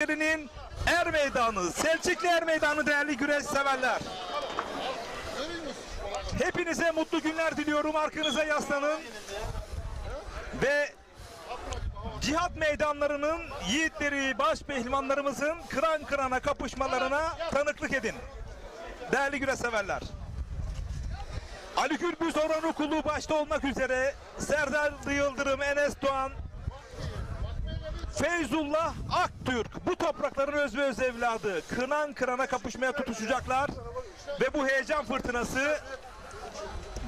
Selçuklu'nun Er Meydanı, Selçuklu Er Meydanı değerli güreş severler. Hepinize mutlu günler diliyorum. Arkanıza yaslanın ve cihat meydanlarının yiğitleri, baş pehlivanlarımızın kıran kırana kapışmalarına tanıklık edin. Değerli güreş severler. Ali Gürbüz Orhan Okulu başta olmak üzere Serdar Yıldırım, Enes Doğan, Feyzullah Aktürk bu toprakların öz ve öz evladı kınan kırana kapışmaya tutuşacaklar ve bu heyecan fırtınası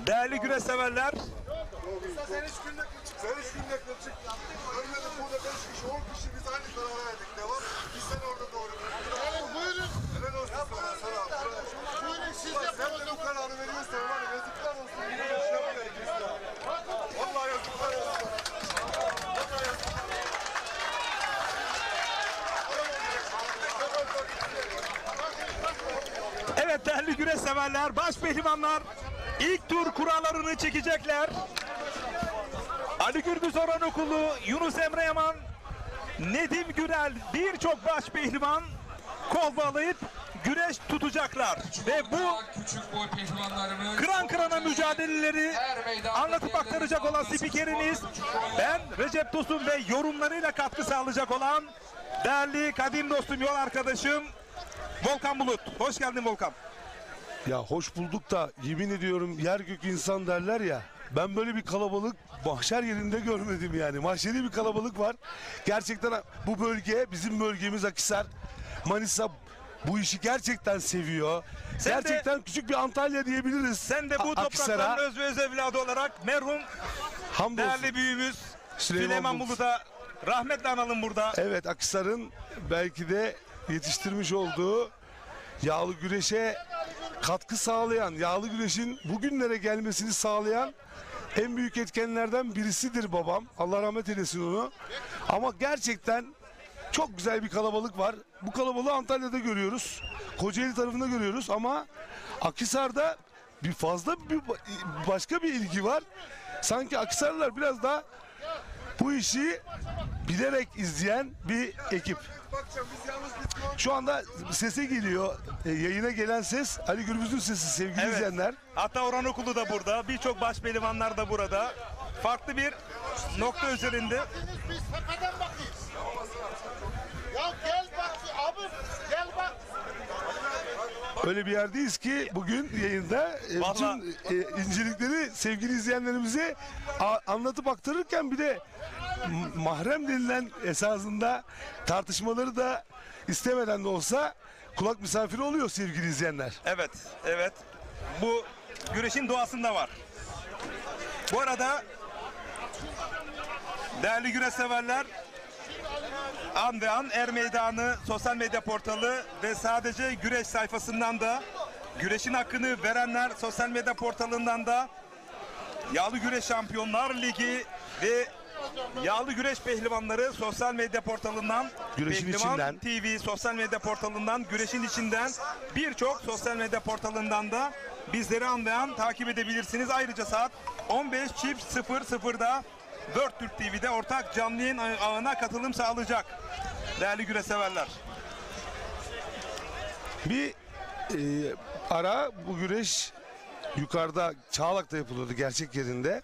değerli güreş severler. Sen hiç gündekle çık. Ölmedim burada 5 kişi 10 kişi biz aynı karara verdik. Devam. Biz seni orada doğru. Buyurun. Helal olsun sana. Buyurun siz de. Sen de bu kararı veriyorsan var ya yazıklar olsun. Vallahi yazıklar olsun. Evet değerli güreş severler, baş pehlivanlar ilk tur kurallarını çekecekler. Ali Gürbüz Orhan Okulu, Yunus Emre Yaman, Nedim Gürel birçok baş pehlivan kol bağlayıp güreş tutacaklar. Ve bu kıran kırana mücadeleleri anlatıp aktaracak olan spikeriniz ben Recep Tosun ve yorumlarıyla katkı sağlayacak olan değerli kadim dostum, yol arkadaşım Volkan Bulut. Hoş geldin Volkan. Ya hoş bulduk da yemin ediyorum yer gök insan derler ya. Ben böyle bir kalabalık mahşer yerinde görmedim yani. Mahşeri bir kalabalık var. Gerçekten bu bölge, bizim bölgemiz Akhisar, Manisa bu işi gerçekten seviyor. Gerçekten küçük bir Antalya diyebiliriz. Sen de bu toprakların öz ve öz evladı olarak merhum değerli büyüğümüz Süleyman Bulut'a rahmetle analım burada. Evet, Akhisar'ın belki de yetiştirmiş olduğu yağlı güreşe katkı sağlayan, yağlı güreşin bugünlere gelmesini sağlayan en büyük etkenlerden birisidir babam. Allah rahmet eylesin onu. Ama gerçekten çok güzel bir kalabalık var. Bu kalabalığı Antalya'da görüyoruz. Kocaeli tarafında görüyoruz ama Akhisar'da başka bir ilgi var. Sanki Akhisarlılar biraz daha bu işi bilerek izleyen bir ekip. Şu anda sese geliyor. Yayına gelen ses Ali Gürbüz'ün sesi sevgili izleyenler. Hatta Orhan Okulu da burada. Birçok baş pehlivanlar da burada. Farklı bir nokta üzerinde. Biz tepeden bakayım. Ya gel bak abi. Gel bak. Öyle bir yerdeyiz ki bugün yayında bütün incelikleri sevgili izleyenlerimize anlatıp aktarırken bir de mahrem denilen esasında tartışmaları da istemeden de olsa kulak misafiri oluyor sevgili izleyenler. Evet, evet. Bu güreşin doğasında var. Bu arada değerli güreş severler, an ve an Er Meydanı sosyal medya portalı ve sadece güreş sayfasından da güreşin hakkını verenler sosyal medya portalından da Yağlı Güreş Şampiyonlar Ligi ve Yağlı Güreş Pehlivanları sosyal medya portalından, Güreşin içinden TV sosyal medya portalından, güreşin içinden birçok sosyal medya portalından da bizleri an ve an takip edebilirsiniz. Ayrıca saat 15.00'da Dört Türk TV'de ortak canlı yayın ağına katılım sağlayacak değerli güreş severler. Bir ara bu güreş yukarıda Çağlak'ta yapılıyordu, gerçek yerinde.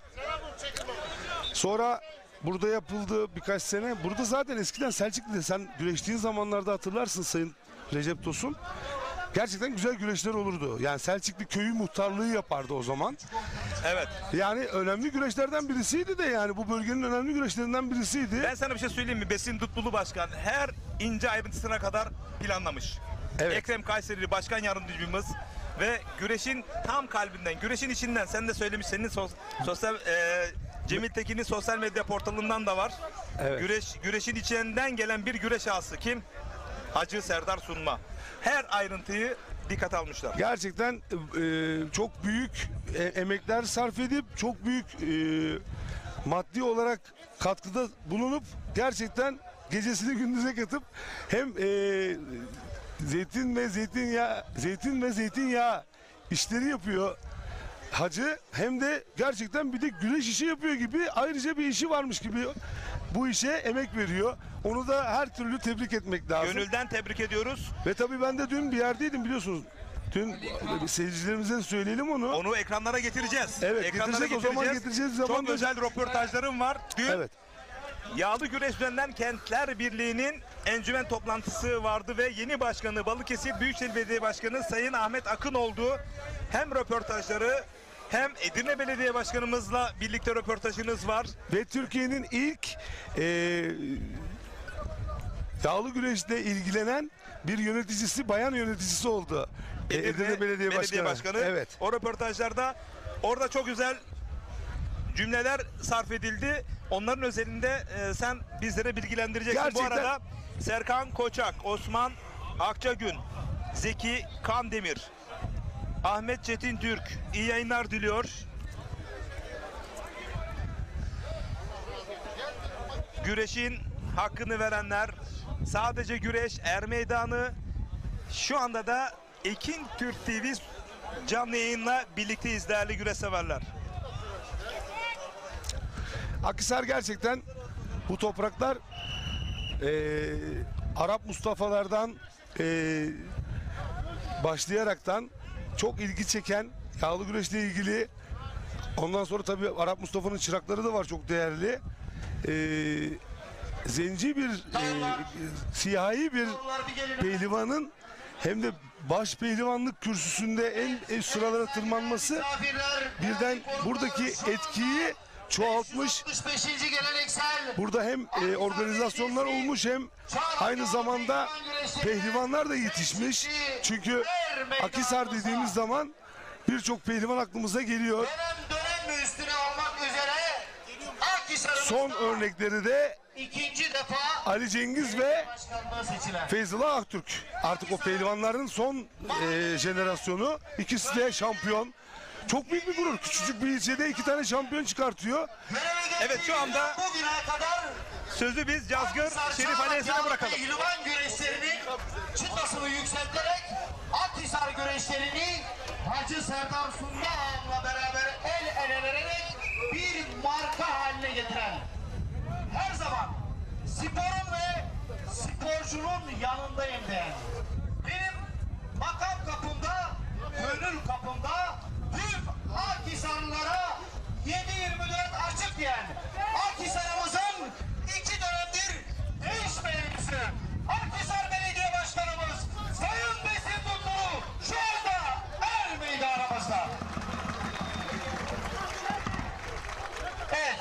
Sonra burada yapıldı birkaç sene. Burada zaten eskiden Selçuklu'da sen güreştiğin zamanlarda hatırlarsın Sayın Recep Tosun. Gerçekten güzel güreşler olurdu. Yani Selçuklu köyü muhtarlığı yapardı o zaman. Evet. Yani önemli güreşlerden birisiydi de, yani bu bölgenin önemli güreşlerinden birisiydi. Ben sana bir şey söyleyeyim mi? Besin Dutlulu Başkan her ince ayrıntısına kadar planlamış. Evet. Ekrem Kayserili Başkan Yardımcımız ve güreşin tam kalbinden, güreşin içinden, sen de söylemiş, senin sosyal Cemil Tekin'in sosyal medya portalından da var. Evet. Güreşin içinden gelen bir güreş ağası kim? Hacı Serdar Sunma. Her ayrıntıyı dikkat almışlar. Gerçekten çok büyük emekler sarf edip çok büyük maddi olarak katkıda bulunup gerçekten gecesini gündüze katıp hem zeytin ve zeytinyağı işleri yapıyor hacı, hem de gerçekten bir de güreş işi yapıyor gibi, ayrıca bir işi varmış gibi bu işe emek veriyor. Onu da her türlü tebrik etmek lazım. Gönülden tebrik ediyoruz. Ve tabii ben de dün bir yerdeydim biliyorsunuz. Dün seyircilerimize söyleyelim onu. Onu ekranlara getireceğiz. Evet, Ekranlara getireceğiz. O zaman getireceğiz. Zaman Çok da- özel röportajlarım var. Dün Evet. Yağlı Güreş üzerinden Kentler Birliği'nin encümen toplantısı vardı ve yeni başkanı Balıkesir Büyükşehir Belediye Başkanı Sayın Ahmet Akın oldu. Hem röportajları hem Edirne Belediye Başkanımızla birlikte röportajınız var. Ve Türkiye'nin ilk yağlı güreşle ilgilenen bir yöneticisi, bayan yöneticisi oldu. Edirne Belediye Başkanı. Evet. O röportajlarda orada çok güzel cümleler sarf edildi. Onların özelinde sen bizlere bilgilendireceksin. Gerçekten. Bu arada Serkan Koçak, Osman Akçagün, Zeki Kandemir, Ahmet Çetin Türk iyi yayınlar diliyor. Güreşin hakkını verenler, sadece güreş er meydanı. Şu anda da Ekin Türk TV canlı yayınla birlikteyiz değerli güreş severler. Akhisar gerçekten bu topraklar Arap Mustafa'lardan başlayaraktan çok ilgi çeken yağlı güreşle ilgili, ondan sonra tabii Arap Mustafa'nın çırakları da var çok değerli. Zenci bir siyahi bir pehlivanın hem de baş pehlivanlık kürsüsünde en üst sıralara tırmanması birden buradaki etkiyi çoğaltmış. Burada hem organizasyonlar olmuş hem aynı zamanda pehlivanlar da yetişmiş. Çünkü Akhisar dediğimiz zaman birçok pehlivan aklımıza geliyor. Dönem üstüne almak üzere Son örnekleri de ikinci defa Ali Cengiz ve başkanlığa seçilen. Feyzullah Aktürk. Artık o pehlivanların son jenerasyonu. İkisi de şampiyon. Çok büyük bir gurur. Küçücük bir ilçede 2 tane şampiyon çıkartıyor. Evet, şu anda Bugüne kadar sözü biz Cazgır Şerif Aleyhisselam'a bırakalım. Pehlivan güreşlerini çıtasını yükselterek Akhisar güreşlerini Hacı Serdar Sunma Ağam'la beraber el ele vererek bir marka haline getiren, her zaman sporun ve sporcunun yanındayım diyen, benim makam kapımda, gönül kapımda tüm Akhisarlılara 7/24 açık diyen, Akhisar'ımızın 2 dönemdir değişmeyen ismi, Akhisar Belediye Başkanımız Sayın Besim Tutlu şu anda el meydanımızda. Evet.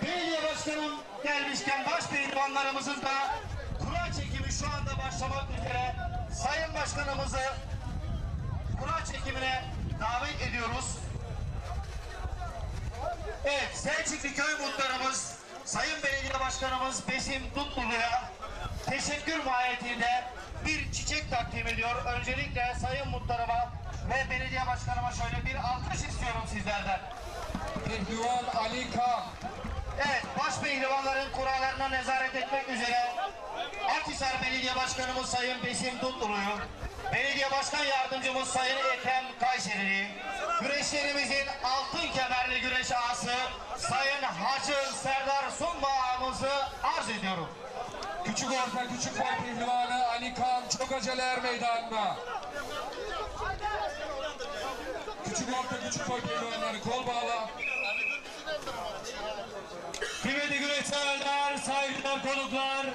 Belediye Başkanım gelmişken baş pehlivanlarımızın da kura çekimi şu anda başlamak üzere. Sayın Başkanımızı kura çekimine davet ediyoruz. Evet, Selçuklu Köy Muhtarımız Sayın Belediye Başkanımız Besim Tutlulu'ya teşekkür mahiyetinde bir çiçek takdim ediyor. Öncelikle Sayın Muhtarıma ve Belediye Başkanıma şöyle bir alkış istiyorum sizlerden. Pehlivan Ali Kan. Evet, baş pehlivanların kurallarına nezaret etmek üzere Akhisar Belediye Başkanımız Sayın Besim Tutlulu'yu, Belediye Başkan Yardımcımız Sayın Ekrem Kayseri'yi, güreşlerimizin altın kemerli güreş ağası Sayın Hacı Serdar Sunma ağamızı arz ediyorum. Küçük orta küçük boy pehlivanı Ali Kan çok acele meydanına. Küçük orta küçük boy pehlivanları kol bağla. Kıymetli güreşseverler, saygıdeğer konuklar,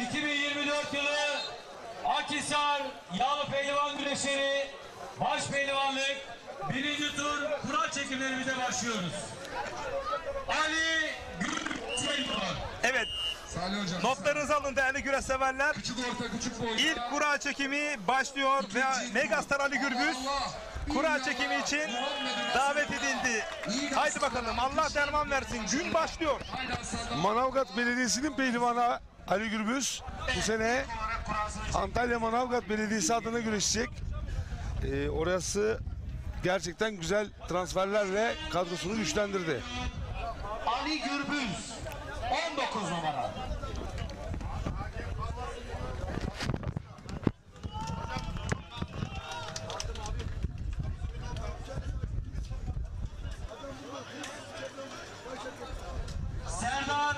2024 yılı Akhisar Yağlı Pehlivan Güreşleri Baş Pehlivanlık 1. tur kura çekimlerimize başlıyoruz. Ali Gülçaylan. Evet, Salih Hocam. notlarınızı alın değerli güreş severler. Küçük orta küçük boy. İlk kura çekimi başlıyor ve Megastar Ali Gürbüz kura çekimi için davet edildi. Haydi bakalım, Allah derman versin. Gün başlıyor. Manavgat Belediyesi'nin pehlivanı Ali Gürbüz bu sene Antalya Manavgat Belediyesi adına güreşecek. Orası gerçekten güzel transferlerle kadrosunu güçlendirdi. Ali Gürbüz 19 numara. Serdar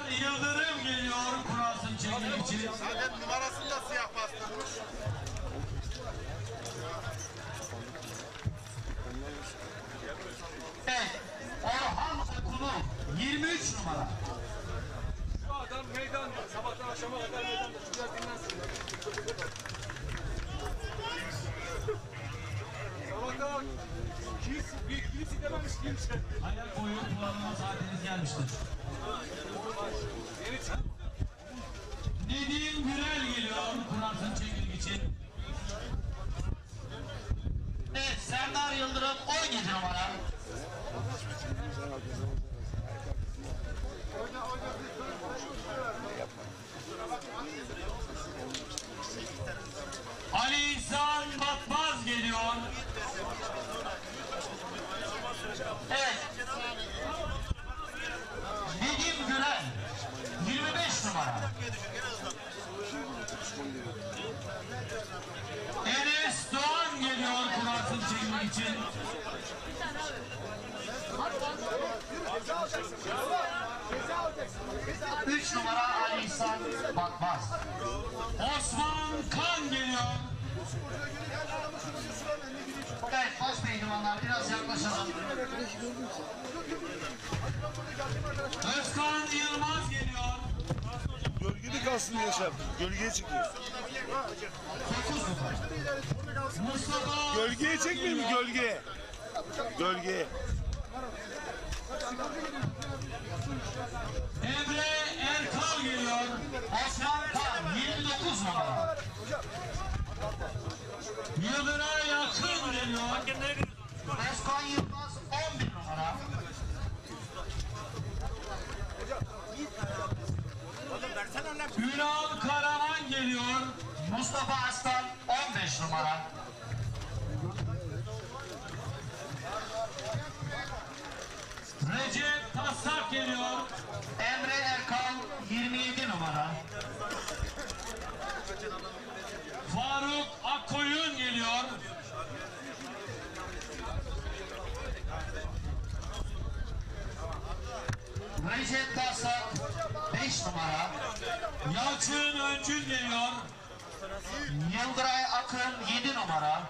Ayak boyu kullanma saatiniz gelmiştir. Nedim Gürel geliyor Kurarsın çekilmek için. Evet, Serdar Yıldırım 17 numara. Ali İhsan Batmaz geliyor. Evet. Nedim Gürel 25 numara. Enes Doğan geliyor Kurarsın çekilmek için. Üç numara Ali İhsan Batmaz. Osman Kan geliyor. Evet, baş pehlivanlar biraz yaklaşalım. Özkan Yılmaz geliyor. Gölgede kalsın Yaşar. Gölgeye çekiyor. Mustafa Gölgeye çekmiyor mu gölgeye? Gölgeye. Emre Erkal geliyor. Osman Kan 29 numara. Yıldıray Yakın geliyor. Özkan Yılmaz 11 numara. Ünal Karaman geliyor. Mustafa Aslan 15 numara. Recep Tasak geliyor. Emre Erkal 27 numara. Faruk Akkoyun geliyor. Recep Tasak 5 numara. Yalçın Öncül geliyor. Yıldıray Akın 7 numara.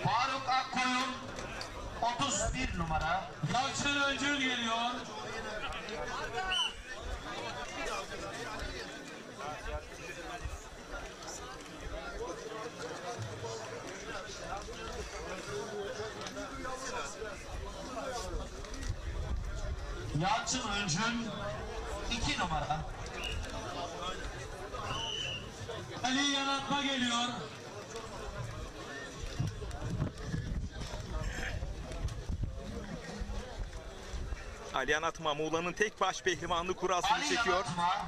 Faruk Akkoyun 31 numara. Yalçın Öncül geliyor. Yalçın Öncül 2 numara. Ali Yanatma geliyor. Ali Anatma Muğla'nın tek baş pehlivanlı kurasını Ali çekiyor. Yanatma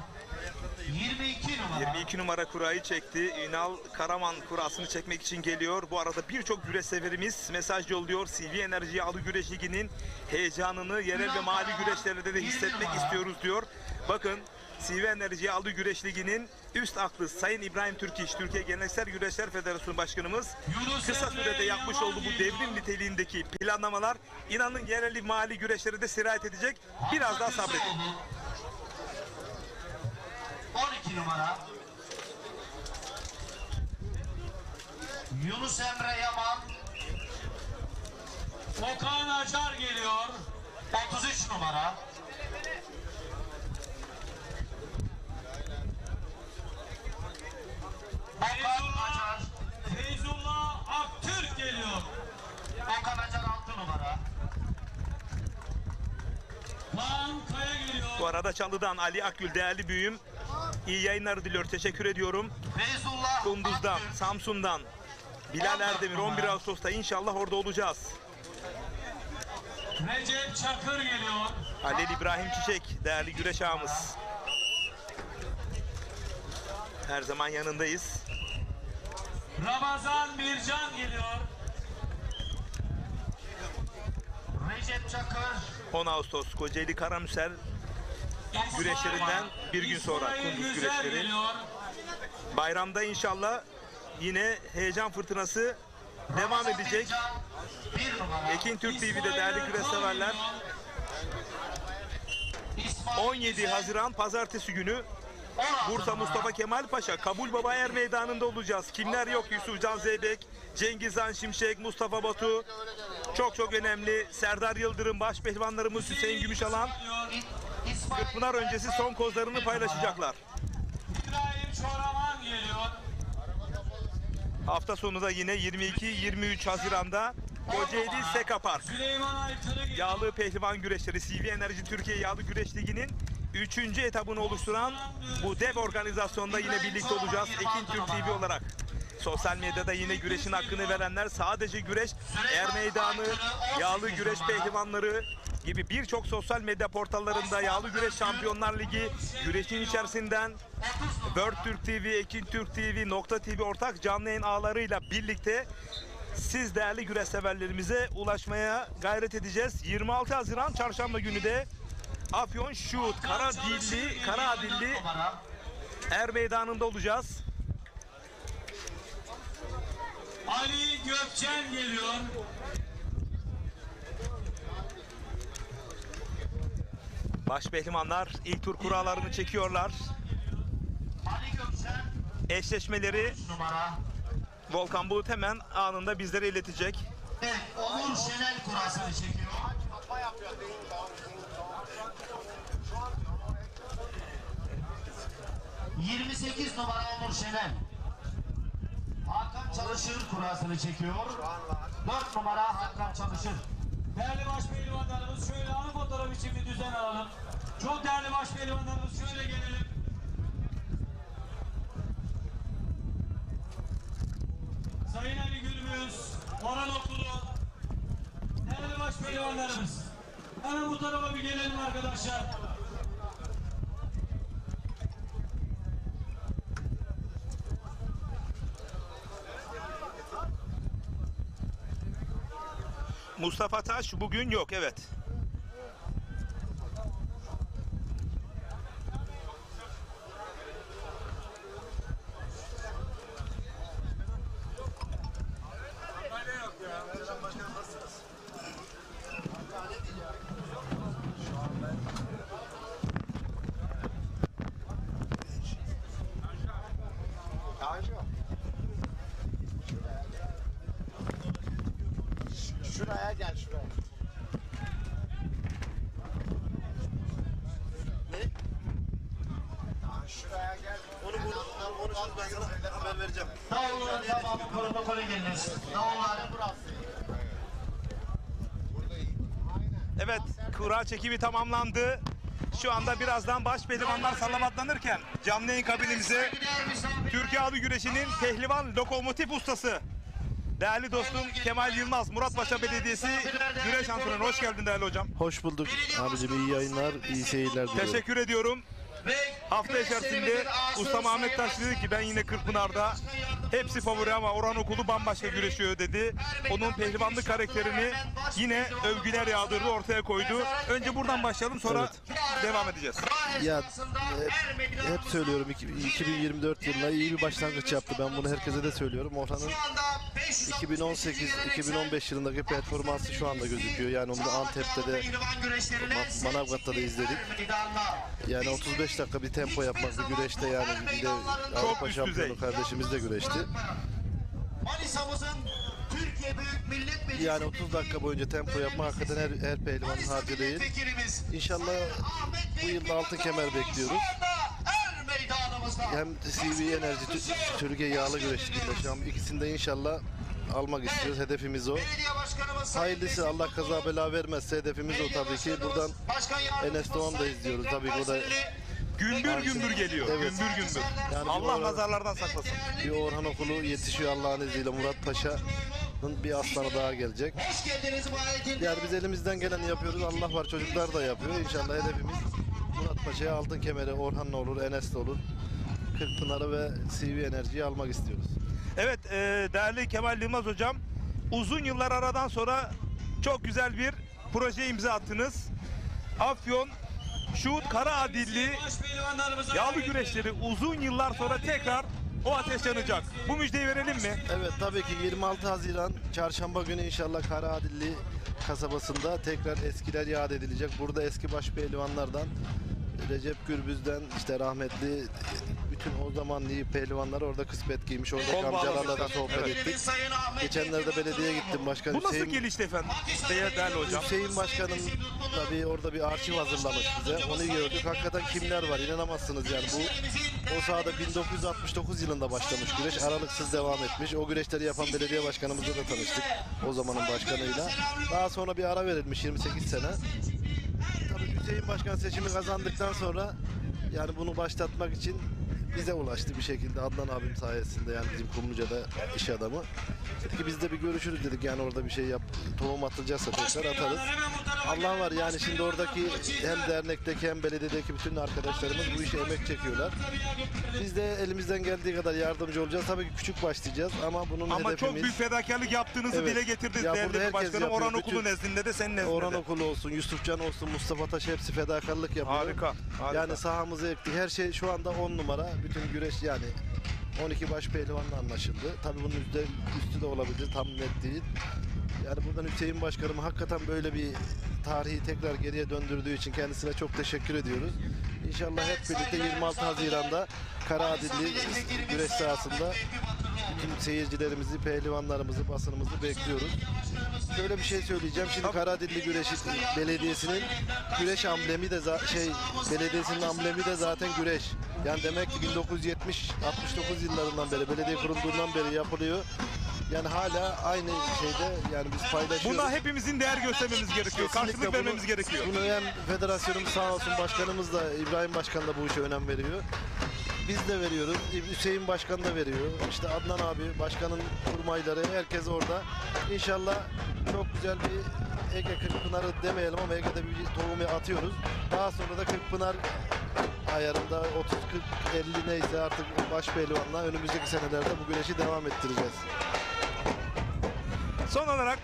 22 numara. 22 numara kurayı çekti. Ünal Karaman kurasını çekmek için geliyor. Bu arada birçok güreş severimiz mesaj yolluyor. CV Enerji Alı Güreş Ligi'nin heyecanını yerel ve mahalli güreşlerde de hissetmek istiyoruz diyor. Bakın CV Enerji Alı Güreş Ligi'nin üst aklı Sayın İbrahim Türkiş, Türkiye Geleneksel Güreşler Federasyonu Başkanımız kısa sürede yapmış olduğu bu devrim niteliğindeki planlamalar inanın yerel mahalli güreşlere de sirayet edecek. Biraz daha sabredin. 12 numara. Yunus Emre Yaman Okan Acar geliyor. 33 numara. Okan Acar. Feyzullah Aktürk geliyor. Okan Acar 6 numara. Kaan Kaya geliyor. Bu arada Çalı'dan Ali Akgül değerli büyüğüm iyi yayınlar diliyor. Teşekkür ediyorum. Feyzullah Kunduz'dan, Aktürk. Samsun'dan Bilal Erdemir 11 Ağustos'ta inşallah orada olacağız. Recep Çakır geliyor. Halil İbrahim Çiçek değerli güreş ağamız. Her zaman yanındayız. Ramazan Bircan geliyor. Recep Çakır. 10 Ağustos Kocaeli Karamüsel güreşlerinden bir gün sonra İsmail Kunduz Güzel güreşleri. geliyor. Bayramda inşallah yine heyecan fırtınası devam edecek. 1 numara. Ekin Türk TV'de değerli güreş severler. İsmail 17 Güzel. Haziran Pazartesi günü Bursa Mustafa Kemal Paşa, Kabul Baba Er Meydanı'nda olacağız. Kimler yok? Yusufcan Zeybek, Cengizhan Şimşek, Mustafa Batu. Çok önemli. Serdar Yıldırım, baş pehlivanlarımız Hüseyin Gümüşalan. Kırkpınar öncesi son kozlarını paylaşacaklar. İbrahim Çoraman geliyor. Hafta sonu da yine 22-23 Haziran'da Kocaeli Seka Park. Süleyman Aytır'ı geliyor. Yağlı pehlivan güreşleri CV Enerji Türkiye Yağlı Güreş Ligi'nin 3. etabını oluşturan bu dev organizasyonda yine birlikte olacağız Ekin Türk TV olarak. Sosyal medyada yine güreşin hakkını verenler sadece güreş, Er Meydanı, Yağlı Güreş Pehlivanları gibi birçok sosyal medya portallarında Yağlı Güreş Şampiyonlar Ligi, güreşin içerisinden World Türk TV, Ekin Türk TV, Nokta TV ortak canlı yayın ağlarıyla birlikte siz değerli güreş severlerimize ulaşmaya gayret edeceğiz. 26 Haziran Çarşamba günü de Afyon Şuhut Karaadilli Er Meydanı'nda olacağız. Ali Gökçen geliyor. Baş pehlivanlar ilk tur kurallarını çekiyorlar. Ali Gökçen Eşleşmeleri numara. Volkan Bulut hemen anında bizlere iletecek. Evet, Onur Şenel kurasını çekiyor. 28 numara Onur Şenel. Hakan Çalışır kurasını çekiyor. 4 numara Hakan Çalışır. Değerli baş pehlivanlarımız şöyle anı fotoğraf için bir düzen alalım. Çok değerli baş pehlivanlarımız şöyle gelelim. Sayın Ali Gülümüz, Orhan Okulu, değerli baş pehlivanlarımız. Hemen bu tarafa bir gelelim arkadaşlar. Mustafa Taş bugün yok, evet. Şuraya gel şuraya. Ne? Şuraya gel. Onu ben sana haber vereceğim. Davulların tamamı protokole gelinir. Davulların Evet, kura çekimi tamamlandı. Şu anda birazdan baş pehlivanlar salavatlanırken canlı yayın kabinimize Türkiye Adı Güreşi'nin pehlivan lokomotif ustası değerli dostum Kemal Yılmaz, Muratpaşa Belediyesi güreş antrenörü. Hoş geldin değerli hocam. Hoş bulduk abicim, iyi yayınlar, iyi seyirler diliyorum. Teşekkür ediyorum. Hafta içerisinde Usta Ahmet Taş dedi ki ben yine Kırkpınar'da hepsi favori ama Orhan Okulu bambaşka güreşiyor dedi. Onun pehlivanlık karakterini yine övgüler yağdırdı, ortaya koydu. Önce buradan başlayalım, sonra devam edeceğiz. Ya hep söylüyorum 2024 yılına iyi bir başlangıç yaptı. Ben bunu herkese de söylüyorum. Orhan'ın 2018-2015 yılındaki performansı şu anda gözüküyor. Yani onu da Antep'te de Manavgat'ta da izledik. Yani 35 dakika bir tempo yapmak bir güreşte, yani bir de Avrupa üst şampiyonu düzey. kardeşimiz de güreşti. Manisa'mızın Türkiye Büyük Millet Meclisi Yani 30 dakika boyunca tempo yapmak hakikaten her pehlivanın harcı değil. İnşallah bu yılda altın kemer bekliyoruz. Hem CV Enerji Türkiye Yağlı Güreş Ligi'nde şu an ikisini de inşallah almak istiyoruz. Hedefimiz o. Hayırlısı, Allah kaza bela vermezse hedefimiz o tabii ki. Buradan Enes Doğan da izliyoruz. Tabii ki o da Gümbür gümbür geliyor. Evet. Gümbür gümbür. Yani Allah bir nazarlardan saklasın. bir Orhan Okulu yetişiyor Allah'ın izniyle. Murat Paşa'nın bir aslanı daha gelecek. Hoş geldiniz Muhayyedin. Yani biz elimizden geleni yapıyoruz. Allah var, çocuklar da yapıyor. İnşallah hedefimiz Murat Paşa'ya altın kemeri, Orhan'la olur, Enes'le olur. Kırkpınar'ı ve CV Enerji'yi almak istiyoruz. Evet, değerli Kemal Yılmaz hocam, uzun yıllar aradan sonra çok güzel bir proje imza attınız. Afyon Şuhut Karaadilli Baş pehlivanlarımıza yağlı güreşleri uzun yıllar sonra tekrar o ateş yanacak. Bu müjdeyi verelim mi? Evet, tabii ki 26 Haziran Çarşamba günü inşallah Karaadilli kasabasında tekrar eskiler yad edilecek. Burada eski baş pehlivanlardan Recep Gürbüz'den işte rahmetli bütün o zaman iyi pehlivanlar orada kısmet giymiş. Oradaki Kol amcalarla da bağlamışlar. sohbet Evet. ettik. Geçenlerde belediyeye gittim. Başkan Bu nasıl Hüseyin, gelişti efendim? Değerli hocam. Hüseyin Başkanım tabii orada bir arşiv hazırlamış bize. Onu gördük. Hakikaten kimler var inanamazsınız yani. Bu o sahada 1969 yılında başlamış güreş. Aralıksız devam etmiş. O güreşleri yapan belediye başkanımızla da tanıştık. O zamanın başkanıyla. Daha sonra bir ara verilmiş 28 sene. Tabii Hüseyin Başkan seçimi kazandıktan sonra yani bunu başlatmak için bize ulaştı bir şekilde Adnan abim sayesinde, yani bizim Kumluca'da iş adamı. Dedi ki biz de bir görüşürüz dedik, yani orada bir şey yap, tohum atılacaksa tekrar atarız. Allah var yani şimdi oradaki hem dernekteki hem belediyedeki bütün arkadaşlarımız bu işe emek çekiyorlar. Biz de elimizden geldiği kadar yardımcı olacağız. Tabii ki küçük başlayacağız ama bunun Ama hedefimiz... çok büyük fedakarlık yaptığınızı Evet. dile getirdiniz Ya değerli burada bir herkes başkanım. yapıyor. Orhan Okulu Bütün- nezdinde de senin nezdinde Orhan de. Okulu olsun, Yusufcan olsun, Mustafa Taş hepsi fedakarlık yapıyor. Harika, harika. Yani sahamızı ektik. Her şey şu anda 10 numara. Bütün güreş yani 12 baş pehlivanla anlaşıldı. Tabii bunun üstü de olabilir. Tam net değil. Yani buradan Hüseyin Başkanım hakikaten böyle bir tarihi tekrar geriye döndürdüğü için kendisine çok teşekkür ediyoruz. İnşallah hep birlikte 26 Haziran'da Karaadilli güreş sahasında bütün seyircilerimizi, pehlivanlarımızı, basınımızı bekliyoruz. Şöyle bir şey söyleyeceğim. Şimdi Karaadilli Güreşi Belediyesi'nin güreş amblemi de belediyesinin amblemi de zaten güreş. Yani demek ki 1970-69 yıllarından beri, belediye kurulduğundan beri yapılıyor. Yani hala aynı şeyde, yani biz paylaşıyoruz. Buna hepimizin değer göstermemiz gerekiyor. Kesinlikle Karşılık vermemiz gerekiyor. Bunu hem federasyonumuz sağ olsun, başkanımız da, İbrahim Başkan da bu işe önem veriyor. Biz de veriyoruz. Hüseyin Başkan da veriyor. İşte Adnan abi, başkanın kurmayları, herkes orada. İnşallah çok güzel bir Ege Kırkpınarı demeyelim ama Ege'de bir tohumu atıyoruz. Daha sonra da Kırkpınar ayarında 30-40-50 neyse artık baş pehlivanla önümüzdeki senelerde bu güreşi devam ettireceğiz. Son olarak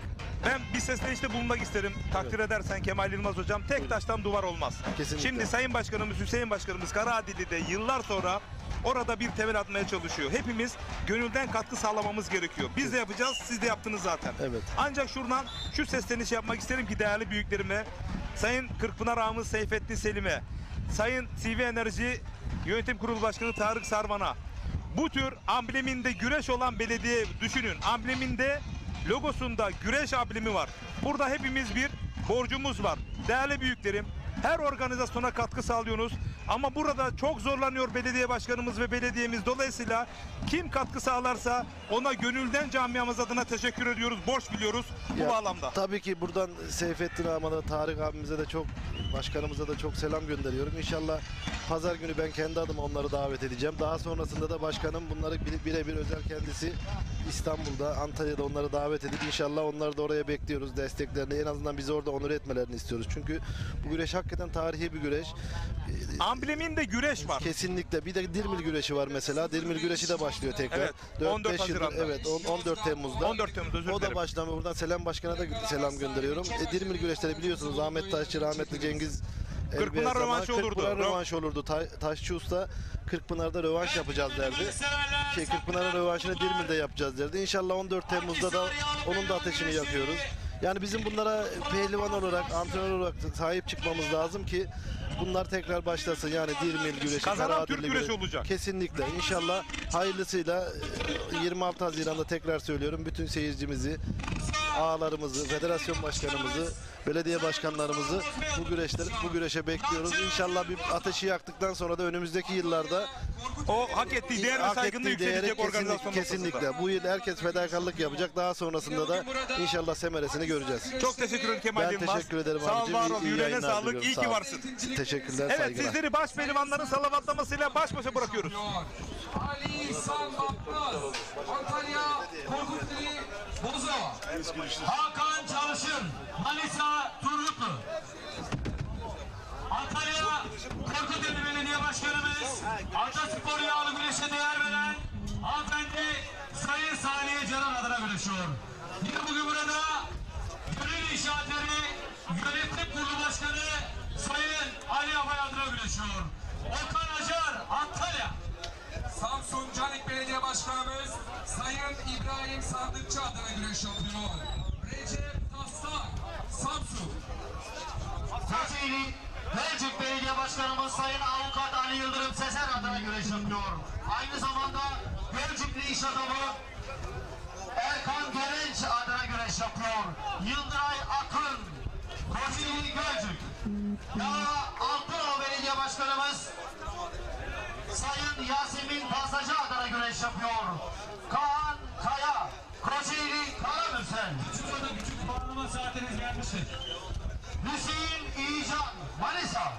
ben bir seslenişte bulunmak isterim. Takdir edersen Kemal Yılmaz hocam, tek taştan duvar olmaz. Kesinlikle. Şimdi Sayın Başkanımız Hüseyin Başkanımız Karaadilli'de yıllar sonra orada bir temel atmaya çalışıyor. Hepimiz gönülden katkı sağlamamız gerekiyor. Biz de yapacağız, siz de yaptınız zaten. Evet. Ancak şuradan şu seslenişi yapmak isterim ki değerli büyüklerime, Sayın Kırkpınar ağamız Seyfettin Selim'e, Sayın CV Enerji Yönetim Kurulu Başkanı Tarık Sarman'a, bu tür ambleminde güreş olan belediye düşünün. Ambleminde, logosunda güreş amblemi var. Burada hepimiz bir borcumuz var. Değerli büyüklerim, her organizasyona katkı sağlıyorsunuz. Ama burada çok zorlanıyor belediye başkanımız ve belediyemiz. Dolayısıyla kim katkı sağlarsa ona gönülden camiamız adına teşekkür ediyoruz. Borç biliyoruz bu Ya, bağlamda. Tabii ki buradan Seyfettin ağama da, Tarık abimize de çok, başkanımıza da çok selam gönderiyorum. İnşallah pazar günü ben kendi adıma onları davet edeceğim. Daha sonrasında da başkanım bunları birebir özel kendisi İstanbul'da, Antalya'da onları davet edip inşallah onları da oraya bekliyoruz. Desteklerini, en azından bizi orada onur etmelerini istiyoruz. Çünkü bu güreş hakikaten tarihi bir güreş. Ambleminde güreş var. Kesinlikle. Bir de Dirmil güreşi var mesela. Dirmil güreşi de başlıyor tekrar. Evet, 14 4-5 yıldır, Haziran'da. evet, 14 Temmuz'da. 14 Temmuz, özür O da dilerim. başlamıyor. Buradan Selam Başkan'a da selam gönderiyorum. Dirmil güreşleri biliyorsunuz. Ahmet Taşçı, rahmetli Cengiz Kırkpınar Elbey rövanşı zamanı olurdu. Kırkpınar rövanşı olurdu. Taşçı Usta Kırkpınar'da rövanş yapacağız derdi. Kırkpınar'ın rövanşını Dirmil'de yapacağız derdi. İnşallah 14 Temmuz'da da onun da ateşini yakıyoruz. Yani bizim bunlara pehlivan olarak, antrenör olarak sahip çıkmamız lazım ki bunlar tekrar başlasın. Yani Dirmil güreşi, Kazanan Karaadilli Türk güreşi olacak. Kesinlikle. İnşallah hayırlısıyla 26 Haziran'da tekrar söylüyorum. Bütün seyircimizi, ağalarımızı, federasyon başkanımızı, belediye başkanlarımızı bu güreşe bekliyoruz. İnşallah bir ateşi yaktıktan sonra da önümüzdeki yıllarda O hak ettiği değer ve hak saygınlığı ettiği değeri yükselecek organizasyon kesinlikle. noktasında. Bu yıl herkes fedakarlık yapacak. Daha sonrasında da inşallah semeresini göreceğiz. Çok teşekkür ederim Kemal Ben Yılmaz. teşekkür ederim Sağ ol, abicim. var ol. İyi Yüreğine yayınlar sağlık. diliyorum. İyi Sağ ki ol. varsın. Teşekkürler, Evet, saygılar. sizleri baş pehlivanların salavatlamasıyla baş başa bırakıyoruz. Ali İhsan Bakmaz, Antalya Korkutli Bozova. Hakan Çalışın, Manisa Turgutlu. Antalya Korkuteli Belediye Başkanımız, Ataspor Yağlı Güreş'e değer veren hanımefendi Sayın Saniye Canan adına güreşiyor. Yine bugün burada Gönül İnşaatları Yönetim Kurulu Başkanı Sayın Ali Abay adına güreşiyor. Okan Acar, Antalya. Samsun Canik Belediye Başkanımız Sayın İbrahim Sandıkçı adına güreş yapıyor. Recep Taslak, Samsun. Kocaeli Gölcük Belediye Başkanımız Sayın Avukat Ali Yıldırım Sezer adına güreş yapıyor. Aynı zamanda Gölcüklü iş adamı Erkan Gerenç adına güreş yapıyor. Yıldıray Akın, Kocaeli Gölcük. Yalova Altınoluk Belediye Başkanımız Sayın Yasemin Pastacı adına güreş yapıyor. Kaan Kaya, Kocaeli Karamürsel. Küçük bağlama saatiniz gelmiştir. Hüseyin İyican, Manisa.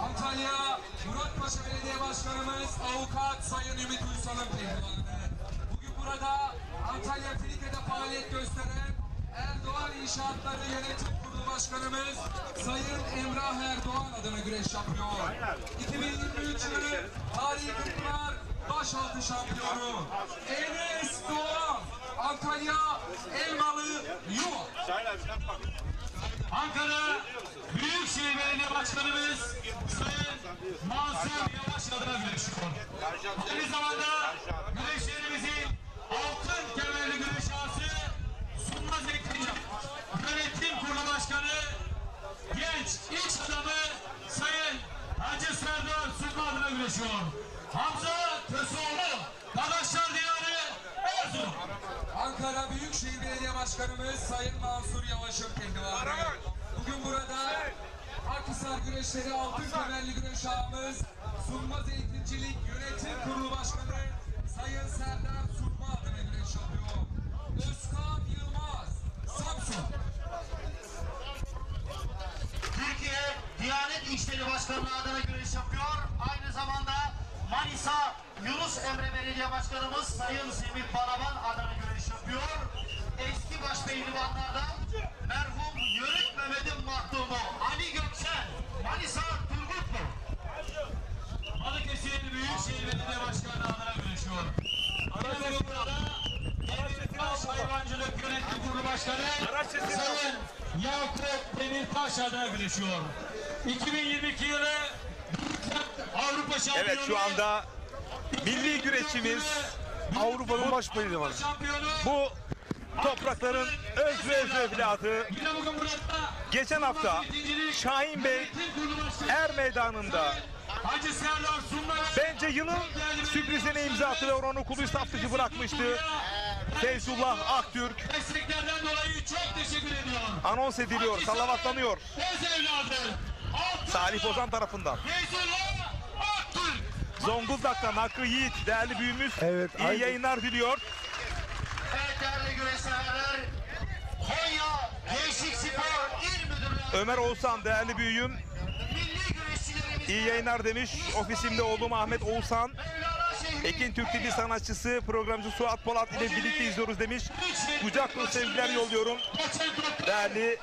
Antalya Muratpaşa Belediye Başkanımız Avukat Sayın Ümit Uysal'ın pehlivanı. Bugün burada Antalya Filike'de faaliyet gösteren Erdoğan İnşaatları Yönetim Kurulu Başkanımız Sayın Emrah Erdoğan adına güreş yapıyor. 2023 yılı Tarihi Kırklar Başaltı Şampiyonu Enes Doğan, Antalya Elmalı Yuva. Ankara Büyükşehir Belediye Başkanımız Sayın Mansur Yavaş adına güreşiyor. Aynı zamanda güreşlerimizin altın kemerli güreş ağası Sunmaz Eklici Yönetim Kurulu Başkanı genç iç adamı Sayın Hacı Serdar Sunma adına güreşiyor. Hamza Köseoğlu Dadaşlar Diyarı Erzurum. Ankara Büyükşehir Belediye Başkanımız Sayın Mansur Yavaş'ın pehlivanı. Bugün burada Akhisar Güreşleri Altın Kemerli Güreş ağamız Sunmaz Eğitimcilik Yönetim Kurulu Başkanı Sayın Serdar Sunma adına güreş yapıyor. Özkan Yılmaz, Samsun. Türkiye Diyanet İşleri Başkanlığı adına güreş yapıyor. Aynı zamanda Manisa Yunus Emre Belediye Başkanımız Sayın Semih Balaban adına güreş yapıyor. Eski başpehlivanlardan merhum Yörük Mehmet'in mahdumu Ali Gökçen, Manisa Turgutlu. Balıkesir Büyükşehir Belediye Başkanı adına güreşiyor. Anadolu burada Demirtaş Hayvancılık Yönetim Kurulu Başkanı Sayın Yakup Demirtaş adına güreşiyor. 2022 yılı Avrupa Şampiyonu. Evet, şu anda milli güreşçimiz Avrupa'nın baş pehlivanı. Şampiyonu. bu toprakların öz ve evladı. Yine bugün burada Geçen hafta Şahin Bey Yönetim Kurulu Başkanı Er Meydanı'nda Hacı Serdar Sunma bence yılın sürprizine imza attı ve Orhan Okulu'yu saf dışı bırakmıştı. Feyzullah Aktürk desteklerden dolayı çok teşekkür ediyorum. anons ediliyor, salavatlanıyor Öz evladı Salih Ozan tarafından. Feyzullah Aktürk. Zonguldak'tan Hakkı Yiğit değerli büyüğümüz Evet, iyi aynen. yayınlar diliyor. Evet değerli güreşseverler, Konya Gençlik Spor İl Müdürlüğü Ömer Oğuzhan değerli büyüğüm milli güreşçilerimiz iyi yayınlar demiş. Ofisimde oğlum Ahmet Oğuzhan. Mevlana Şehri Ekin Türk TV sanatçısı programcı Suat Polat ile birlikte izliyoruz demiş. Kucak dolu sevgiler yolluyorum değerli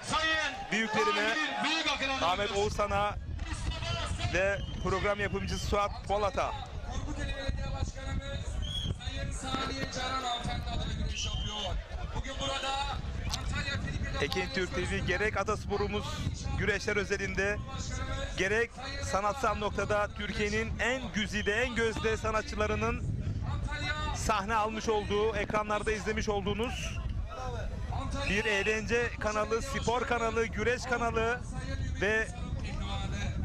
büyüklerime, Büyük Akın Ahmet Oğuzhan'a ve program yapımcısı Suat Polat'a. Korkuteli Belediye Başkanımız Sayın Saniye Caran Hanımefendi adına güreş yapıyor. Bugün burada Antalya Filike'de Ekin Türk TV gerek atasporumuz güreşler özelinde gerek sanatsal noktada Türkiye'nin en güzide, en gözde sanatçılarının sahne almış olduğu, ekranlarda izlemiş olduğunuz bir eğlence kanalı, spor kanalı, güreş kanalı ve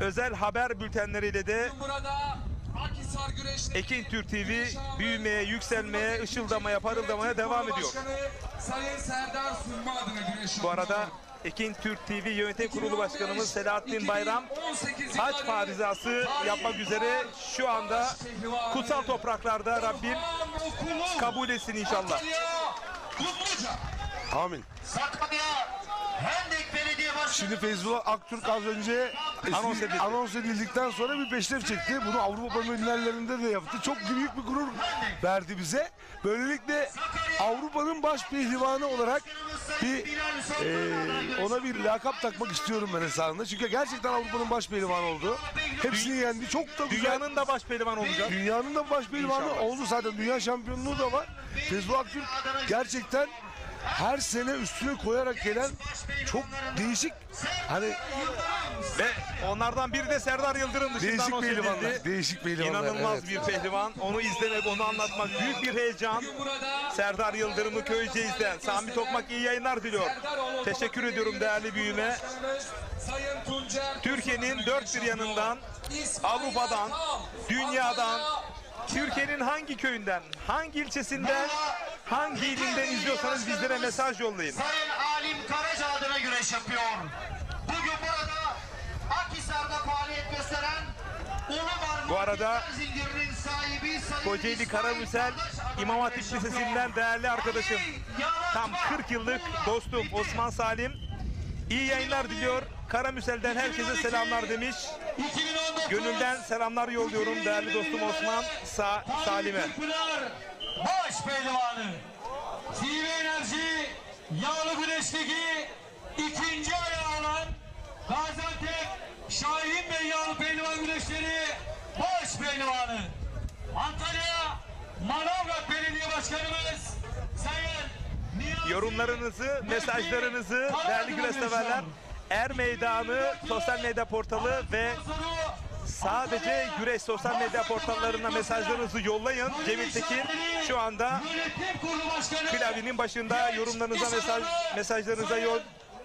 özel haber bültenleriyle de burada Akhisar Güreşleri Ekin Türk TV büyümeye, yükselmeye, ışıldamaya, parıldamaya devam ediyor. Başkanı Sayın Serdar Sunma adına güreş Bu yapıyor. arada Ekin Türk TV Yönetim Kurulu Başkanımız Selahattin Bayram hac farizası yapmak üzere şu anda kutsal topraklarda. Rabbim kabul etsin inşallah. Kumluca. Amin. Sakarya Hendek Belediye Başkanı Şimdi Feyzullah Aktürk az önce anons edildikten sonra bir peşref çekti. Bunu Avrupa Pamirlerinde de yaptı. Çok büyük bir gurur verdi bize. Böylelikle Avrupa'nın baş pehlivanı olarak ona bir lakap takmak istiyorum ben hesabında. Çünkü gerçekten Avrupa'nın baş pehlivanı oldu. Hepsini yendi. Çok da güzel. Dünyanın da baş pehlivan olacak. Dünyanın da baş pehlivanı İnşallah. oldu zaten. Dünya şampiyonluğu da var. Feyzullah Aktürk gerçekten her sene üstüne koyarak gelen çok değişik, hani Ve onlardan biri de Serdar Yıldırım dışında değişik anons pehlivanlar. edildi. Değişik pehlivanlar. İnanılmaz evet. bir pehlivan. Onu izlemek, onu anlatmak büyük bir heyecan. Serdar Yıldırım'ı Köyceğiz'den Sami Tokmak iyi yayınlar diliyor. Teşekkür ediyorum değerli büyüme. Türkiye'nin dört bir yanından, Avrupa'dan, dünyadan, Türkiye'nin hangi köyünden, hangi ilçesinden, hangi ilinden izliyorsanız bizlere mesaj yollayın. Sayın Alim Karaca adına güreş yapıyor. Bugün burada Akhisar'da faaliyet gösteren Ulubar Bu arada zincirinin sahibi Sayın Kocaeli Karamüsel İmam Hatip Lisesi'nden değerli arkadaşım, tam 40 yıllık dostum Osman Salim iyi yayınlar diliyor. Karamüsel'den herkese selamlar demiş. 2019 Gönülden selamlar yolluyorum değerli dostum Osman Salim'e. Baş pehlivanı TV Enerji Yağlı Güreş Ligi ikinci ayağı olan Gaziantep Şahin Bey Yağlı Pehlivan Güreşleri baş pehlivanı Antalya Manavgat Belediye Başkanımız Sayın Niyazi Yorumlarınızı, mesajlarınızı değerli güreş severler Er Meydanı sosyal medya portalı ve sadece güreş sosyal medya portallarına mesajlarınızı yollayın. Cemil Tekin şu anda Yönetim Kurulu Başkanı klavyenin başında. Yorumlarınıza, mesajlarınıza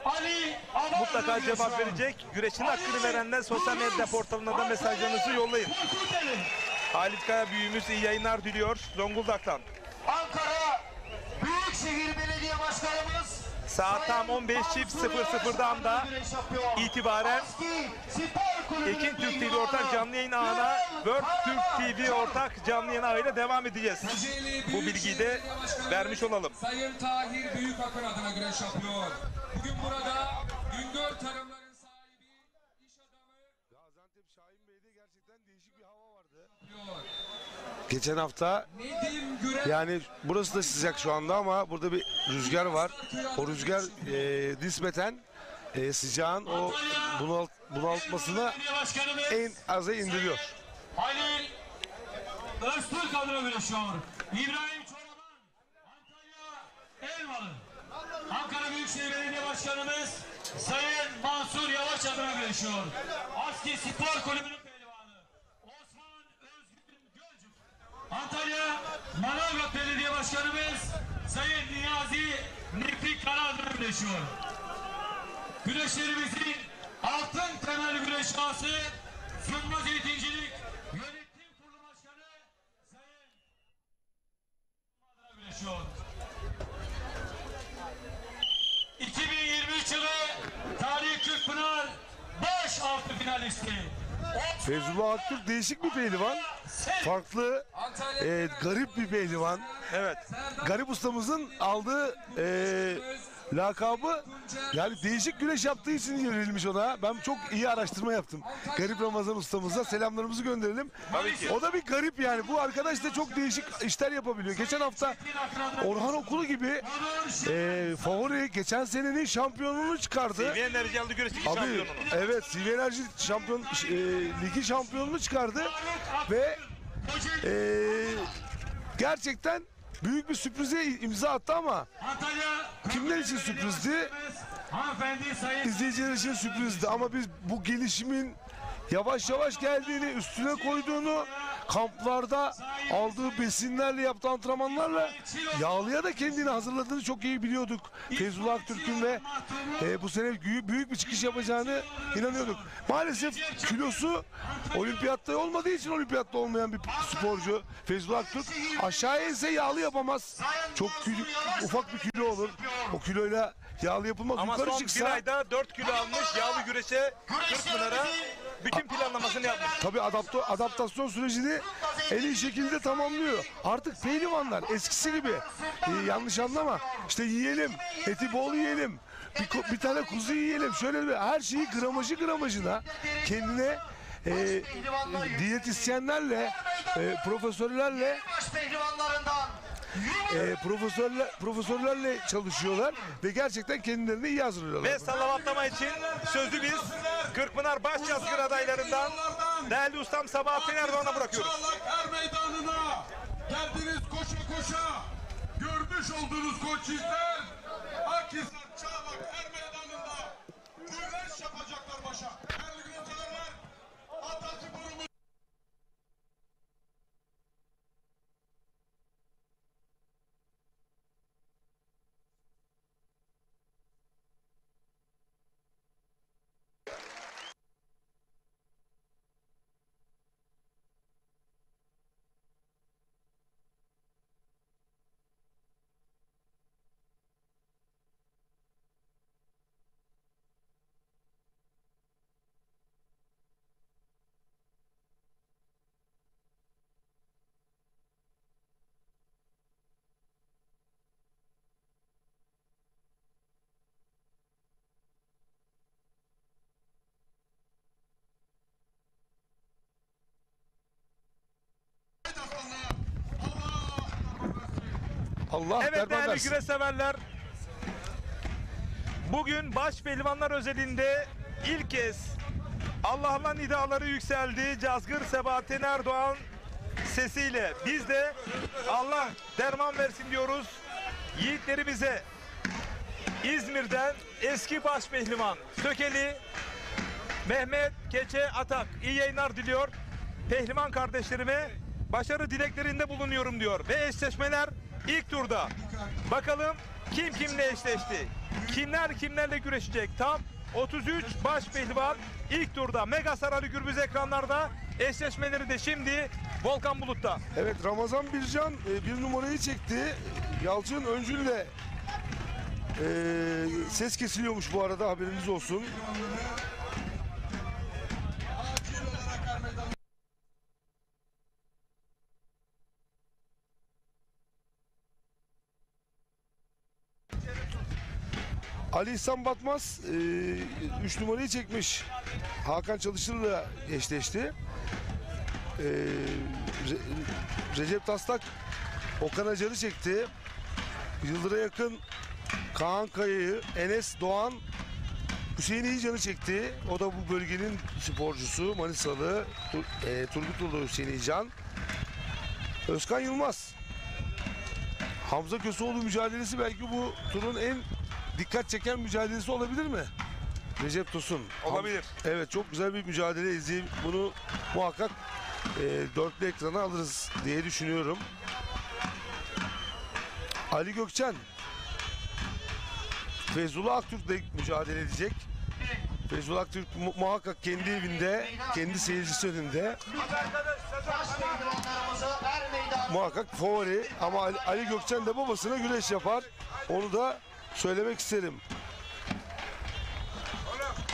Ali Aman mutlaka cevap verecek. Güreşin hakkını verenler sosyal medya portalına da mesajlarınızı yollayın. Halit Kaya büyüğümüz iyi yayınlar diliyor Zonguldak'tan. Ankara Büyükşehir Belediye Başkanımız Saat tam 15.00'dan da itibaren Ekin Türk TV ortak canlı yayın ağına World Türk TV ortak canlı yayın ağıyla devam edeceğiz. Bu bilgiyi de vermiş olalım. Sayın Tahir Büyükakın adına güreş yapıyor. Bugün burada Güngör Tarımların sahibi iş adamı Gaziantep Şahin Bey'de gerçekten değişik bir hava vardı. yapıyor. Geçen hafta Nedim Gürel yani burası da sıcak şu anda ama burada bir rüzgar var. O rüzgar nispeten sıcağın o bunaltmasını Belediye Başkanımız en aza indiriyor. Halil Öztürk adına güreşiyor. İbrahim Çoraman Antalya Elmalı. Ankara Büyükşehir Belediye Başkanımız Sayın Mansur Yavaş adına güreşiyor. Aski Spor Kulübü'nün pehlivanı Osman Özgün Gölcük. Antalya Manavgat Belediye Başkanımız Sayın Niyazi Nefik Kara adına güreşiyor. Güreşlerimizin altın temel güreş şahsı Sunmaz Eğitimcilik Yönetim Kurulu Başkanı Sayın adına güreşiyor. 2023 yılı Tarihi Kırkpınar baş altı finalisti. Feyzullah Aktürk değişik bir pehlivan. Farklı, garip bir pehlivan. Evet. Garip ustamızın aldığı lakabı, yani değişik güreş yaptığı için verilmiş ona. Ben çok iyi araştırma yaptım. Garip Ramazan ustamıza selamlarımızı gönderelim. Tabii ki. O da bir garip yani. Bu arkadaş da çok değişik işler yapabiliyor. Geçen hafta Orhan Okulu gibi favori geçen senenin şampiyonunu çıkardı. CV Enerji Yağlı Güreş Ligi Abi şampiyonunu. evet, CV Enerji şampiyon ligi şampiyonunu çıkardı ve gerçekten büyük bir sürprize imza attı ama Antalya kimler için sürprizdi? Hanımefendi Sayın İzleyiciler için sürprizdi ama biz bu gelişimin yavaş yavaş geldiğini, üstüne koyduğunu, kamplarda aldığı besinlerle, yaptığı antrenmanlarla yağlıya da kendini hazırladığını çok iyi biliyorduk. Feyzullah Aktürk'ün ve bu sene büyük bir çıkış yapacağını inanıyorduk. Maalesef kilosu olimpiyatta olmadığı için olimpiyatta olmayan bir sporcu Feyzullah Aktürk. Aşağıya ise yağlı yapamaz. Çok ufak bir kilo olur. O kiloyla yağlı yapılmaz. Ama Yukarı son bir çıksa ayda 4 kilo almış yağlı güreşe Kırkpınar'a bütün planlamasını yapmış. tabii adaptasyon sürecini en iyi şekilde tamamlıyor. Artık pehlivanlar eskisi gibi yanlış anlama. İşte yiyelim, eti bol yiyelim. Bir tane kuzu yiyelim. Şöyle bir her şeyi gramajına kendine diyetisyenlerle, profesörlerle baş pehlivanlarından profesörlerle çalışıyorlar ve gerçekten kendilerini iyi hazırlıyorlar. Ve salavatlama için sözü biz Kırkpınar Başyazgır adaylarından değerli ustam Sabahattin Erdoğan'a bırakıyoruz. Çağlak Er Meydanı'na geldiniz koşa koşa. Görmüş olduğunuz koçizler Akhisar Çağlak Er Meydanı'nda güreş yapacaklar başa. Değerli güreşçiler, Ataspor'umuz Allah Evet derman değerli versin. güreş severler. Bugün baş pehlivanlar özelinde ilk kez Allah'la nidaları yükseldi. Cazgır Sebahattin Erdoğan sesiyle biz de Allah derman versin diyoruz. Yiğitlerimize İzmir'den eski baş pehlivan Sökeli Mehmet Keçe Atak iyi yayınlar diliyor. Pehlivan kardeşlerime başarı dileklerinde bulunuyorum diyor. Ve eşleşmeler ilk turda. Bakalım kim kimle eşleşti? Kimler kimlerle güreşecek? Tam 33 baş pehlivan ilk turda. Mega Sarali Gürbüz ekranlarda, eşleşmeleri de şimdi Volkan Bulut'ta. Evet, Ramazan Bircan bir numarayı çekti. Yalçın Öncül'le ses kesiliyormuş bu arada, haberiniz olsun. Ali İhsan Batmaz 3 numarayı çekmiş. Hakan Çalışır'la eşleşti. Recep Taslak Okan Acar'ı çekti. Yıldır'a yakın Kaan Kaya'yı, Enes Doğan Hüseyin İyican'ı çekti. O da bu bölgenin sporcusu, Manisalı Turgutlu Hüseyin İyican. Özkan Yılmaz, Hamza Köseoğlu mücadelesi belki bu turun en dikkat çeken mücadelesi olabilir mi? Recep Tosun. Olabilir. Evet, çok güzel bir mücadele izleyip bunu muhakkak dörtlü ekrana alırız diye düşünüyorum. Ali Gökçen Feyzullah Aktürk'le mücadele edecek. Feyzullah Aktürk muhakkak kendi evinde, kendi seyircisi önünde Baş pehlivanlarımızı Er Meydanı muhakkak favori, ama Ali Gökçen de babasına güreş yapar. Onu da söylemek isterim.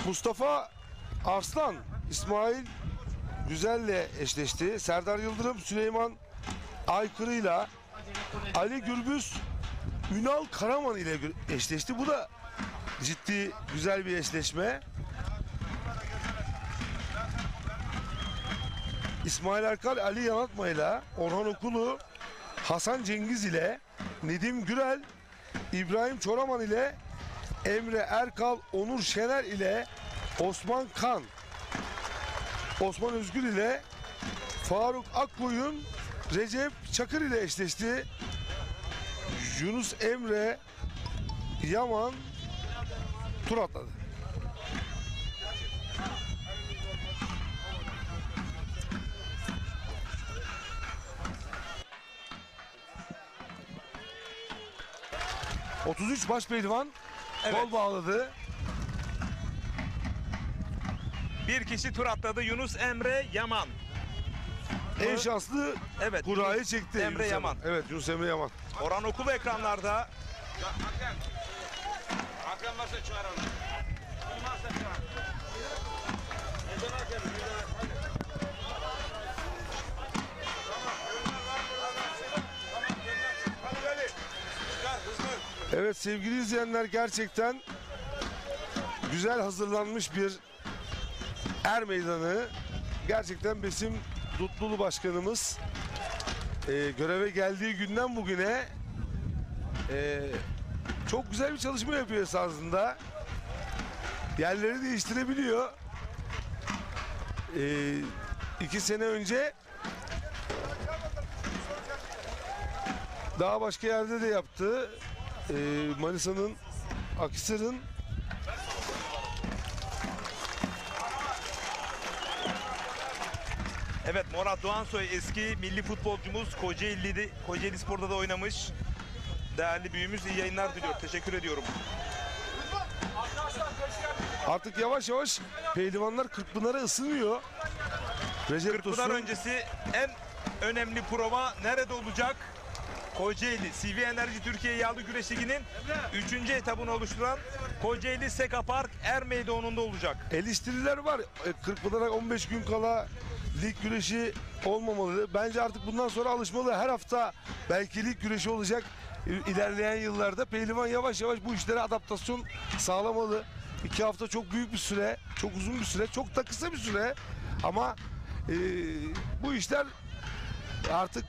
Mustafa Arslan İsmail Güzel'le eşleşti. Serdar Yıldırım Süleyman Aykırı'yla, Ali Gürbüz Ünal Karaman ile eşleşti. Bu da ciddi güzel bir eşleşme. İsmail Erkal Ali Yanatma ile, Orhan Okulu Hasan Cengiz ile, Nedim Gürel İbrahim Çoraman ile, Emre Erkal Onur Şener ile, Osman Kan Osman Özgür ile, Faruk Akkoyun Recep Çakır ile eşleşti. Yunus Emre Yaman tur atladı. ...33 baş pehlivan kol bağladı. Bir kişi tur atladı, Yunus Emre Yaman. En şanslı Evet, kurayı çekti. Emre Yunus Yaman. Evet, Yunus Emre Yaman. Orhan Okulu ekranlarda. Evet sevgili izleyenler, gerçekten güzel hazırlanmış bir er meydanı. Gerçekten Besim Dutlulu Başkanımız göreve geldiği günden bugüne çok güzel bir çalışma yapıyor esasında. Yerleri değiştirebiliyor. 2 sene önce daha başka yerde de yaptı. Manisa'nın Akhisar'ın Evet, Murat Doğansoy eski milli futbolcumuz, Kocaeli Spor'da da oynamış. Değerli büyüğümüz, iyi yayınlar diliyor. Teşekkür ediyorum. artık yavaş yavaş pehlivanlar Kırkpınar'a ısınıyor. Recep Kırkpınar Tosun öncesi en önemli prova nerede olacak? Kocaeli CV Enerji Türkiye Yağlı Güreş Ligi'nin 3. etabını oluşturan Kocaeli Seka Park Er Meydanı'nda olacak. eleştiriler var. Kırkpınar'a 15 gün kala lig güreşi olmamalı. Bence artık bundan sonra alışmalı. Her hafta belki lig güreşi olacak. İlerleyen yıllarda pehlivan yavaş yavaş bu işlere adaptasyon sağlamalı. 2 hafta çok büyük bir süre, çok uzun bir süre, çok da kısa bir süre. Ama bu işler artık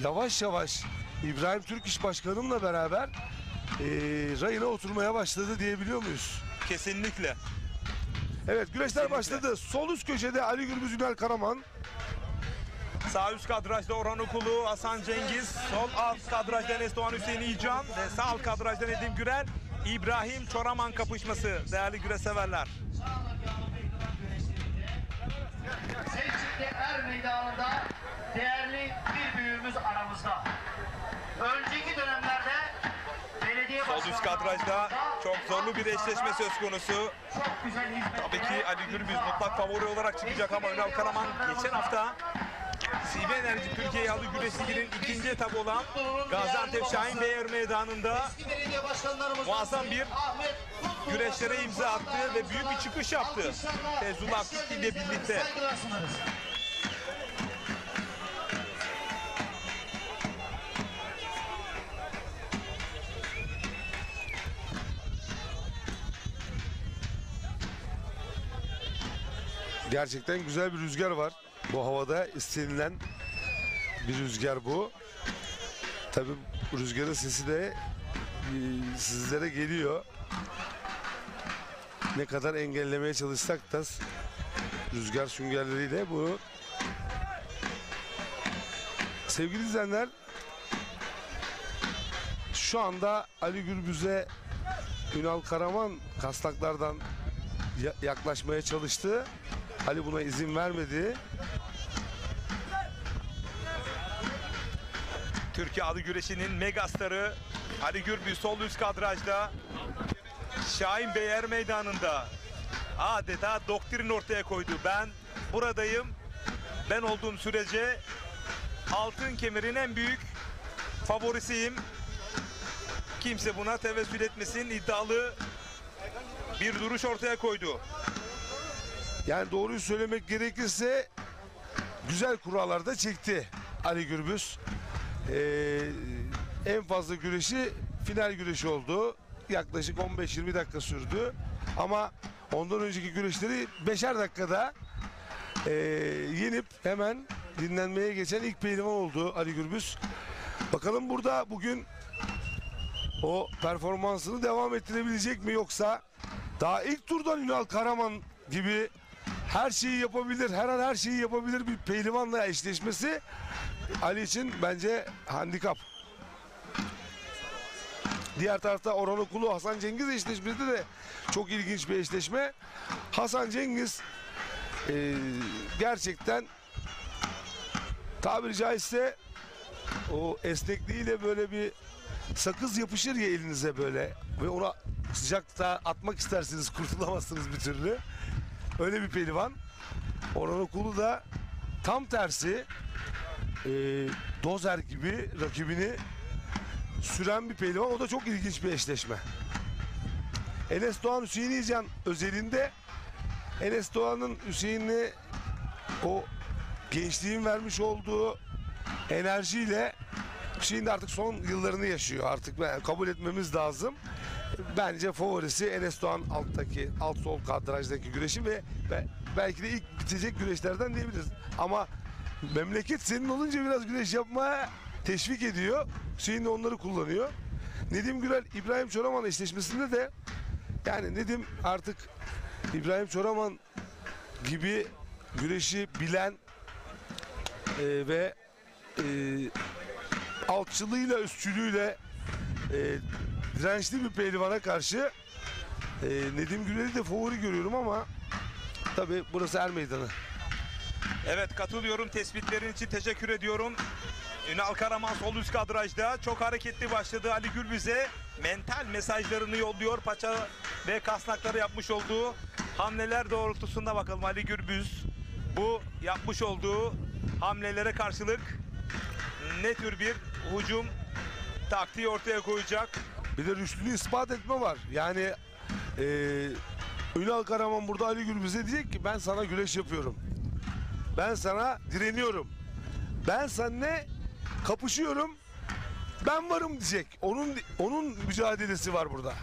yavaş yavaş İbrahim Türk İş Başkanım'la beraber rayına oturmaya başladı diyebiliyor muyuz? Kesinlikle. Evet, güreşler Kesinlikle. başladı. Sol üst köşede Ali Gürbüz, Ünal Karaman. Sağ üst kadrajda Orhan Okulu, Hasan Cengiz, sol alt kadrajda Enes Doğan Hüseyin İyican ve sağ alt kadrajda Nedim Gürel, İbrahim Çoraman kapışması değerli güreş severler. Selçuklu Er Meydanı'nda değerli bir büyüğümüz aramızda. Önceki dönemlerde belediye Sol üst kadrajda çok zorlu bir eşleşme söz konusu. çok güzel hizmetler. Tabii ki Ali Gürbüz mutlak favori olarak çıkacak ama Ünal Karaman geçen hafta CV Enerji Türkiye Yağlı Güreş Ligi'nin 2. etabı olan Gaziantep Şahin Bey Er Meydanı'nda Eski belediye başkanlarımızdan muazzam bir Ahmet Kutlu'nun güreşlere imza attı ve büyük bir çıkış yaptı. Feyzullah Akgül ile birlikte. saygılar sunarız. Gerçekten güzel bir rüzgar var. Bu havada istenilen bir rüzgar bu. Tabii rüzgarın sesi de sizlere geliyor. Ne kadar engellemeye çalışsak da rüzgar süngerleriyle bunu. Sevgili izleyenler, şu anda Ali Gürbüz'e Ünal Karaman kastaklardan yaklaşmaya çalıştı. Ali buna izin vermedi. Türkiye Adı Güreşi'nin megastarı Ali Gürbüz sol üst kadrajda Şahin Bey Er Meydanı'nda adeta doktrin ortaya koydu. Ben buradayım. Ben olduğum sürece altın kemerin en büyük favorisiyim. Kimse buna tevessül etmesin, iddialı bir duruş ortaya koydu. Yani doğruyu söylemek gerekirse güzel kurallarda çekti Ali Gürbüz. En fazla güreşi final güreşi oldu. Yaklaşık 15-20 dakika sürdü. Ama ondan önceki güreşleri 5'er dakikada yenip hemen dinlenmeye geçen ilk pehlivan oldu Ali Gürbüz. Bakalım burada bugün o performansını devam ettirebilecek mi, yoksa daha ilk turdan Ünal Karaman gibi her şeyi yapabilir, her an her şeyi yapabilir bir pehlivanla eşleşmesi Ali için bence handikap. Diğer tarafta Orhan Okulu, Hasan Cengiz eşleşmesi de çok ilginç bir eşleşme. Hasan Cengiz gerçekten tabiri caizse o esnekliğiyle böyle bir sakız yapışır ya elinize böyle ve ona sıcakta atmak istersiniz, kurtulamazsınız bir türlü. Öyle bir pehlivan. Orhan Okulu da tam tersi dozer gibi rakibini süren bir pehlivan. O da çok ilginç bir eşleşme. Enes Doğan Hüseyin İyican özelinde Enes Doğan'ın Hüseyin'le o gençliğin vermiş olduğu enerjiyle Hüseyin de artık son yıllarını yaşıyor. Artık kabul etmemiz lazım. Bence favorisi Enes Doğan alt sol kadrajdaki güreşi ve belki de ilk bitecek güreşlerden diyebiliriz. Ama memleket senin olunca biraz güreş yapmaya teşvik ediyor. Hüseyin de onları kullanıyor. Nedim Gürel İbrahim Çoraman eşleşmesinde de yani Nedim artık İbrahim Çoraman gibi güreşi bilen ve altçılığıyla üstçülüğüyle dirençli bir pehlivana karşı Nedim Gürel'i de favori görüyorum ama tabii burası er meydanı. Evet, katılıyorum, tespitlerin için teşekkür ediyorum. Ünal Karaman sol üst kadrajda çok hareketli başladı. Ali Gürbüz'e mental mesajlarını yolluyor. Paça ve kasnakları yapmış olduğu hamleler doğrultusunda bakalım Ali Gürbüz bu yapmış olduğu hamlelere karşılık ne tür bir hücum taktiği ortaya koyacak. Bir de rüştünü ispat etme var. Yani Ünal Karaman burada Ali Gürbüz'e diyecek ki ben sana güreş yapıyorum. Ben sana direniyorum. Ben seninle kapışıyorum. Ben varım diyecek. Onun mücadelesi var burada.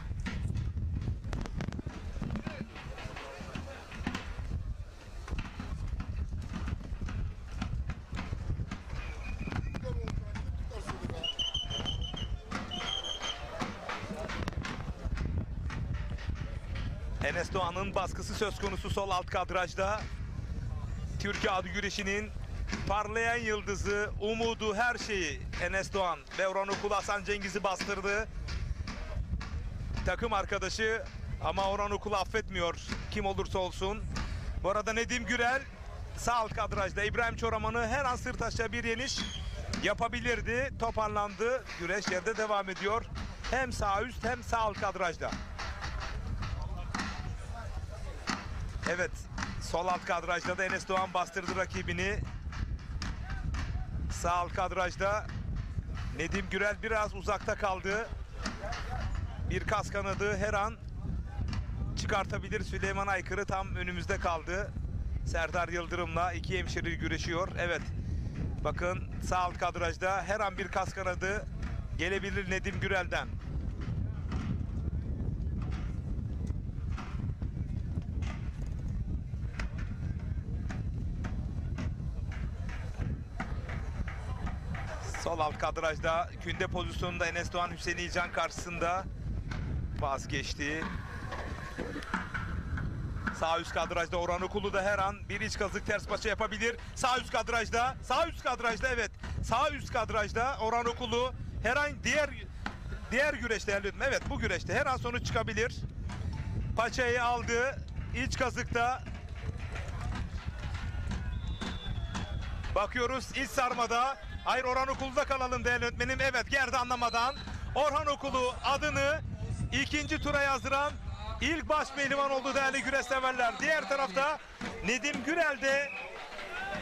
Enes Doğan'ın baskısı söz konusu sol alt kadrajda. Türkiye adı güreşinin parlayan yıldızı, umudu, her şeyi Enes Doğan ve Orhan Okul Hasan Cengiz'i bastırdı. Takım arkadaşı ama Orhan Okul affetmiyor kim olursa olsun. Bu arada Nedim Gürel sağ alt kadrajda İbrahim Çoraman'ı her an sırt aşağı bir yeniş yapabilirdi. Toparlandı. Güreş yerde devam ediyor. Hem sağ üst hem sağ alt kadrajda. Evet, sol alt kadrajda da Enes Doğan bastırdı rakibini. Sağ alt kadrajda Nedim Gürel biraz uzakta kaldı. Bir kas kanadı her an çıkartabilir. Süleyman Aykırı tam önümüzde kaldı. Serdar Yıldırım'la iki hemşeri güreşiyor. Evet, bakın sağ alt kadrajda her an bir kas kanadı gelebilir Nedim Gürel'den. Sol alt kadrajda künde pozisyonunda Enes Doğan Hüseyin İlcan karşısında vazgeçti. Sağ üst kadrajda Orhan Okulu da her an bir iç kazık ters paça yapabilir. Sağ üst kadrajda evet. Sağ üst kadrajda Orhan Okulu her an diğer güreşte evet bu güreşte her an sonuç çıkabilir. Paçayı aldı. İç kazıkta. Bakıyoruz iç sarmada. Hayır, Orhan Okulu'da kalalım değerli yönetmenim. Evet, gerdi anlamadan. Orhan Okulu adını ikinci tura yazdıran ilk baş pehlivan oldu değerli güreş severler. Diğer tarafta Nedim Gürel de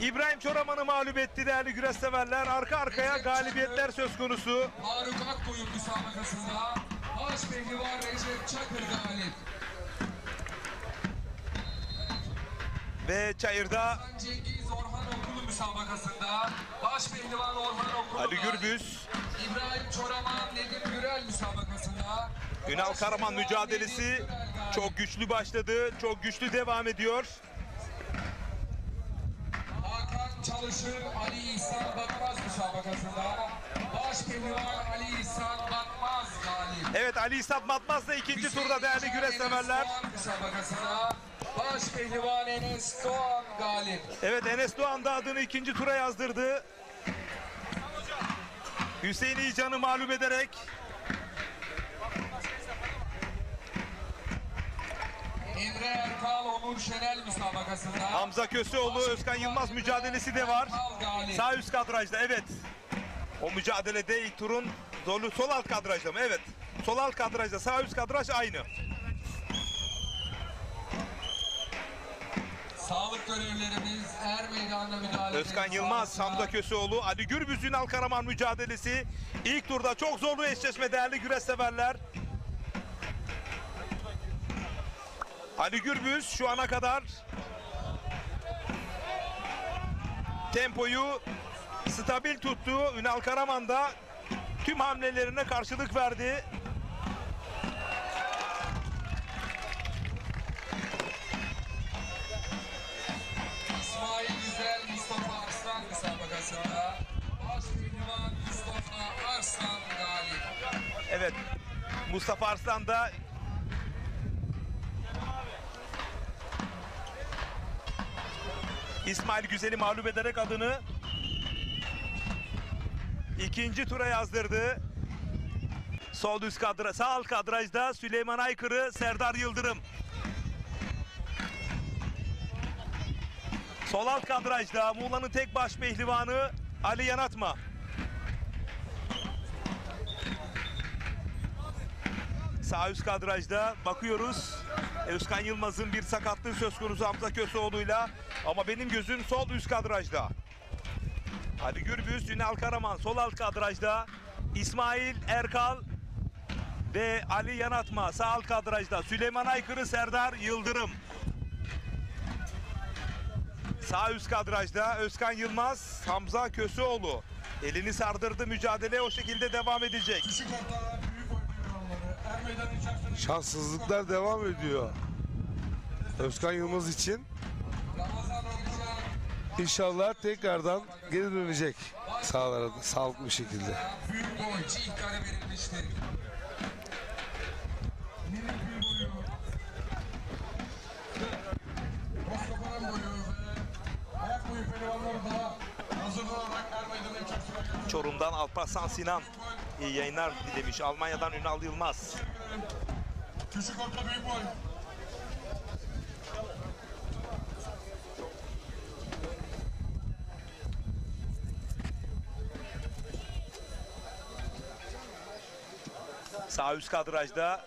İbrahim Çoraman'ı mağlup etti değerli güreş severler. Arka arkaya galibiyetler söz konusu. Faruk Akkoyun müsabakasında baş pehlivan Recep Çakır galip. Ve çayırda Cengiz Orhan Okulu müsabakasında baş pehlivan Orhan Okulu Ali galip. Gürbüz, İbrahim Çoraman Nedim Gürel müsabakasında Ünal Karaman mücadelesi çok güçlü başladı. Çok güçlü devam ediyor. Hakan Çalışır Ali İhsan Batmaz müsabakasında baş pehlivan Ali İhsan Batmaz galip. Evet, Ali İhsan Batmaz da ikinci turda değerli güreş severler. Müsabakasında baş pehlivan Enes Doğan galip. Evet, Enes Doğan da adını ikinci tura yazdırdı. Hüseyin İlcan'ı mağlup ederek. Emre Erkal Onur Şenel müsabakasında Hamza Köseoğlu, Özkan Yılmaz mücadelesi de var. Sağ üst kadrajda evet. O mücadelede ilk turun sol alt kadrajda mı? Evet. Sol alt kadrajda, sağ üst kadraj aynı. Sağlık görevlilerimiz er meydanına müdahale. Özkan Yılmaz, Hamza Köseoğlu, Ali Gürbüz, Ünal Karaman mücadelesi. İlk turda çok zorlu eşleşme değerli güreş severler. Ali Gürbüz şu ana kadar tempoyu stabil tuttu. Ünal Karaman da tüm hamlelerine karşılık verdi. İsmail Güzel Mustafa Arslan müsabakasında baş pehlivan Mustafa Arslan galip. Evet, Mustafa Arslan da İsmail Güzel'i mağlup ederek adını ikinci tura yazdırdı. Sol üst kadra, sağ alt kadrajda Süleyman Aykırı, Serdar Yıldırım. Sol alt kadrajda Muğla'nın tek baş pehlivanı Ali Yanatma. Sağ üst kadrajda bakıyoruz. Özkan Yılmaz'ın bir sakatlığı söz konusu Hamza Köseoğlu'yla. Ama benim gözüm sol üst kadrajda. Ali Gürbüz, Ünal Karaman sol alt kadrajda. İsmail Erkal ve Ali Yanatma sağ alt kadrajda. Süleyman Aykırı, Serdar Yıldırım. Sağ üst kadrajda Özkan Yılmaz, Hamza Köseoğlu. Elini sardırdı, mücadele o şekilde devam edecek. Şanssızlıklar devam ediyor. Özkan Yılmaz için. İnşallah tekrardan geri dönecek sahalara sağlıklı bir şekilde. Büyük boycu ilk kare verilmiştir. Mustafa'nın boyu ve ayak boyu pehlivanları daha hazırlanarak er meydanına yapacak. Çorum'dan Alparslan Sinan iyi yayınlar dilemiş. Almanya'dan Ünal Yılmaz. Küçük orta büyük boy. Sağ üst kadrajda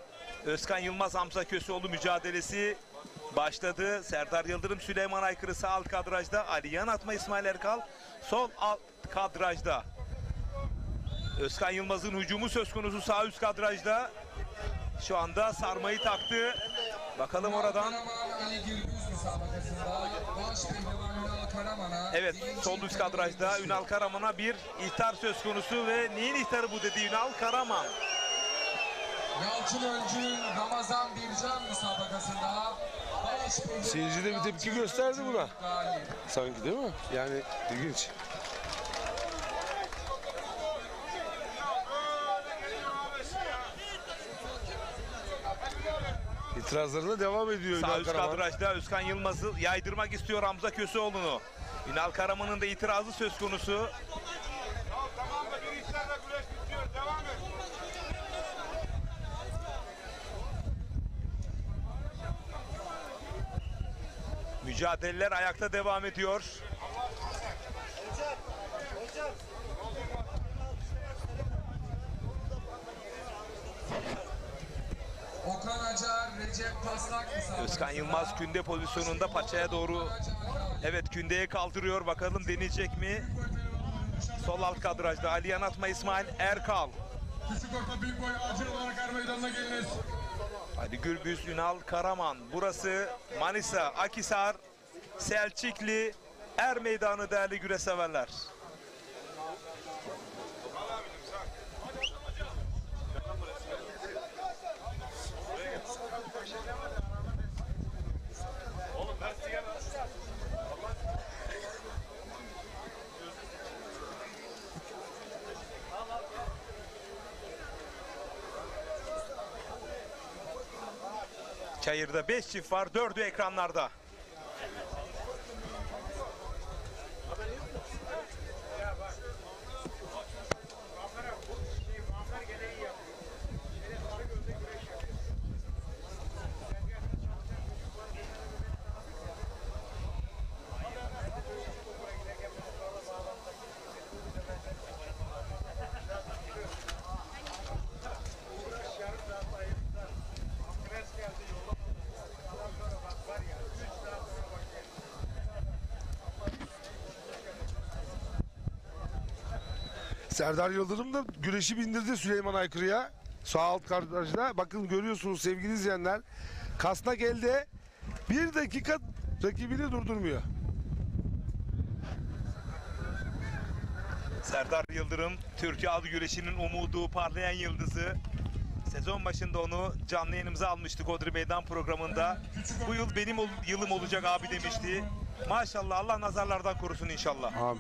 Özkan Yılmaz, Hamza Köseoğlu mücadelesi başladı. Serdar Yıldırım, Süleyman Aykırı sağ alt kadrajda. Ali Yanatma, İsmail Erkal sol alt kadrajda. Özkan Yılmaz'ın hücumu söz konusu sağ üst kadrajda. Şu anda sarmayı taktı. Bakalım oradan. Evet, sol üst kadrajda Ünal Karaman'a bir ihtar söz konusu ve neyin ihtarı bu dedi Ünal Karaman. Yalçın Öncü'nün Ramazan Bircan müsabakasında Seyirci de bir tepki gösterdi buna. Sanki değil mi? Yani ilginç. İtirazlarına devam ediyor Sağ Ünal üst Karaman. kadrajda Özkan Yılmaz'ı yaydırmak istiyor Hamza Köseoğlu'nu. Ünal Karaman'ın da itirazı söz konusu. Tamam da bir işlerle güreş bitiyor. Devam et. Mücadeleler ayakta devam ediyor. Okan Acar, Recep Paslak müsabakasında Özkan Yılmaz künde pozisyonunda paçaya doğru. Evet, kündeye kaldırıyor. Bakalım deneyecek mi? Sol alt kadrajda Ali Yanatma, İsmail Erkal. Küçük orta büyük boy acil olarak er meydanına geliniz. Ali Gürbüz, Ünal Karaman. Burası Manisa, Akhisar, Selçikli, Er Meydanı değerli güreş severler. Çayır'da 5 çift var, 4'ü ekranlarda. Serdar Yıldırım da güreşi bindirdi Süleyman Aykırı'ya. Sağ alt kadrajda. Bakın görüyorsunuz sevgili izleyenler. Kasnak elde. 1 dakika rakibini durdurmuyor. Serdar Yıldırım, Türkiye adı güreşinin umudu, parlayan yıldızı. Sezon başında onu canlı yayınımıza almıştık Odri Meydan programında. Bu yıl benim yılım olacak abi demişti. Maşallah, Allah nazarlardan korusun inşallah. Abi.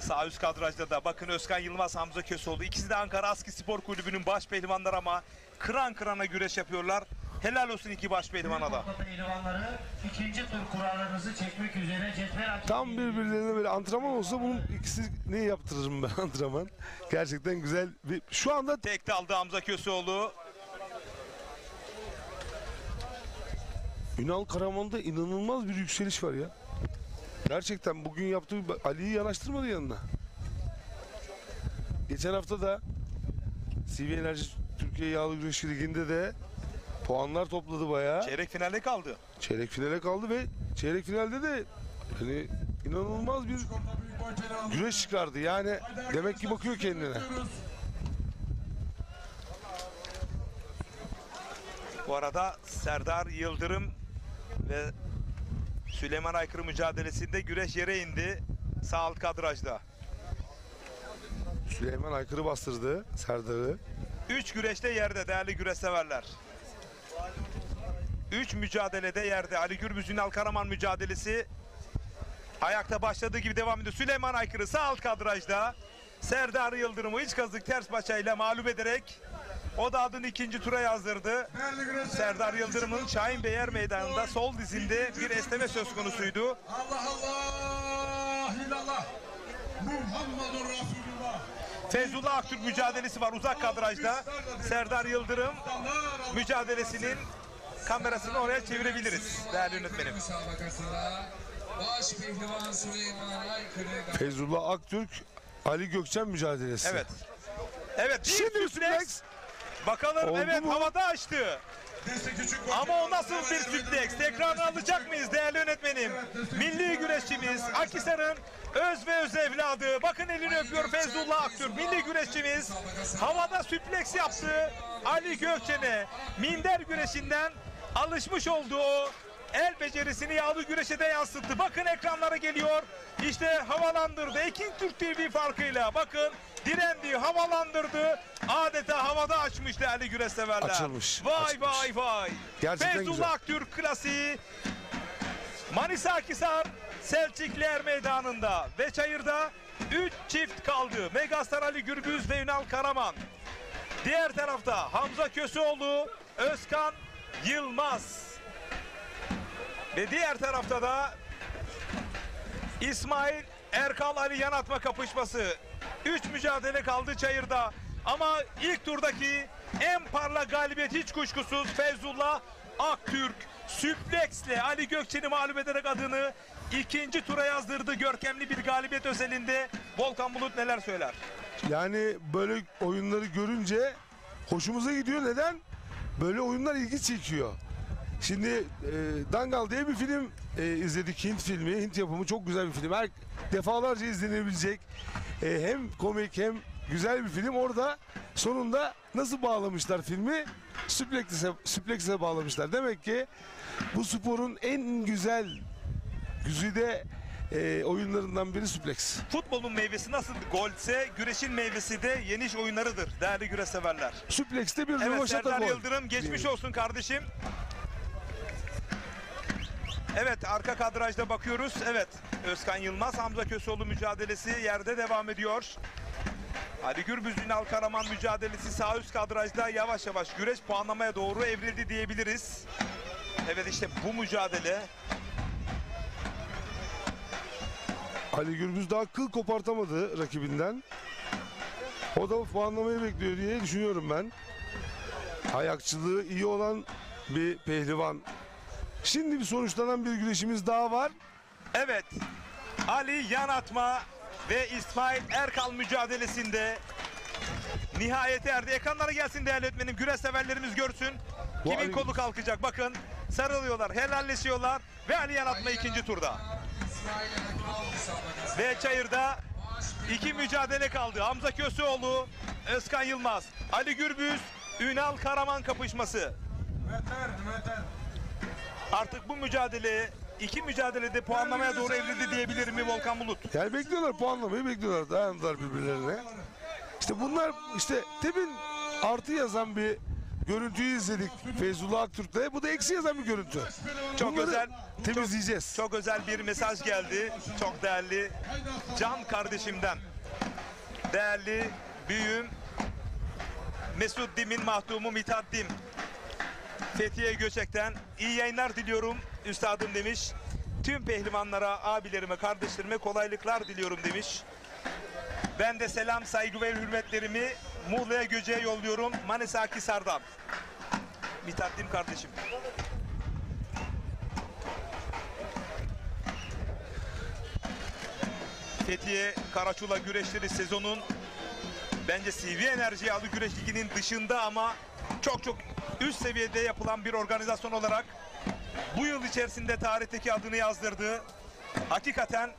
Sağ üst kadrajda da bakın Özkan Yılmaz, Hamza Köseoğlu. İkisi de Ankara Aski Spor Kulübü'nün baş pehlivanları ama kıran kırana güreş yapıyorlar. Helal olsun iki baş pehlivana da. Pehlivanları ikinci tur kurallarınızı çekmek üzere cetvel Tam birbirlerine böyle antrenman olsa bunun ikisi ne yaptırırım ben antrenman. Gerçekten güzel bir şu anda Tek daldı Hamza Köseoğlu. Ünal Karaman'da inanılmaz bir yükseliş var ya. Gerçekten bugün yaptığı Ali'yi yanaştırmadı yanına. Geçen hafta da CV Enerji Türkiye Yağlı Güreş Ligi'nde de puanlar topladı bayağı. Çeyrek finale kaldı. Çeyrek finale kaldı ve çeyrek finalde de hani inanılmaz bir güreş çıkardı. Yani demek ki bakıyor kendine. Bu arada Serdar Yıldırım ve Süleyman Aykırı mücadelesinde güreş yere indi. Sağ alt kadrajda. Süleyman Aykırı bastırdı Serdar'ı. 3 güreşte yerde değerli güreş severler. 3 mücadelede yerde. Ali Gürbüz Ünal Karaman mücadelesi ayakta başladığı gibi devam ediyor. Süleyman Aykırı sağ alt kadrajda. Serdar Yıldırım'ı iç kazık ters paçayla mağlup ederek o da adını ikinci tura yazdırdı. Serdar Yıldırım'ın Şahin Beyer Meydanı'nda sol dizinde bir esneme söz konusuydu. Allah Allah illallah Muhammedur Resulullah. Feyzullah Aktürk mücadelesi var uzak kadrajda. Serdar Yıldırım mücadelesinin kamerasını oraya çevirebiliriz değerli yönetmenim. Müsabakasında baş pehlivan Süleyman Aykırı. Feyzullah Aktürk, Ali Gökçen mücadelesi. Evet. Evet. Bir Şimdi bir süplex. suplex. Bakalım Oldu evet mu? havada açtı. Ama o nasıl bir süplex? Tekrarını alacak mıyız değerli yönetmenim? Milli güreşçimiz Akhisar'ın öz ve öz evladı. Bakın elini öpüyor Feyzullah Aktürk. Milli güreşçimiz havada süplex yaptı. Ali Gökçen'e minder güreşinden alışmış olduğu o el becerisini yağlı güreşe de yansıttı. Bakın ekranlara geliyor. İşte havalandırdı. Ekin Türk TV farkıyla. Bakın direndi, havalandırdı. Adeta havada açmış değerli güreş severler. Açılmış, Vay açılmış. vay vay. Gerçekten Feyzullah güzel. Aktürk klasiği. Manisa Akhisar Selçukluer Meydanı'nda ve Çayır'da 3 çift kaldı. Megastar Ali Gürbüz ve Ünal Karaman. Diğer tarafta Hamza Köseoğlu, Özkan Yılmaz. Ve diğer tarafta da İsmail Erkal Ali Yanatma kapışması. 3 mücadele kaldı Çayır'da. Ama ilk turdaki en parlak galibiyet hiç kuşkusuz Feyzullah Aktürk. Süpleksle Ali Gökçen'i mağlup ederek adını ikinci tura yazdırdı. Görkemli bir galibiyet özelinde. Volkan Bulut neler söyler? Yani böyle oyunları görünce hoşumuza gidiyor. Neden? Böyle oyunlar ilgi çekiyor. Şimdi Dangal diye bir film izledik. Hint filmi. Hint yapımı çok güzel bir film. Defalarca izlenebilecek. Hem komik hem güzel bir film. Orada sonunda nasıl bağlamışlar filmi? Süpleks'e bağlamışlar. Demek ki bu sporun en güzel güzide oyunlarından biri süpleks. Futbolun meyvesi nasıl golse güreşin meyvesi de yeniş oyunlarıdır değerli güreş severler. Süplekste bir Evet rövaşata Serdar gol. Yıldırım geçmiş olsun kardeşim. Evet arka kadrajda bakıyoruz. Evet Özkan Yılmaz Hamza Köseoğlu mücadelesi yerde devam ediyor. Ali Gürbüz Ünal Karaman mücadelesi sağ üst kadrajda yavaş yavaş güreş puanlamaya doğru evrildi diyebiliriz. Evet işte bu mücadele. Ali Gürbüz daha kıl kopartamadı rakibinden. O da puanlamayı bekliyor diye düşünüyorum ben. Ayakçılığı iyi olan bir pehlivan. Şimdi bir sonuçlanan bir güreşimiz daha var. Evet Ali Yanatma ve İsmail Erkal mücadelesinde nihayete erdi. Ekranlara gelsin değerli öğretmenim. Güreş severlerimiz görsün. Bu Kimin Ali- kolu kalkacak bakın. Sarılıyorlar, helalleşiyorlar ve Ali Yanatma ikinci turda. İsmail Erkal müsabakası. Ve Çayır'da iki mücadele kaldı. Hamza Köseoğlu, Özkan Yılmaz, Ali Gürbüz, Ünal Karaman kapışması. Artık bu mücadele iki mücadelede puanlamaya doğru evrildi diyebilir mi Volkan Bulut? Yani bekliyorlar, puanlamayı bekliyorlar. Dayandılar birbirlerine. İşte bunlar işte temin artı yazan bir görüntüyü izledik Feyzullah Aktürk'te. Bu da eksi yazan bir görüntü. Çok Bunları özel, temizleyeceğiz. çok özel bir mesaj geldi. Çok değerli Can kardeşimden. Değerli büyüğüm Mesut Dim'in mahdumu Mithat Dim. Fethiye Göçek'ten iyi yayınlar diliyorum üstadım demiş. Tüm pehlivanlara, abilerime, kardeşlerime kolaylıklar diliyorum demiş. Ben de selam, saygı ve hürmetlerimi Muğla'ya, Göcek'e yolluyorum. Manisa Akhisar'dan. Mithatlim kardeşim. Fethiye Karaçula güreşleri sezonun bence CV Enerji Yağlı Güreş Ligi'nin dışında ama çok üst seviyede yapılan bir organizasyon olarak bu yıl içerisinde tarihteki adını yazdırdığı, hakikaten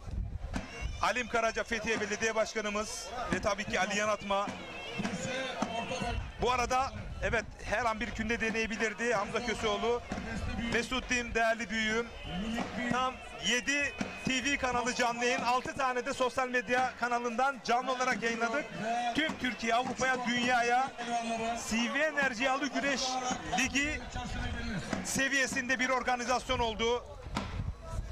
Alim Karaca Fethiye Belediye Başkanımız ve tabii ki Ali Yanatma. Bu arada evet, her an bir künde deneyebilirdi Hamza Köseoğlu. Mesut'im, değerli büyüğüm. Tam 7 TV kanalı canlı yayın, 6 tane de sosyal medya kanalından canlı olarak yayınladık. Tüm Türkiye, Avrupa'ya, dünyaya CV Enerji Yağlı Güreş Ligi seviyesinde bir organizasyon oldu.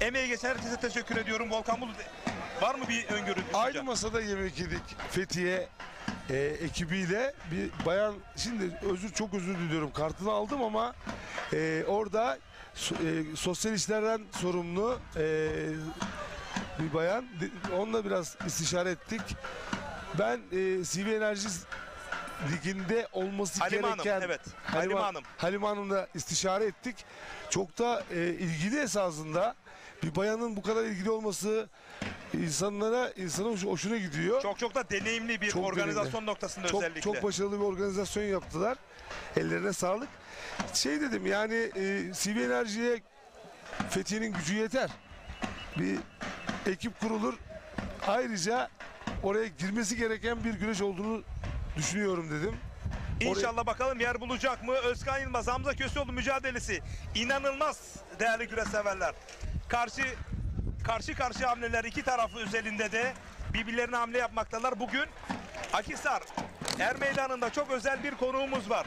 Emeği geçen herkese teşekkür ediyorum. Volkan Bulut, var mı bir öngörü? Aynı masada yemek yedik Fethiye ekibiyle. Bir bayan, şimdi çok özür diliyorum, kartını aldım ama orada sosyal işlerden sorumlu bir bayan, onunla biraz istişare ettik. Ben CV Enerji Ligi'nde olması Halime gereken Hanım, evet. Halime Hanım. Halime Hanım'la istişare ettik. Çok da ilgili esasında. Bir bayanın bu kadar ilgili olması insanın hoşuna gidiyor. Çok da deneyimli bir organizasyon deneyimli noktasında özellikle. Çok başarılı bir organizasyon yaptılar. Ellerine sağlık. Dedim yani CV Enerji'ye Fethiye'nin gücü yeter. Bir ekip kurulur. Ayrıca oraya girmesi gereken bir güreş olduğunu düşünüyorum dedim. İnşallah bakalım yer bulacak mı? Özkan Yılmaz, Hamza Köseoğlu mücadelesi inanılmaz değerli güreş severler. Karşı hamleler, iki tarafı özelinde de birbirlerine hamle yapmaktalar. Bugün Akhisar Er Meydanı'nda çok özel bir konuğumuz var.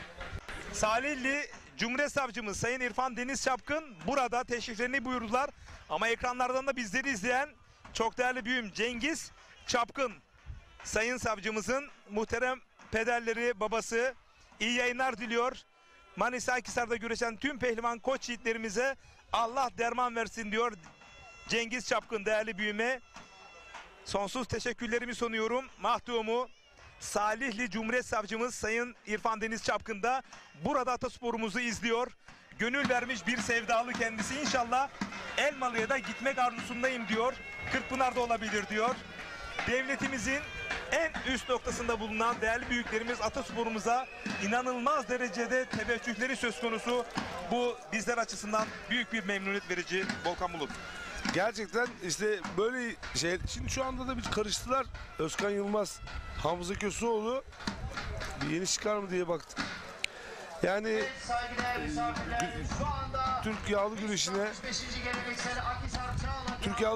Salihli Cumhuriyet Savcımız Sayın İrfan Deniz Çapkın burada teşriflerini buyurdular. Ama ekranlardan da bizleri izleyen çok değerli büyüğüm Cengiz Çapkın, Sayın Savcımızın muhterem pederleri, babası, iyi yayınlar diliyor. Manisa Akhisar'da güreşen tüm pehlivan koç yiğitlerimize Allah derman versin diyor Cengiz Çapkın, değerli büyüme. Sonsuz teşekkürlerimi sunuyorum. Mahdumu Salihli Cumhuriyet Savcımız Sayın İrfan Deniz Çapkın da burada atasporumuzu izliyor. Gönül vermiş bir sevdalı kendisi. İnşallah Elmalı'ya da gitmek arzusundayım diyor. Kırkpınar'da olabilir diyor. Devletimizin en üst noktasında bulunan değerli büyüklerimiz atasporumuza inanılmaz derecede teveccühleri söz konusu. Bu bizler açısından büyük bir memnuniyet verici Volkan Bulut. Gerçekten böyle şey. Şimdi şu anda da bir karıştılar. Özkan Yılmaz, Hamza Köseoğlu bir yeni çıkar mı diye baktık. Yani Türk yağlı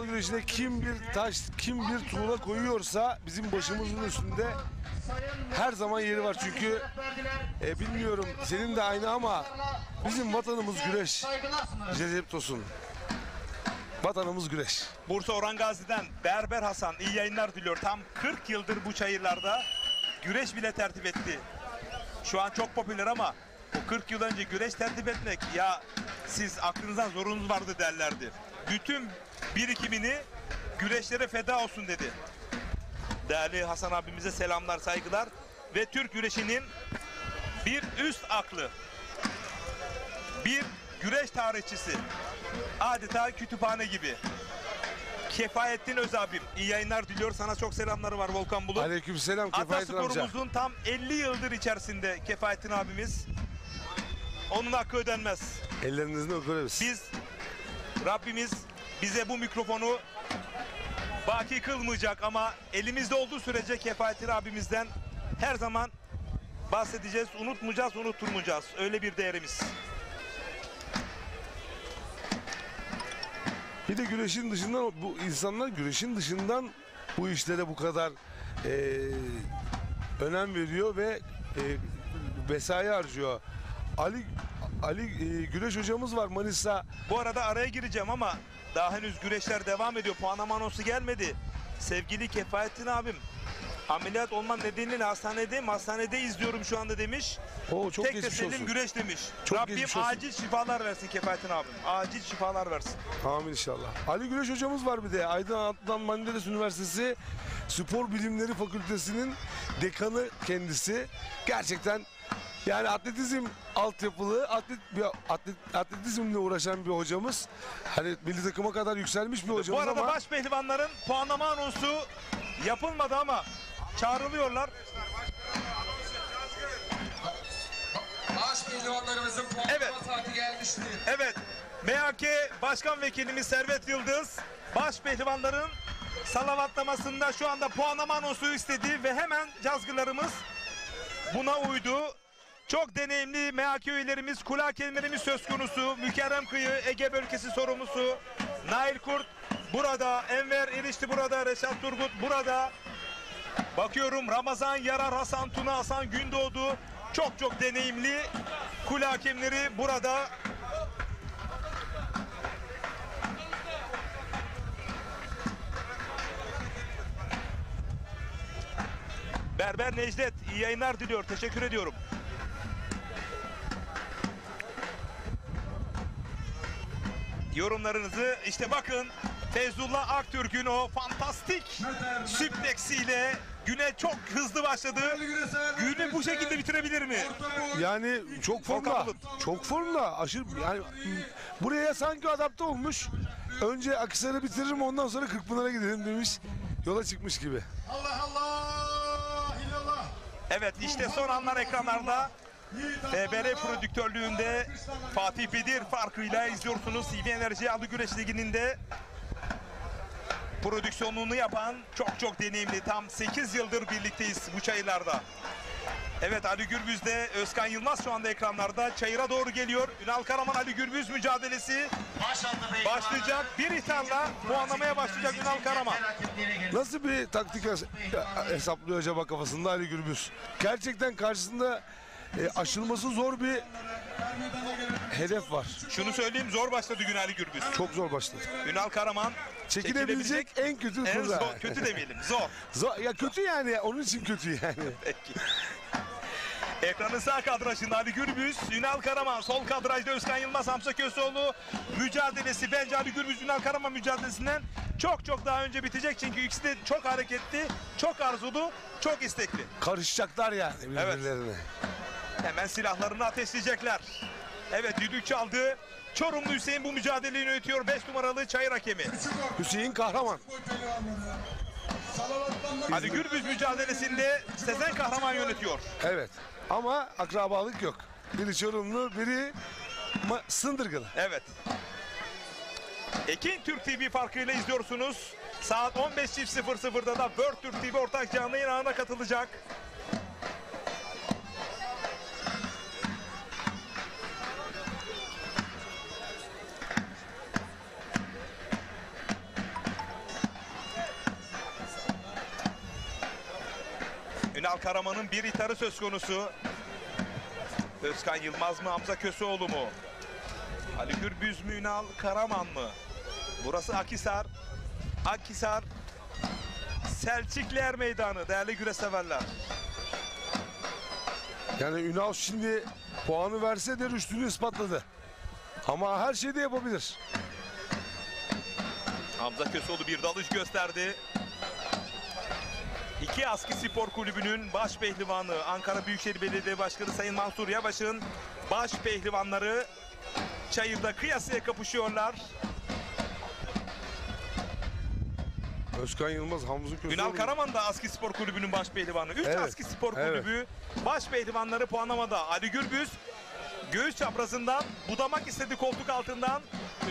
güreşine kim bir taş, kim bir tuğla koyuyorsa bizim başımızın üstünde her zaman yeri var. Çünkü bilmiyorum senin de aynı ama bizim vatanımız güreş. Recep Tosun. Vatanımız güreş. Bursa Orhan Gazi'den Berber Hasan iyi yayınlar diliyor. Tam 40 yıldır bu çayırlarda güreş bile tertip etti. Şu an çok popüler ama o 40 yıl önce güreş tertip etmek, ya siz aklınızdan zorunuz vardı derlerdi. Bütün birikimini güreşlere feda olsun dedi. Değerli Hasan abimize selamlar, saygılar ve Türk güreşinin bir üst aklı, bir güreş tarihçisi, adeta kütüphane gibi. Kefayettin Öz abim iyi yayınlar diliyor. Sana çok selamları var Volkan Bulut. Aleykümselam Kefayettin amca. Atasporumuzun tam 50 yıldır içerisinde Kefayettin abimiz. Onun hakkı ödenmez. Ellerinizden öperiz. Rabbimiz bize bu mikrofonu baki kılmayacak ama elimizde olduğu sürece Kefayettin abimizden her zaman bahsedeceğiz, unutmayacağız, unutturmayacağız. Öyle bir değerimiz. Bir de güreşin dışından, bu insanlar güreşin dışından bu işlere bu kadar önem veriyor ve mesai harcıyor. Ali güreş hocamız var Manisa. Bu arada araya gireceğim ama daha henüz güreşler devam ediyor. Puanlama anonsu gelmedi. Sevgili Kefayettin abim, Ameliyat olma nedeniyle hastanedeyim. Hastanede izliyorum şu anda demiş. Oo, çok Tek geçmiş tesellim olsun. güreş demiş. Çok Rabbim geçmiş olsun. acil şifalar versin Kefaettin abim. Acil şifalar versin. Amin inşallah. Ali Güreş hocamız var bir de. Aydın Adnan Menderes Üniversitesi Spor Bilimleri Fakültesi'nin dekanı kendisi. Gerçekten yani atletizm altyapılı, atletizmle uğraşan bir hocamız. Hani milli takıma kadar yükselmiş bir hocamız Bu arada ama baş pehlivanların puanlama anonsu yapılmadı ama çağrılıyorlar. Baş pehlivanlarımızın puanlama Evet. saati gelmiştir. Evet, MHK Başkan Vekilimiz Servet Yıldız, baş pehlivanların salavatlamasında şu anda puanlama anonsu istedi ve hemen cazgırlarımız buna uydu. Çok deneyimli MHK üyelerimiz, kula hakemlerimiz söz konusu. Mükerrem Kıyı, Ege Bölgesi sorumlusu Nail Kurt burada, Enver Erişti burada, Reşat Turgut burada. Bakıyorum Ramazan Yarar, Hasan Tuna, Hasan Gündoğdu. Çok deneyimli kule hakemleri burada. Berber Necdet iyi yayınlar diliyor. Teşekkür ediyorum. Yorumlarınızı işte bakın Feyzullah Aktürk'ün o fantastik süpleksiyle güne çok hızlı başladı. Günü bu şekilde bitirebilir mi? yani çok formda. Volkan Bulut. Çok formda. Aşırı yani buraya sanki adapte olmuş. Önce Akhisar'ı bitiririm ondan sonra Kırkpınar'a gidelim demiş. Yola çıkmış gibi. Allah Allah illallah. Evet işte son anlar ekranlarda. BBR prodüktörlüğünde Fatih Bedir farkıyla izliyorsunuz. CV Enerji Adı Güreş Ligi'nin de prodüksiyonunu yapan çok deneyimli. Tam 8 yıldır birlikteyiz bu çayırlarda. Evet Ali Gürbüz'de Özkan Yılmaz şu anda ekranlarda. Çayıra doğru geliyor. Ünal Karaman Ali Gürbüz mücadelesi başlayacak. Bir ihtarla puanlamaya başlayacak Ünal Karaman. Nasıl bir taktik hesaplıyor acaba kafasında Ali Gürbüz? Gerçekten karşısında aşılması zor bir hedef var. Şunu söyleyeyim zor başladı gün Ali Gürbüz. Çok zor başladı. Ünal Karaman Çekilebilecek en kötü en turda. zor, kötü demeyelim zor. Ya kötü yani onun için kötü yani. Peki. Ekranın sağ kadrajında Ali Gürbüz, Ünal Karaman, sol kadrajda Özkan Yılmaz, Hamza Köseoğlu mücadelesi bence Ali Gürbüz, Ünal Karaman mücadelesinden çok daha önce bitecek çünkü ikisi de çok hareketli, çok arzulu, çok istekli. Karışacaklar yani birbirlerine. Hemen silahlarını ateşleyecekler. Evet düdük çaldı. Çorumlu Hüseyin bu mücadeleyi yönetiyor. 5 numaralı çayır hakemi. Hüseyin Kahraman. Ali Gürbüz mücadelesinde Sezen Kahraman yönetiyor. Evet. Ama akrabalık yok. Biri Çorumlu, biri Sındırgılı. Evet. Ekin Türk TV farkıyla izliyorsunuz. Saat 15.00'da da World Türk TV ortak canlı yayınına katılacak. Ünal Karaman'ın bir ihtarı söz konusu. Özkan Yılmaz mı, Hamza Köseoğlu mu? Ali Gürbüz mü, Ünal Karaman mı? Burası Akhisar. Akhisar Selçukluer Meydanı değerli güreş severler. Yani Ünal şimdi puanı verse de rüştünü ispatladı. Ama her şeyi de yapabilir. Hamza Köseoğlu bir dalış gösterdi. İki Aski Spor Kulübü'nün baş pehlivanı Ankara Büyükşehir Belediye Başkanı Sayın Mansur Yavaş'ın baş pehlivanları çayırda kıyasıya kapışıyorlar. Özkan Yılmaz, Hamza Köseoğlu. Ünal Karaman da Aski Spor Kulübü'nün baş pehlivanı. 3 Evet, Aski Spor evet. Kulübü baş pehlivanları puanlamada. Ali Gürbüz göğüs çaprazından budamak istedi koltuk altından.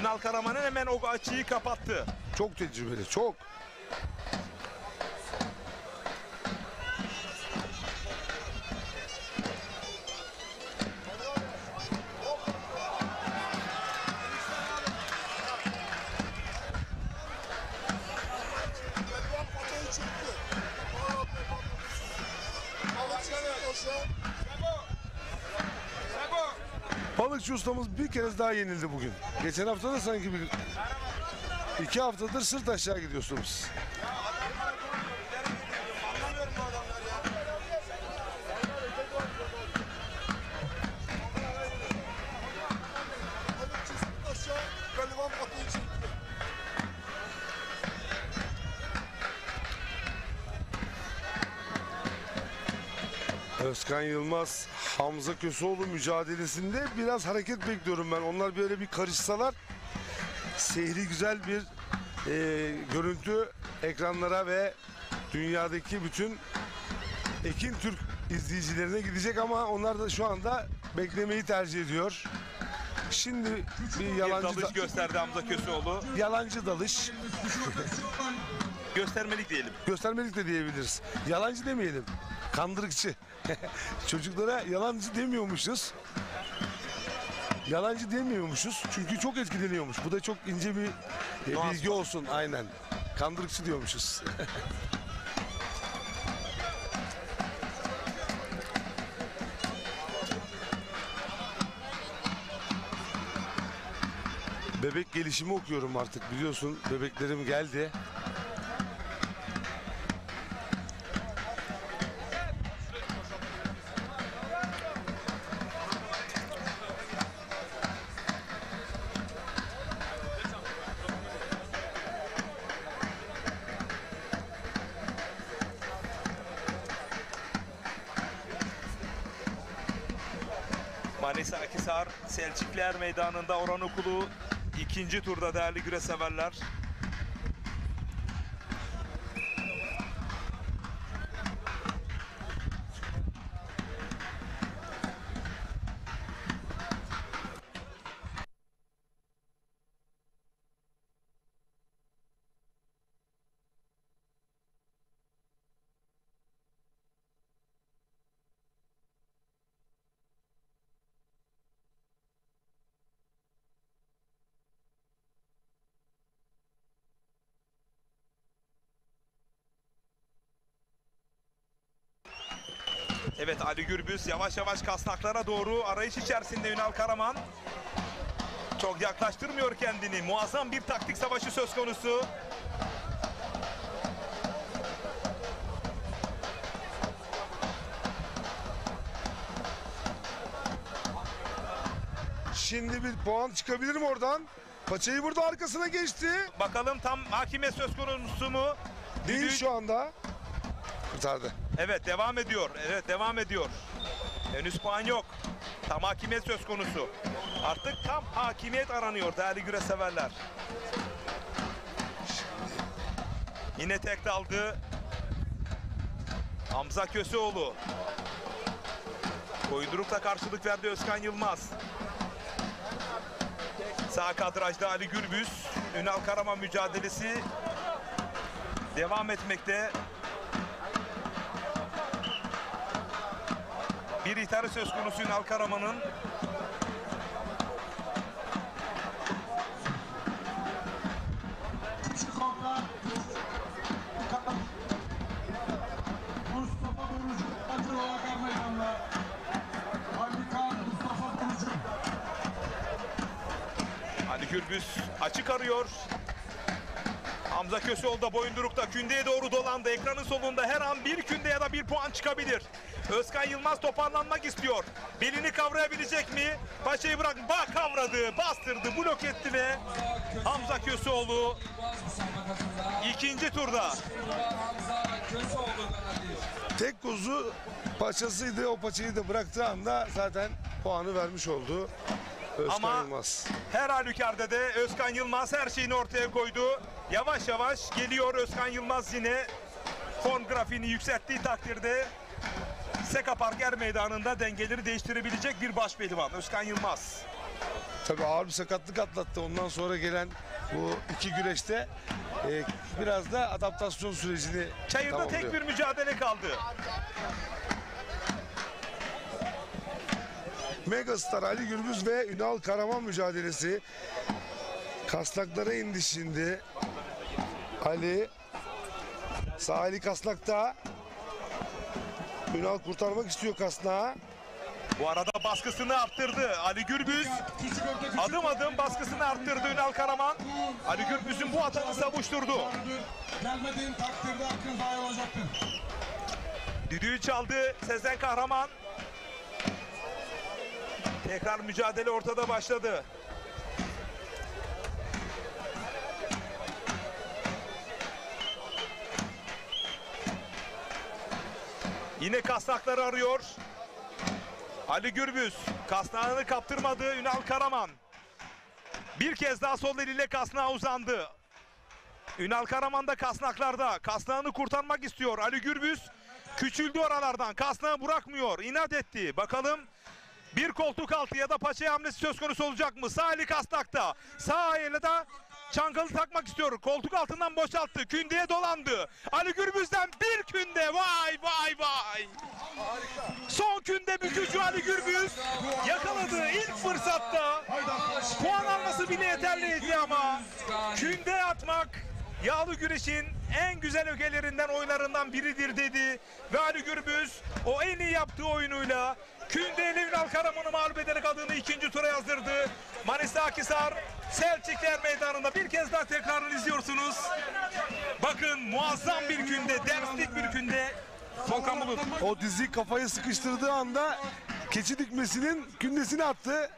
Ünal Karaman'ın hemen o açıyı kapattı. Çok tecrübeli, çok. Balıkçı ustamız bir kez daha yenildi bugün. Geçen hafta da sanki 2 haftadır sırt aşağı gidiyorsunuz. Özkan Yılmaz, Hamza Köseoğlu mücadelesinde biraz hareket bekliyorum ben. Onlar böyle bir karışsalar seyri güzel bir görüntü ekranlara ve dünyadaki bütün Ekin Türk izleyicilerine gidecek ama onlar da şu anda beklemeyi tercih ediyor. Şimdi bir Bir yalancı dalış gösterdi Hamza Köseoğlu. yalancı dalış. Göstermelik diyelim. Göstermelik de diyebiliriz. Yalancı demeyelim. Kandırıkçı. Çocuklara yalancı demiyormuşuz. Yalancı demiyormuşuz. Çünkü çok etkileniyormuş. Bu da çok ince bir bilgi olsun. Aynen. Kandırıkçı diyormuşuz. Bebek gelişimi okuyorum artık biliyorsun. Bebeklerim geldi. Manisa Akhisar Selçukluer Meydanı'nda Orhan Okulu ikinci turda değerli güreş severler. Evet, Ali Gürbüz yavaş yavaş kasnaklara doğru arayış içerisinde. Ünal Karaman çok yaklaştırmıyor kendini. Muazzam bir taktik savaşı söz konusu. Şimdi bir puan çıkabilir mi oradan? Paçayı burada arkasına geçti. Bakalım tam hakimiyet söz konusu mu? Değil Düdüğü- şu anda. Kurtardı. Evet, devam ediyor. Evet, devam ediyor. Henüz puan yok. Tam hakimiyet söz konusu. Artık tam hakimiyet aranıyor değerli güreş severler. Yine tek daldı Hamza Köseoğlu. Boyunduruk'la karşılık verdi Özkan Yılmaz. Sağ kadrajda Ali Gürbüz. Ünal Karaman mücadelesi devam etmekte. Bir ihtarı söz konusu Ünal Karaman'ın. Mustafa Borucu, Acı Olakan Meydan'da. Mustafa Borucu. Ali Gürbüz açık arıyor. Hamza Köseoğlu da Boyunduruk'ta kündeye doğru dolandı. Ekranın solunda her an bir künde ya da bir puan çıkabilir. Özkan Yılmaz toparlanmak istiyor. Belini kavrayabilecek mi? Paçayı bırak. Bak, kavradı, bastırdı, blok etti ve Hamza Köseoğlu ikinci turda. Hamza Köseoğlu'dan Ali. Tek kuzu paçasıydı. O paçayı da bıraktığı anda zaten puanı vermiş oldu. Özkan Ama Yılmaz. her halükarda da Özkan Yılmaz her şeyini ortaya koydu. Yavaş yavaş geliyor Özkan Yılmaz yine. Form grafiğini yükselttiği takdirde Seka Parker Meydanı'nda dengeleri değiştirebilecek bir baş pehlivan Özkan Yılmaz. Tabii ağır bir sakatlık atlattı. Ondan sonra gelen bu iki güreşte biraz da adaptasyon sürecini Çayırda tamamlıyor. tek bir mücadele kaldı. Megastar Ali Gürbüz ve Ünal Karaman mücadelesi. Kasnaklara indi şimdi. Ali sağ eli kasnakta. Ünal kurtarmak istiyor kasnağı. Bu arada baskısını arttırdı Ali Gürbüz. Adım adım baskısını arttırdı Ünal Karaman. Ali Gürbüz'ün bu atağını savuşturdu. Gelmediğin takdirde hakkın zayi olacaktır. Düdüğü çaldı Sezen Kahraman. Tekrar mücadele ortada başladı. Yine kasnakları arıyor. Ali Gürbüz kasnağını kaptırmadı. Ünal Karaman. Bir kez daha sol eliyle kasnağa uzandı. Ünal Karaman da kasnaklarda. Kasnağını kurtarmak istiyor. Ali Gürbüz küçüldü oralardan. Kasnağı bırakmıyor. İnat etti. Bakalım bir koltuk altı ya da paça hamlesi söz konusu olacak mı? Sağ eli kasnakta. Sağ ayağıyla da çangalı takmak istiyor. Koltuk altından boşalttı. Kündeye dolandı. Ali Gürbüz'den bir künde. Vay vay vay. Son künde bükücü Ali Gürbüz yakaladı ilk fırsatta. Puan alması bile yeterliydi ama künde atmak yağlı güreşin en güzel ögelerinden, oyunlarından biridir dedi. Ve Ali Gürbüz o en iyi yaptığı oyunuyla kündeyle Ünal Karaman'ı mağlup ederek adını ikinci tura yazdırdı. Manisa Akhisar Selçukler Meydanı'nda bir kez daha tekrarını izliyorsunuz. Bakın muazzam bir künde, derslik bir künde. Volkan Bulut. O dizi kafayı sıkıştırdığı anda keçi dikmesinin kündesini attı.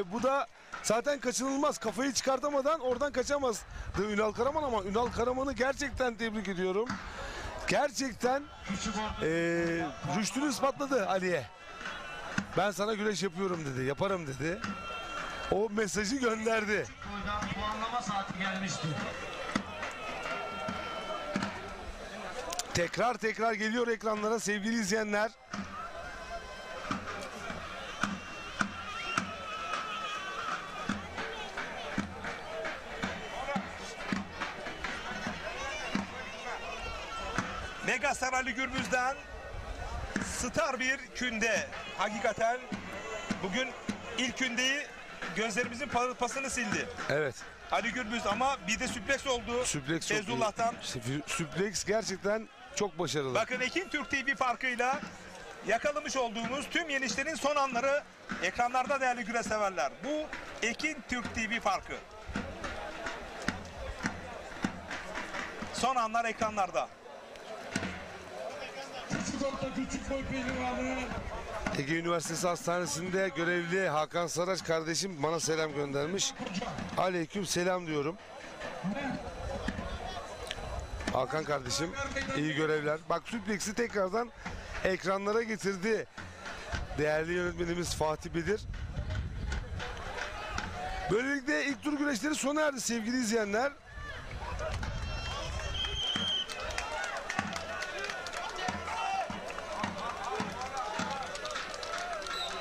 Bu da zaten kaçınılmaz. Kafayı çıkartamadan oradan kaçamazdı Ünal Karaman ama Ünal Karaman'ı gerçekten tebrik ediyorum. Gerçekten rüştünü ispatladı Ali'ye. Ben sana güreş yapıyorum dedi, yaparım dedi. O mesajı gönderdi. Puanlama saati gelmişti. Tekrar geliyor ekranlara sevgili izleyenler. Megastar Ali Gürbüz'den star bir künde. Hakikaten bugün ilk kündeyi gözlerimizin pasını sildi. Evet. Ali Gürbüz ama bir de süpleks oldu. Süpleks Feyzullah'tan. Süpleks gerçekten çok başarılı. Bakın Ekin Türk TV farkıyla yakalamış olduğumuz tüm yenişlerin son anları ekranlarda değerli güreş severler. Bu Ekin Türk TV farkı. Son anlar ekranlarda. Sigorta küçük boy pehlivanı. Ege Üniversitesi Hastanesi'nde görevli Hakan Saraç kardeşim bana selam göndermiş. Aleyküm selam diyorum. Hakan kardeşim iyi görevler. Bak süpleksi tekrardan ekranlara getirdi. Değerli yönetmenimiz Fatih Bedir. Böylelikle ilk tur güreşleri sona erdi sevgili izleyenler.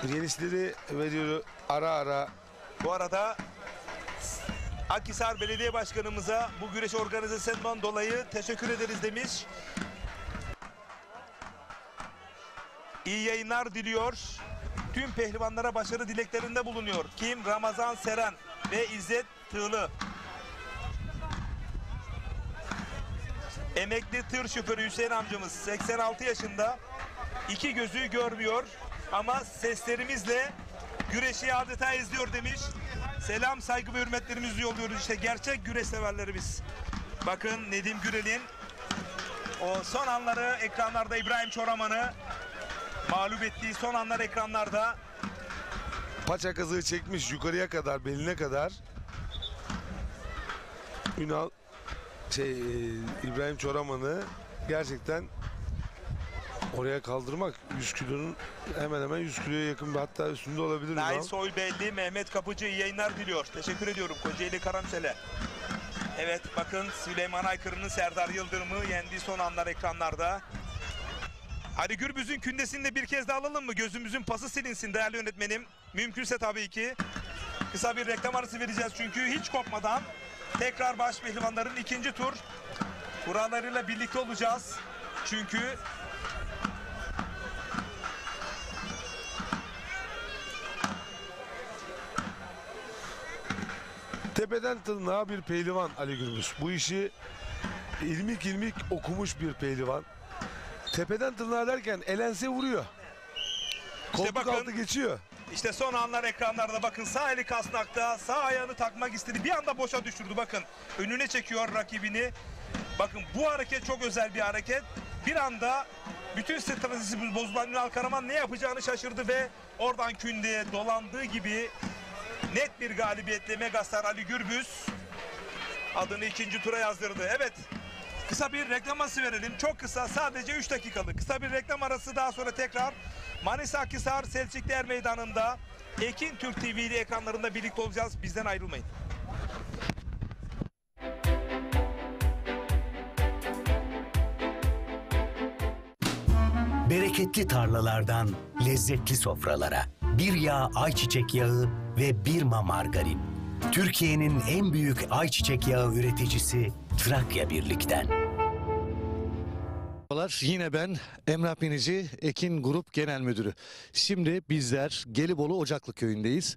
Genişleri veriyor ara ara. Bu arada Akhisar Belediye Başkanımıza bu güreş organizasyonundan dolayı teşekkür ederiz demiş. İyi yayınlar diliyor. Tüm pehlivanlara başarı dileklerinde bulunuyor. Kim? Ramazan Seren ve İzzet Tığlı. Emekli tır şoförü Hüseyin amcamız 86 yaşında. İki gözü görmüyor ama seslerimizle güreşi adeta izliyor demiş. Selam, saygı ve hürmetlerimizi yolluyoruz. İşte gerçek güreş severlerimiz. Bakın Nedim Gürel'in o son anları ekranlarda, İbrahim Çoraman'ı mağlup ettiği son anlar ekranlarda. Paça kazığı çekmiş yukarıya kadar, beline kadar. Ünal İbrahim Çoraman'ı gerçekten oraya kaldırmak 100 kilonun hemen hemen 100 kiloya yakın, hatta üstünde olabilir. Nay Soybelli, Mehmet Kapıcı iyi yayınlar diliyor. Teşekkür ediyorum Kocaeli Karamsel'e. Evet bakın Süleyman Aykırı'nın Serdar Yıldırım'ı yendiği son anlar ekranlarda. Ali Gürbüz'ün kündesini de bir kez daha alalım mı? Gözümüzün pası silinsin değerli yönetmenim. Mümkünse tabii ki. Kısa bir reklam arası vereceğiz çünkü hiç kopmadan tekrar baş pehlivanların ikinci tur kurallarıyla birlikte olacağız. Çünkü tepeden tırnağa bir pehlivan Ali Gürbüz. Bu işi ilmik okumuş bir pehlivan. Tepeden tırnağa derken elense vuruyor. Koltuk bakın, altı geçiyor. İşte son anlar ekranlarda bakın sağ eli kasnakta, sağ ayağını takmak istedi. Bir anda boşa düşürdü bakın. Önüne çekiyor rakibini. Bakın bu hareket çok özel bir hareket. Bir anda bütün stratejisi bozulan Ünal Karaman ne yapacağını şaşırdı ve oradan kündeye dolandığı gibi net bir galibiyetle Megastar Ali Gürbüz adını ikinci tura yazdırdı. Evet Kısa bir reklam arası verelim. Çok kısa, sadece 3 dakikalık. Kısa bir reklam arası, daha sonra tekrar Manisa Akhisar Selçuk Değer Meydanı'nda Ekin Türk TV'li ekranlarında birlikte olacağız. Bizden ayrılmayın. Bereketli tarlalardan lezzetli sofralara bir yağ ayçiçek yağı ve Birma margarin. Türkiye'nin en büyük ayçiçek yağı üreticisi Trakya Birlik'ten. Yine ben Emrah Binici, Ekin Grup Genel Müdürü. Şimdi bizler Gelibolu Ocaklı Köyü'ndeyiz.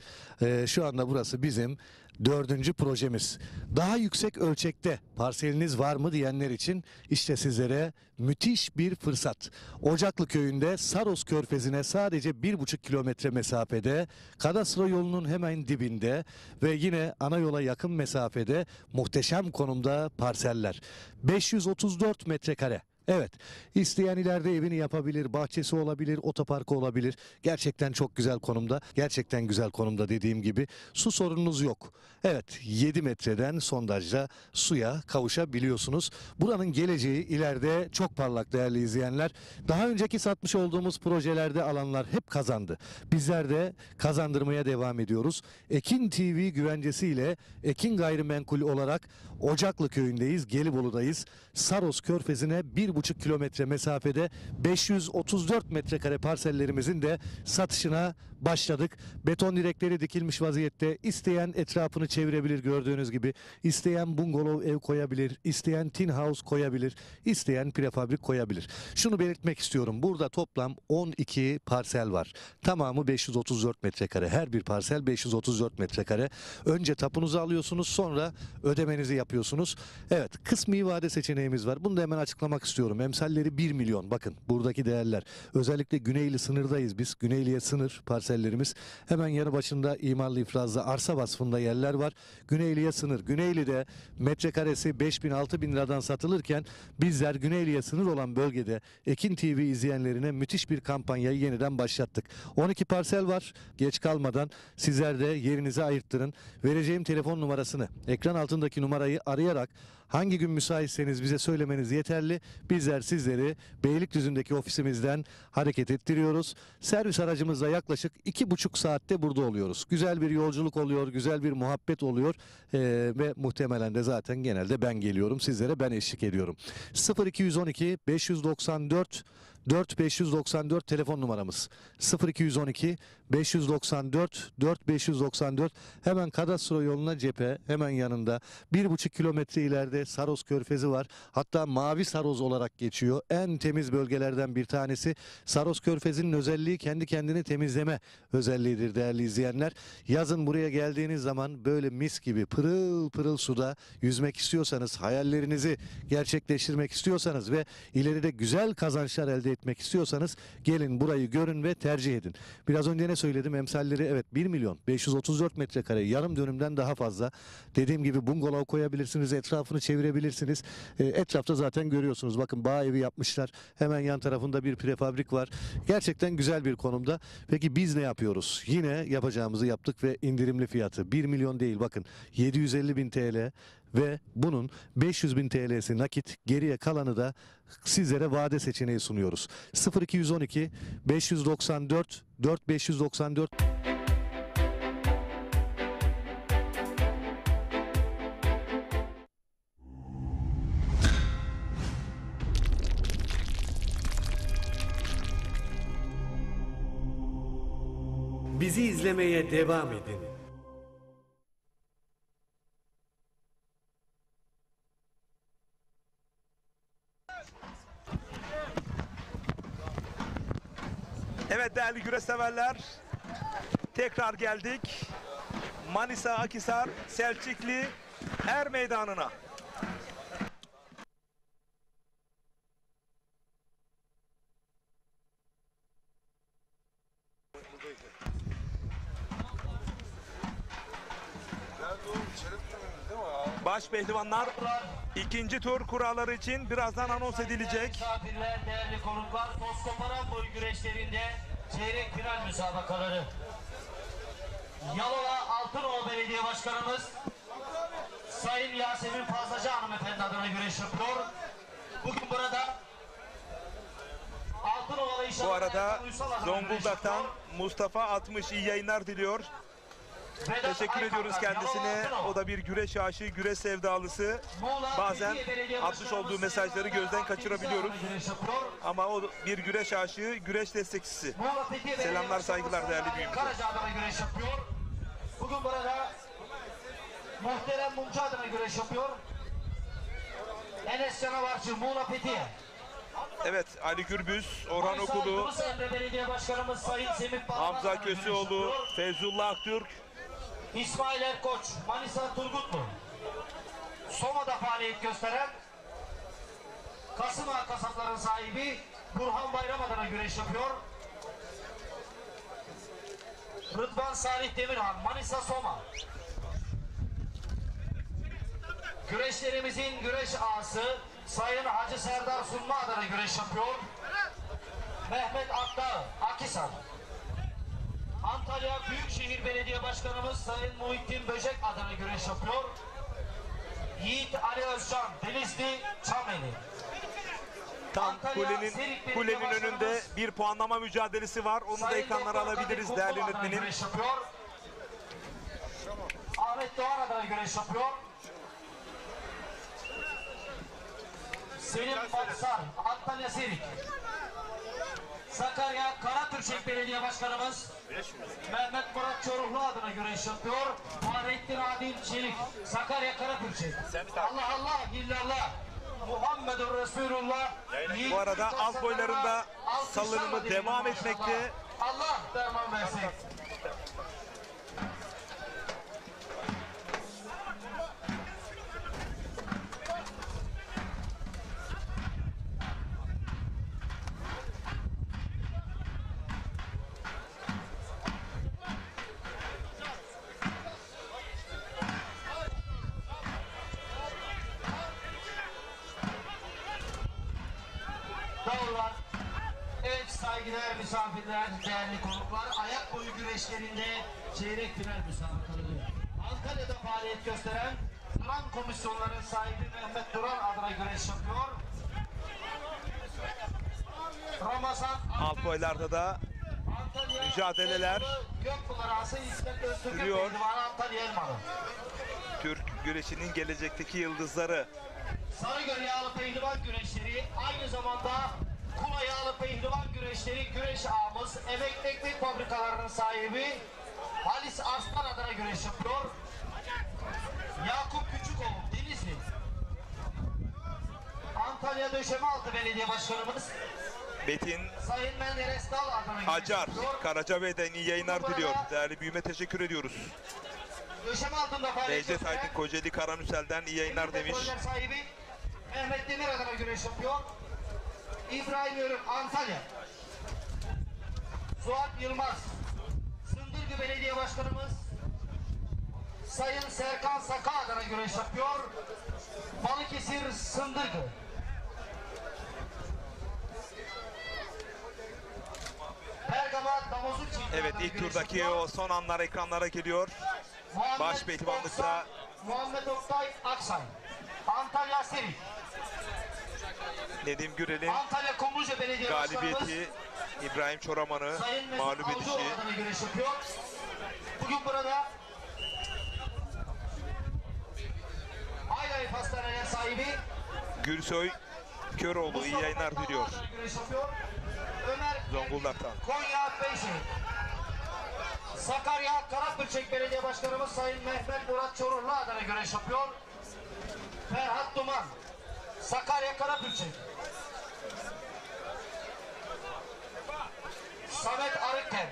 Şu anda burası bizim 4. projemiz. Daha yüksek ölçekte parseliniz var mı diyenler için işte sizlere müthiş bir fırsat. Ocaklı Köyü'nde Saros Körfezi'ne sadece 1,5 kilometre mesafede, kadastro yolunun hemen dibinde ve yine ana yola yakın mesafede muhteşem konumda parseller. 534 metrekare. Evet, isteyen ileride evini yapabilir, bahçesi olabilir, otoparkı olabilir. Gerçekten çok güzel konumda, gerçekten güzel konumda dediğim gibi. Su sorununuz yok. Evet, 7 metreden sondajla suya kavuşabiliyorsunuz. Buranın geleceği ileride çok parlak değerli izleyenler. Daha önceki satmış olduğumuz projelerde alanlar hep kazandı. Bizler de kazandırmaya devam ediyoruz. Ekin TV güvencesiyle Ekin Gayrimenkul olarak Ocaklı Köyü'ndeyiz, Gelibolu'dayız. Saros Körfezi'ne 1,5 kilometre mesafede 534 metrekare parsellerimizin de satışına başladık. Beton direkleri dikilmiş vaziyette. İsteyen etrafını çevirebilir gördüğünüz gibi. İsteyen bungalov ev koyabilir. İsteyen tin house koyabilir. İsteyen prefabrik koyabilir. Şunu belirtmek istiyorum. Burada toplam 12 parsel var. Tamamı 534 metrekare. Her bir parsel 534 metrekare. Önce tapunuzu alıyorsunuz, sonra ödemenizi yapıyorsunuz. Evet, kısmi vade seçeneğimiz var. Bunu da hemen açıklamak istiyorum. Emsalleri 1 milyon. Bakın buradaki değerler. Özellikle Güneyli sınırdayız biz. Güneyli'ye sınır parsellerimiz. Hemen yanı başında imarlı ifrazda arsa vasfında yerler var. Güneyli'ye sınır. Güneyli'de metrekaresi 5.000-6.000 liradan satılırken bizler Güneyli'ye sınır olan bölgede Ekin TV izleyenlerine müthiş bir kampanyayı yeniden başlattık. 12 parsel var. Geç kalmadan sizler de yerinizi ayırttırın. Vereceğim telefon numarasını, ekran altındaki numarayı arayarak hangi gün müsaitseniz bize söylemeniz yeterli. Bizler sizleri Beylikdüzü'ndeki ofisimizden hareket ettiriyoruz. Servis aracımızla yaklaşık 2,5 saatte burada oluyoruz. Güzel bir yolculuk oluyor, güzel bir muhabbet oluyor ve muhtemelen de zaten genelde ben geliyorum. Sizlere ben eşlik ediyorum. 0212 594 4594 telefon numaramız. 0212 594 4594. Hemen kadastro yoluna cephe, hemen yanında 1,5 kilometre ileride Saros Körfezi var. Hatta Mavi Saros olarak geçiyor. En temiz bölgelerden bir tanesi. Saros Körfezi'nin özelliği kendi kendini temizleme özelliğidir değerli izleyenler. Yazın buraya geldiğiniz zaman böyle mis gibi pırıl pırıl suda yüzmek istiyorsanız, hayallerinizi gerçekleştirmek istiyorsanız ve ileride güzel kazançlar elde etmek istiyorsanız gelin burayı görün ve tercih edin. Biraz önce ne söyledim? Emsalleri evet 1 milyon 534 metrekare, yarım dönümden daha fazla. Dediğim gibi bungalov koyabilirsiniz, etrafını çevirebilirsiniz. Etrafta zaten görüyorsunuz. Bakın bağ evi yapmışlar. Hemen yan tarafında bir prefabrik var. Gerçekten güzel bir konumda. Peki biz ne yapıyoruz? Yine yapacağımızı yaptık ve indirimli fiyatı 1 milyon değil, bakın 750.000 TL ve bunun 500.000 TL'si nakit, geriye kalanı da sizlere vade seçeneği sunuyoruz. 0212 594 4594. Bizi izlemeye devam edin. Evet değerli güreşseverler, tekrar geldik Manisa Akhisar Selçuklu Er Meydanı'na. Baş pehlivanlar ikinci tur kuralları için birazdan anons edilecek. Misafirler, değerli konuklar, Toskoparan boyu güreşlerinde çeyrek final müsabakaları. Yalova Altınova Belediye Başkanımız Sayın Yasemin Fazlacı hanımefendi adına güreş yapıyor. Bugün burada Altınovalı İnşaat Bu arada Ayakkabı Uysal adına Zonguldak'tan güreş Mustafa 60 iyi yayınlar diliyor. yapıyor. Vedat Teşekkür ediyoruz Aykan'dan kendisine. Yalova Altınova. O da bir güreş aşığı, güreş sevdalısı. Muğla Bazen Belediye Belediye atmış Başkanımız olduğu mesajları Sayın gözden Akdeniz kaçırabiliyoruz. adına güreş yapıyor. Ama o bir güreş aşığı, güreş destekçisi. Muğla Fethiye Belediye Selamlar, Başkanımız saygılar Sayın değerli Ali büyüğümüz. Karaca adına güreş yapıyor. Bugün burada Muhterem Mumcu adına güreş yapıyor. Enes Canavarcı Muğla Fethiye. Evet, Ali Gürbüz, Orhan Manisa Okulu, Yunus Emre Belediye Başkanımız Sayın Semih Bağlar Hamza adına güreş Köseoğlu, yapıyor. Feyzullah Aktürk, İsmail Erkoç, Manisa Turgutlu. Soma'da faaliyet gösteren Kasım Ağa kasapların sahibi Burhan Bayram adına güreş yapıyor. Rıdvan Salih Demirhan, Manisa Soma. Güreşlerimizin güreş ağası Sayın Hacı Serdar Sunma adına güreş yapıyor. Mehmet Akdağ, Akhisar. Antalya Büyükşehir Belediye Başkanımız Sayın Muhittin Böcek adına güreş yapıyor. Yiğit Ali Özcan, Denizli, Çameli. tam Antalya kulenin Serik Belediye kulenin Başkanımız önünde bir puanlama mücadelesi var. Onu da Sayın ekranlara Doktor alabiliriz Kadir değerli Kumru adına yönetmenim. güreş yapıyor. Ahmet Doğan adına güreş yapıyor. Selim Baksar, Antalya Serik. Sakarya Karatürçek Belediye Başkanımız Mehmet Murat Çoruhlu adına güreş yapıyor. Fahrettin Adil Çelik, Sakarya Karatürçek. Allah Allah, illallah. Muhammedur Resulullah. Bu arada alt boylarında salınımı diyelim devam maşallah. etmekte. Allah derman versin. Doğrular. Evet saygıdeğer misafirler, değerli konuklar, ayak boyu güreşlerinde çeyrek final müsabakaları. Antalya'da faaliyet gösteren Duran Komisyonların sahibi Mehmet Duran adına güreş yapıyor. Ramazan Alt boylarda da Antalya mücadeleler Gökbular Ası İsmet Öztürk'ün sürüyor. pehlivanı Antalya Elmalı. Türk güreşinin gelecekteki yıldızları. Sarıgöl Yağlı Pehlivan Güreşleri aynı zamanda Kula Yağlı Pehlivan Güreşleri güreş ağımız Emekli Ekmek Fabrikalarının sahibi Halis Arslan adına güreş yapıyor. Yakup Küçükoğlu Denizli. Antalya Döşemealtı Belediye Başkanımız Betin Sayın Menderes Dal adına güreş Acar, yapıyor. Karacabey'den iyi yayınlar diliyor. Değerli büyüme teşekkür ediyoruz. Döşemealtı'nda faaliyet Necdet Aydın Kocaeli Karamüsel'den iyi yayınlar demiş. sahibi Mehmet Demir adına güreş yapıyor. İbrahim Yörük Antalya. Suat Yılmaz. Sındırgı Belediye Başkanımız Sayın Serkan Saka adına güreş yapıyor. Balıkesir Sındırgı. Bergama Damozluk Çiftliği Evet adına ilk güreş turdaki yapıyor. o son anlar ekranlara geliyor. Muhammed Baş pehlivanlıkta Muhammed Oktay Aksay. Antalya Serik. Nedim Gürel'in Antalya Kumluca Belediye Başkanımız galibiyeti İbrahim Çoraman'ı Sayın Mesut mağlup Avcıoğlu edişi. adına güreş yapıyor. Bugün burada Highlife Hastaneler sahibi Gülsoy Köroğlu iyi yayınlar diliyor. adına güreş yapıyor. Ömer Zonguldak'tan. Konya Beyşehir. Sakarya Karapürçek Belediye Başkanımız Sayın Mehmet Murat Çoruhlu adına güreş yapıyor. Ferhat Duman. Sakarya Karapürçek. Samet Arıkken.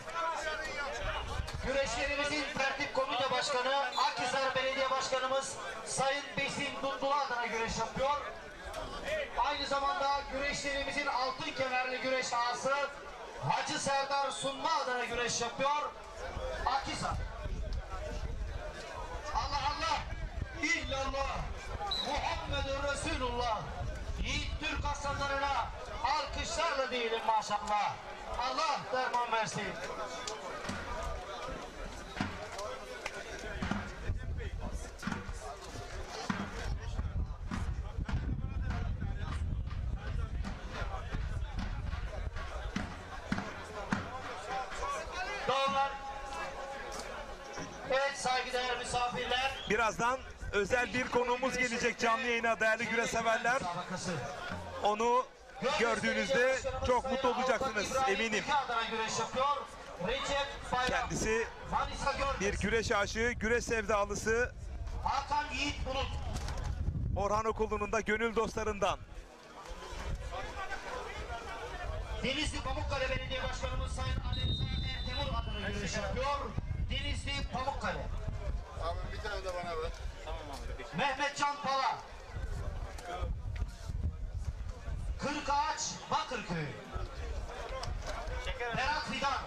Güreşlerimizin tertip komite başkanı Akhisar Belediye Başkanımız Sayın Besim Dundulu adına güreş yapıyor. Aynı zamanda güreşlerimizin altın kemerli güreş ağası Hacı Serdar Sunma adına güreş yapıyor. Akhisar. Allah Allah. İllallah. Muhammedur Resulullah. Yiğit Türk aslanlarına alkışlarla diyelim maşallah. Allah derman versin. değerli misafirler. Birazdan özel bir konuğumuz gelecek canlı yayına değerli güreş severler. Onu gördüğünüzde çok mutlu olacaksınız eminim. Kendisi bir güreş aşığı, güreş sevdalısı. Hakan Yiğit Bulut. Orhan Okulu'nun da gönül dostlarından. Denizli Pamukkale Belediye Başkanımız Sayın Ali Rıza Ertemur adına güreş yapıyor. Denizli Pamukkale. Abi bir tane de bana ver. Mehmet Can Pala. Kırkağaç Bakırköy. Berat Fidan.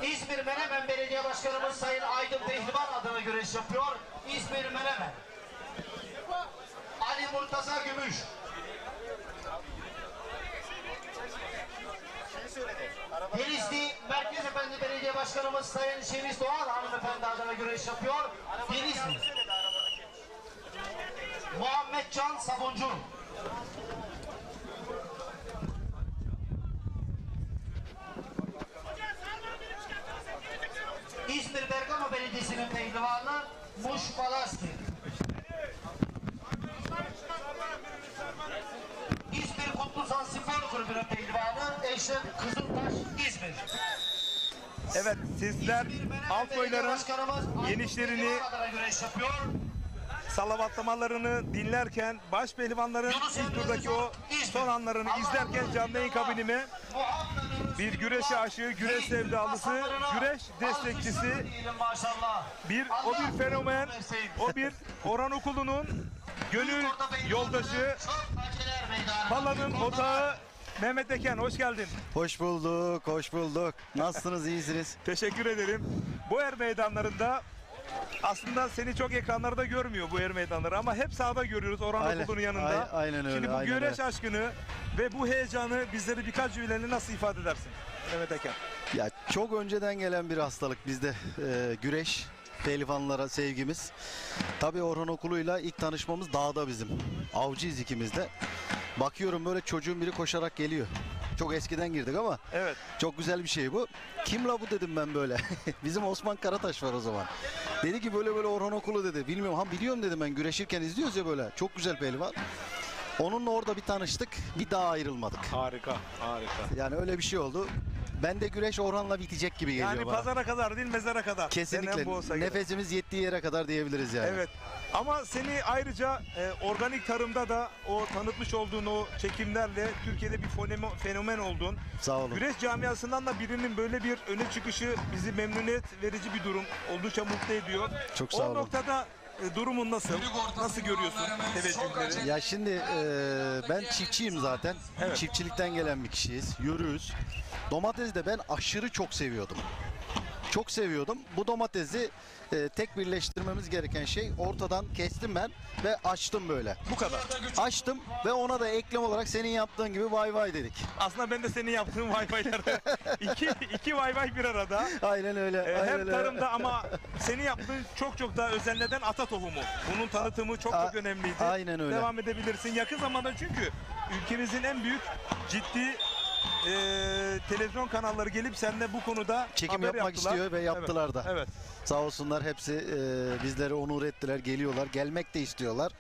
İzmir Menemen Belediye Başkanımız Sayın Aydın Pehlivan adına güreş yapıyor. İzmir Menemen. Ali Murtaza Gümüş. Denizli Merkez Efendi Belediye Başkanımız Sayın Şemiz Doğan hanımefendi adına güreş yapıyor. Denizli. Muhammed Can Sabuncu. İzmir Bergama Belediyesi'nin pehlivanı Muş Balasti. İzmir Kutlusan Spor Kulübü'nün pehlivanı Eşref Kızıltaş İzmir. Evet, sizler Alkoyların yenişlerini, salavatlamalarını dinlerken, baş pehlivanların ilk turdaki o son anlarını izlerken canlı yayın kabinime bir güreş aşığı, güreş sevdalısı, güreş destekçisi, o bir fenomen, o bir Orhan Okulu'nun gönül yoldaşı, Pala'nın otağı Mehmet Eken, hoş geldin. Hoş bulduk, hoş bulduk. Nasılsınız, iyisiniz? Teşekkür ederim. Bu er meydanlarında aslında seni çok ekranlarda görmüyor bu er meydanları ama hep sahada görüyoruz Orhan Okulu'nun yanında. Aynen öyle. Şimdi bu güreş aşkını ve bu heyecanı bizleri birkaç cümleyle nasıl ifade edersin Mehmet Eken? Ya çok önceden gelen bir hastalık bizde güreş, pehlivanlara sevgimiz. Tabii Orhan Okulu'yla ilk tanışmamız dağda bizim. Avcıyız ikimiz de. Bakıyorum böyle çocuğun biri koşarak geliyor. Çok eskiden girdik ama evet, çok güzel bir şey bu. Kim la bu dedim ben böyle. Bizim Osman Karataş var o zaman. Dedi ki böyle böyle Orhan Okulu dedi. Bilmiyorum, ha biliyorum dedim ben, güreşirken izliyoruz ya böyle. Çok güzel pehlivan. Onunla orada bir tanıştık. Bir daha ayrılmadık. Harika, harika. Yani öyle bir şey oldu. Ben de güreş Orhan'la bitecek gibi geliyor yani bana. pazara kadar değil, mezara kadar. Kesinlikle. Nefesimiz yettiği yere kadar diyebiliriz yani. Evet. Ama seni ayrıca organik tarımda da o tanıtmış olduğun o çekimlerle Türkiye'de bir fenomen oldun. Sağ olun. Güreş camiasından da birinin böyle bir öne çıkışı bizi memnuniyet verici bir durum. Oldukça mutlu ediyor. Çok sağ olun. O noktada durumun nasıl? Nasıl görüyorsun teveccühleri? Ya şimdi ben çiftçiyim zaten. Evet. Çiftçilikten gelen bir kişiyiz. Yürüyüz. Domatesi de ben aşırı çok seviyordum. Çok seviyordum. Bu domatesi tek birleştirmemiz gereken şey, ortadan kestim ben ve açtım böyle. Bu kadar. Açtım ve ona da eklem olarak senin yaptığın gibi vay vay dedik. Aslında ben de senin yaptığın vay vayları iki vay vay bir arada. Aynen öyle. Aynen Hem öyle. tarımda ama senin yaptığın çok daha özel neden ata tohumu. Bunun tanıtımı çok önemliydi. Aynen öyle. Devam edebilirsin. Yakın zamanda çünkü ülkemizin en büyük ciddi televizyon kanalları gelip seninle bu konuda çekim haber yapmak yaptılar. istiyor ve yaptılar da. Evet. Sağ olsunlar, hepsi bizleri onur ettiler, geliyorlar, gelmek de istiyorlar.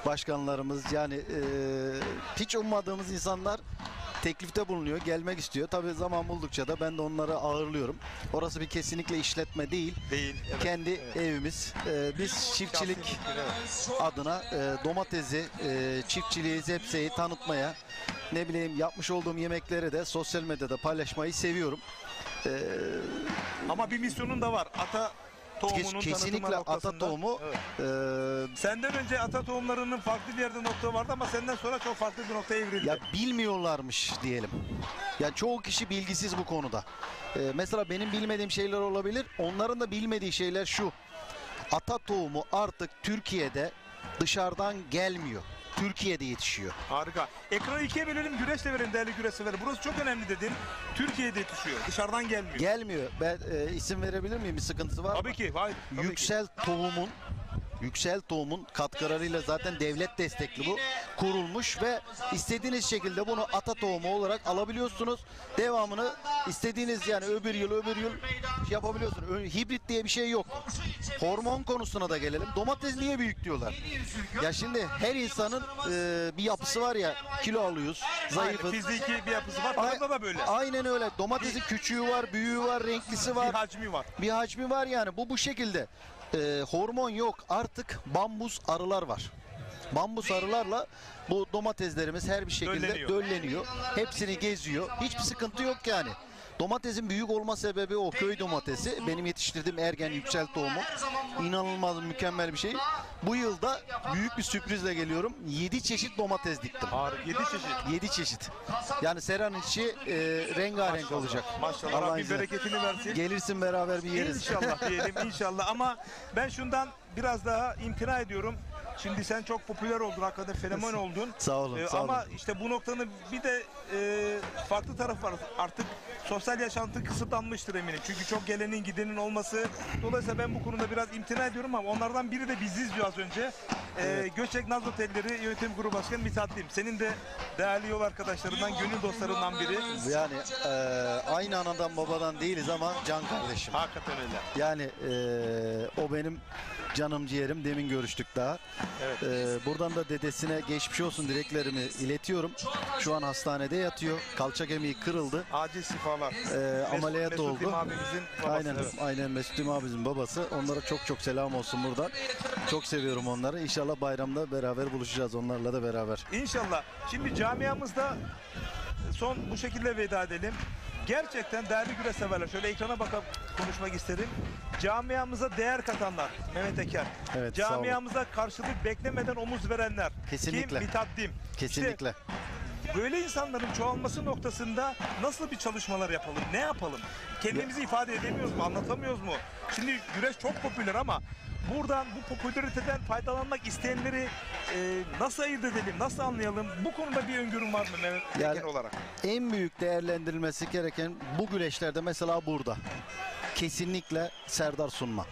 Başkanlarımız yani hiç ummadığımız insanlar teklifte bulunuyor, gelmek istiyor. Tabii zaman buldukça da ben de onları ağırlıyorum. Orası bir kesinlikle işletme değil. Değil. Evet. Kendi evimiz. Biz çiftçilik adına domatesi, çiftçiliği, zepseyi tanıtmaya, ne bileyim yapmış olduğum yemekleri de sosyal medyada paylaşmayı seviyorum. Ama bir misyonun da var. Ata tohumunun kesinlikle tanıtımı ata noktasında. tohumu. Evet. Senden önce ata tohumlarının farklı bir yerde nokta vardı ama senden sonra çok farklı bir noktaya evrildi. Ya bilmiyorlarmış diyelim. Ya çoğu kişi bilgisiz bu konuda. Mesela benim bilmediğim şeyler olabilir. Onların da bilmediği şeyler şu. Ata tohumu artık Türkiye'de dışarıdan gelmiyor. Türkiye'de yetişiyor. Harika. Ekranı ikiye bölelim, güreşle verin değerli güreş severler. Burası çok önemli dedin. Türkiye'de yetişiyor. Dışarıdan gelmiyor. Gelmiyor. Ben isim verebilir miyim? Bir sıkıntısı var mı? Tabii ki. Hayır. Yüksel Tohum'un Yüksel Tohum'un katkılarıyla zaten devlet destekli bu. kurulmuş ve istediğiniz şekilde bunu ata tohumu olarak alabiliyorsunuz. Devamını istediğiniz yani öbür yıl yapabiliyorsunuz. Hibrit diye bir şey yok. Hormon konusuna da gelelim. Domates niye büyük diyorlar? Ya şimdi her insanın bir yapısı var ya, kilo alıyoruz, zayıfız. Fiziki bir yapısı var. Tarımda da böyle. Aynen öyle. Domatesin küçüğü var, büyüğü var, renklisi var. Bir hacmi var. Bir hacmi var yani. Bu şekilde. Hormon yok. Artık bambus arılar var. Bambus arılarla bu domateslerimiz her bir şekilde dölleniyor. Hepsini geziyor. Hiçbir sıkıntı yok yani. Domatesin büyük olma sebebi o köy domatesi. Benim yetiştirdiğim Ergen Yüksel tohumu. İnanılmaz mükemmel bir şey. Bu yılda büyük bir sürprizle geliyorum. 7 çeşit domates diktim. 7 çeşit. 7 çeşit. Yani seranın içi rengarenk olacak. Maşallah. Allah Rabbim izniyle. bereketini versin. Gelirsin beraber bir yeriz. İnşallah diyelim inşallah. Ama ben şundan biraz daha imtina ediyorum. Şimdi sen çok popüler oldun, hakikaten fenomen oldun. Sağ olun, sağ ama olun. işte bu noktanın bir de farklı tarafı var. Artık sosyal yaşantı kısıtlanmıştır eminim. Çünkü çok gelenin gidenin olması. Dolayısıyla ben bu konuda biraz imtina ediyorum ama onlardan biri de bizi izliyor az önce. Göçek Naz Otelleri Yönetim Kurulu Başkanı Mithat Dim. Senin de değerli yol arkadaşlarından, gönül dostlarından biri. Yani aynı anadan babadan değiliz ama can kardeşim. Hakikaten öyle. Yani o benim canım ciğerim, demin görüştük daha. Evet. Buradan da dedesine geçmiş olsun dileklerimi iletiyorum. Şu an hastanede yatıyor. Kalça kemiği kırıldı. Acil şifalar. Ameliyat Mesut oldu. abimizin babası. Aynen, Evet. aynen Mesut abimizin babası. Onlara çok çok selam olsun buradan. Çok seviyorum onları. İnşallah bayramda beraber buluşacağız onlarla da beraber. İnşallah. Şimdi camiamızda son bu şekilde veda edelim. Gerçekten değerli güreş severler. Şöyle ekrana bakıp konuşmak isterim. Camiamıza değer katanlar. Mehmet Eker. Evet, sağ olun. Camiamıza karşılık beklemeden omuz verenler. Kesinlikle. Kim? Mithat Dim. Kesinlikle. İşte böyle insanların çoğalması noktasında nasıl bir çalışmalar yapalım? Ne yapalım? Kendimizi ifade edemiyoruz mu? Anlatamıyoruz mu? Şimdi güreş çok popüler ama buradan bu popülariteden faydalanmak isteyenleri nasıl ayırt edelim? Nasıl anlayalım? Bu konuda bir öngörüm var mı Mehmet Yani- Eker olarak? En büyük değerlendirilmesi gereken bu güreşlerde mesela burada. Kesinlikle Serdar Sunma.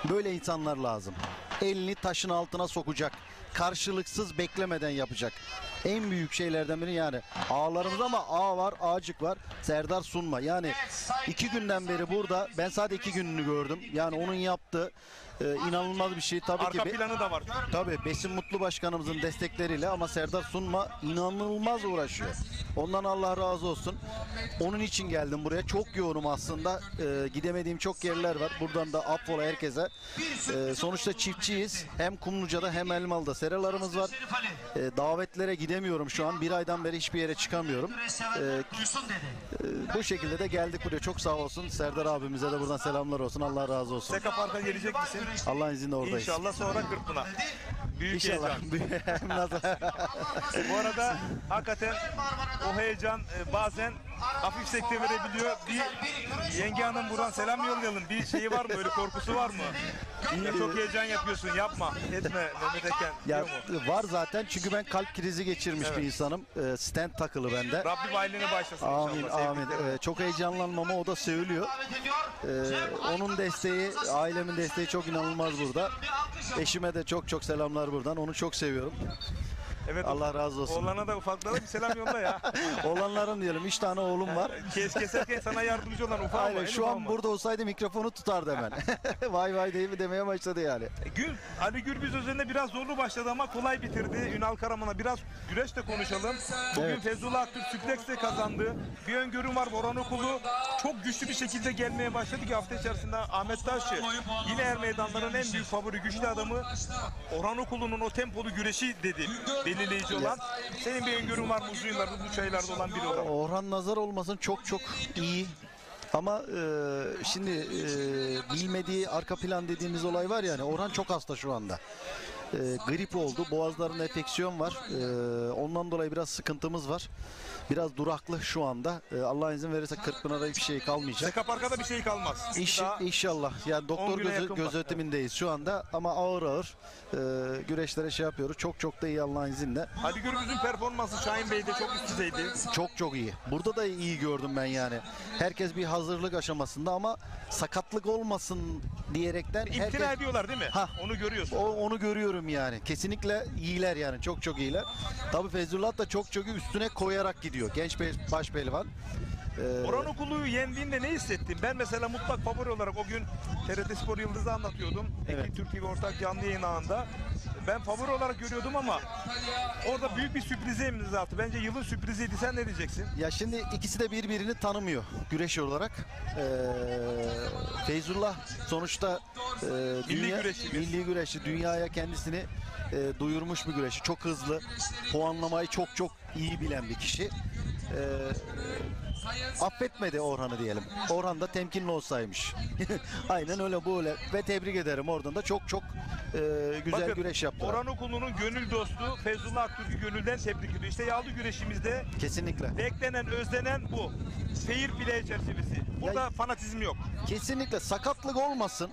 Böyle insanlar lazım. Elini taşın altına sokacak. Karşılıksız beklemeden yapacak. En büyük şeylerden biri yani. Ağlarımız ama ağ var, ağacık var. Serdar Sunma. Yani 2 günden beri burada. Ben sadece 2 gününü gördüm. Yani onun yaptığı inanılmaz bir şey. Tabii Arka ki planı da var. Tabii Besim Mutlu Başkanımızın destekleriyle ama Serdar Sunma inanılmaz uğraşıyor. Ondan Allah razı olsun. Onun için geldim buraya. Çok yoğunum aslında. Gidemediğim çok yerler var. Buradan da affola herkese. Sonuçta çiftçiyiz. Hem Kumluca'da hem Elmalı'da seralarımız var. Davetlere gidemiyorum şu an. 1 aydan beri hiçbir yere çıkamıyorum. Bu şekilde de geldik buraya. Çok sağ olsun. Serdar abimize de buradan selamlar olsun. Allah razı olsun. Seka Park'a gelecek misin? Allah'ın izniyle oradayız. İnşallah sonra Kırkpınar. Büyük İnşallah. heyecan. Nasıl? Bu arada hakikaten o heyecan bazen hafif sekte verebiliyor. Bir yenge hanım buradan selam yollayalım. Bir şeyi var mı? Böyle korkusu var mı? Ya çok heyecan yapıyorsun. Yapma. Etme Mehmet Eken. Ya, Diyor mu? var zaten çünkü ben kalp krizi geçirmiş bir insanım. Stent takılı bende. Rabbim ailene bağışlasın Amin inşallah. amin. Sevdiklerine. Çok heyecanlanmama o da söylüyor. Onun desteği, ailemin desteği çok inanılmaz burada. Eşime de çok çok selamlar buradan. Onu çok seviyorum. Evet, Allah razı olsun. Oğlana da ufaklara bir selam yolla ya. Oğlanlarım diyelim. 3 tane oğlum var. Keserken sana yardımcı olan ufak Aynen. ama. Şu an burada olsaydı mikrofonu tutardı hemen. Vay vay deyip demeye başladı yani. Ali Gürbüz üzerinde biraz zorlu başladı ama kolay bitirdi. Ünal Karaman'a biraz güreş de konuşalım. Bugün Evet. Feyzullah Aktürk süpleks de kazandı. Bir öngörüm var. Orhan Okulu çok güçlü bir şekilde gelmeye başladı ki hafta içerisinde Ahmet Taşçı yine er meydanların en büyük favori güçlü adamı Orhan Okulu'nun o tempolu güreşi dedi. Belirleyici olan. Senin bir öngörün var mı uzun yıllardır bu çaylarda olan biri olarak? Orhan Nazar olmasın çok çok iyi. Ama şimdi bilmediği arka plan dediğimiz olay var yani. Orhan çok hasta şu anda. Grip oldu. Boğazlarında enfeksiyon var. Ondan dolayı biraz sıkıntımız var. Biraz duraklı şu anda. Allah izin verirse Kırkpınar'a hiçbir şey kalmayacak. Seka Park'a bir şey kalmaz. Daha İnşallah. Yani 10 doktor güne yakın var. gözetimindeyiz şu anda ama ağır ağır güreşlere şey yapıyoruz. Çok çok da iyi Allah'ın izniyle. Ali Gürbüz'ün performansı Şahin Bey'de çok üst düzeydi. Çok çok iyi. Burada da iyi gördüm ben yani. Herkes bir hazırlık aşamasında ama sakatlık olmasın diyerekten İmtina herkes... ediyorlar değil mi? Ha. Onu görüyorsun. Onu görüyorum demiyorum yani. Kesinlikle iyiler yani. Çok çok iyiler. Tabii Feyzullah da çok çok üstüne koyarak gidiyor. Genç baş pehlivan. Orhanokulu'yu yendiğinde ne hissettin? Ben mesela mutlak favori olarak o gün TRT Spor Yıldız'ı anlatıyordum. Evet. Ekin Türkiye ve ortak canlı yayın ağında. Ben favori olarak görüyordum ama orada büyük bir sürprize imza attı. Bence yılın sürpriziydi. Sen ne diyeceksin? Ya şimdi ikisi de birbirini tanımıyor güreş olarak. Feyzullah sonuçta milli güreşçi, dünyaya kendisini duyurmuş bir güreşçi. Çok hızlı, puanlamayı çok çok iyi bilen bir kişi. Affetmedi Orhan'ı diyelim. Orhan da temkinli olsaymış. Aynen öyle böyle ve tebrik ederim. Oradan da çok çok güzel Bakın, güreş yaptılar. Orhanokulu'nun gönül dostu Feyzullah Aktürk'ü gönülden tebrik ediyor. İşte yağlı güreşimizde Kesinlikle. beklenen, özlenen bu. Fair play çerçevesi. Burada fanatizm yok. Kesinlikle sakatlık olmasın.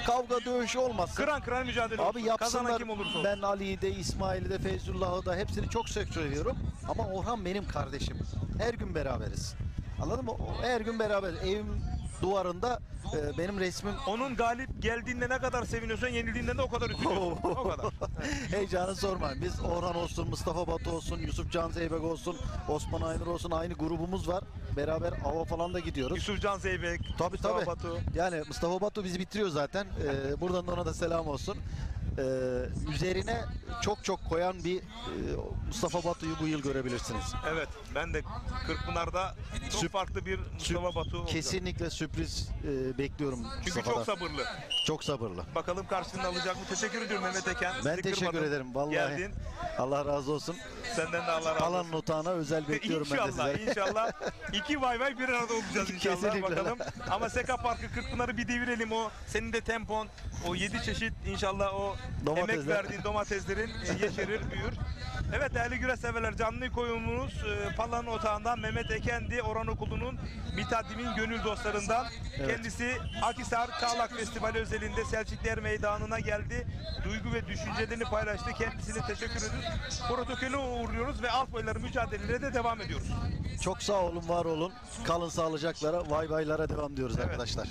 Kavga dövüş olmasın. Kıran kıran mücadele Abi olsun. Kazanan yapsınlar. kim olursa olsun. Ben Ali'yi de, İsmail'i de, Feyzullah'ı da hepsini çok seviyorum. Ama Orhan benim kardeşim. Her gün beraberiz. Anladın mı? Her gün beraber. Evim duvarında benim resmim. Onun galip geldiğinde ne kadar seviniyorsan yenildiğinde de o kadar üzülüyorsun. O kadar. Heyecanı sormayın. Biz Orhan olsun, Mustafa Batu olsun, Yusuf Can Zeybek olsun, Osman Aynur olsun, aynı grubumuz var. Beraber ava falan da gidiyoruz. Yusuf Can Zeybek, Tabii Mustafa tabii. Batu. Yani Mustafa Batu bizi bitiriyor zaten. Buradan da ona da selam olsun. Üzerine çok çok koyan bir Mustafa Batu'yu bu yıl görebilirsiniz. Evet, ben de Kırkpınar'da çok farklı bir Mustafa Batu olacak. Kesinlikle sürpriz bekliyorum. Çünkü Mustafa'dan. çok sabırlı. Çok sabırlı. Bakalım karşılığını alacak mı? Teşekkür ediyorum Mehmet Eken. Ben Sizi teşekkür kırmadım. ederim. Vallahi Geldin. Allah razı olsun. Senden de Allah razı olsun. Kalan notağına özel bekliyorum ben de İnşallah, sizlere. inşallah. İki vay vay bir arada olacağız inşallah. Kesinlikle. Bakalım. Ama Seka Parkı Kırkpınar'ı bir devirelim o. Senin de tempon, o 7 çeşit inşallah o emek Domatesler. verdiğin domateslerin yeşerir, büyür. Evet değerli güreş severler, canlı koyunumuz Palan Otağı'ndan Mehmet Ekendi, Orhanokulu'nun Mitadim'in gönül dostlarından. Evet. Kendisi Akhisar Çağlak Festivali özelinde Selçukler Meydanı'na geldi. Duygu ve düşüncelerini paylaştı. Kendisine teşekkür ediyoruz. Protokolü uğurluyoruz ve alt boyları mücadelelere de devam ediyoruz. Çok sağ olun, var olun. Kalın sağlıcaklara, vay vaylara devam diyoruz arkadaşlar.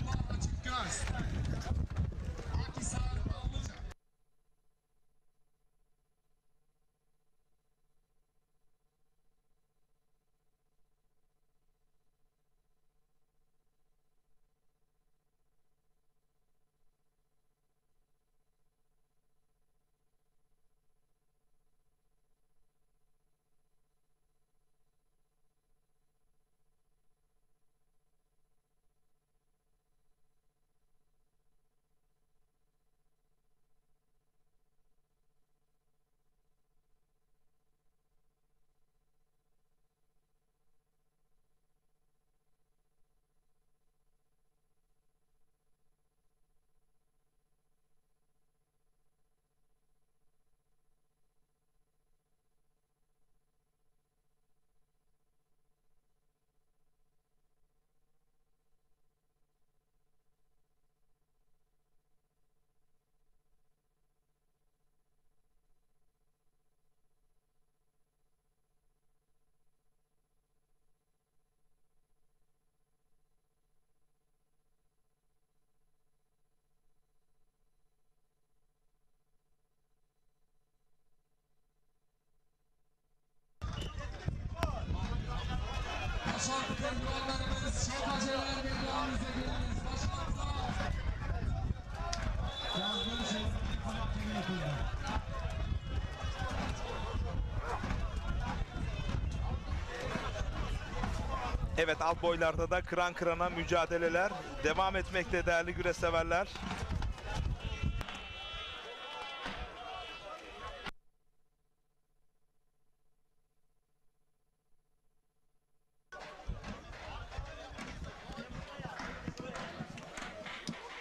Başarılı pehlivanlarımız çok aceleler meydanımıza geliniz. Başarılar. Evet alt boylarda da kıran kırana mücadeleler devam etmekte değerli güreş severler.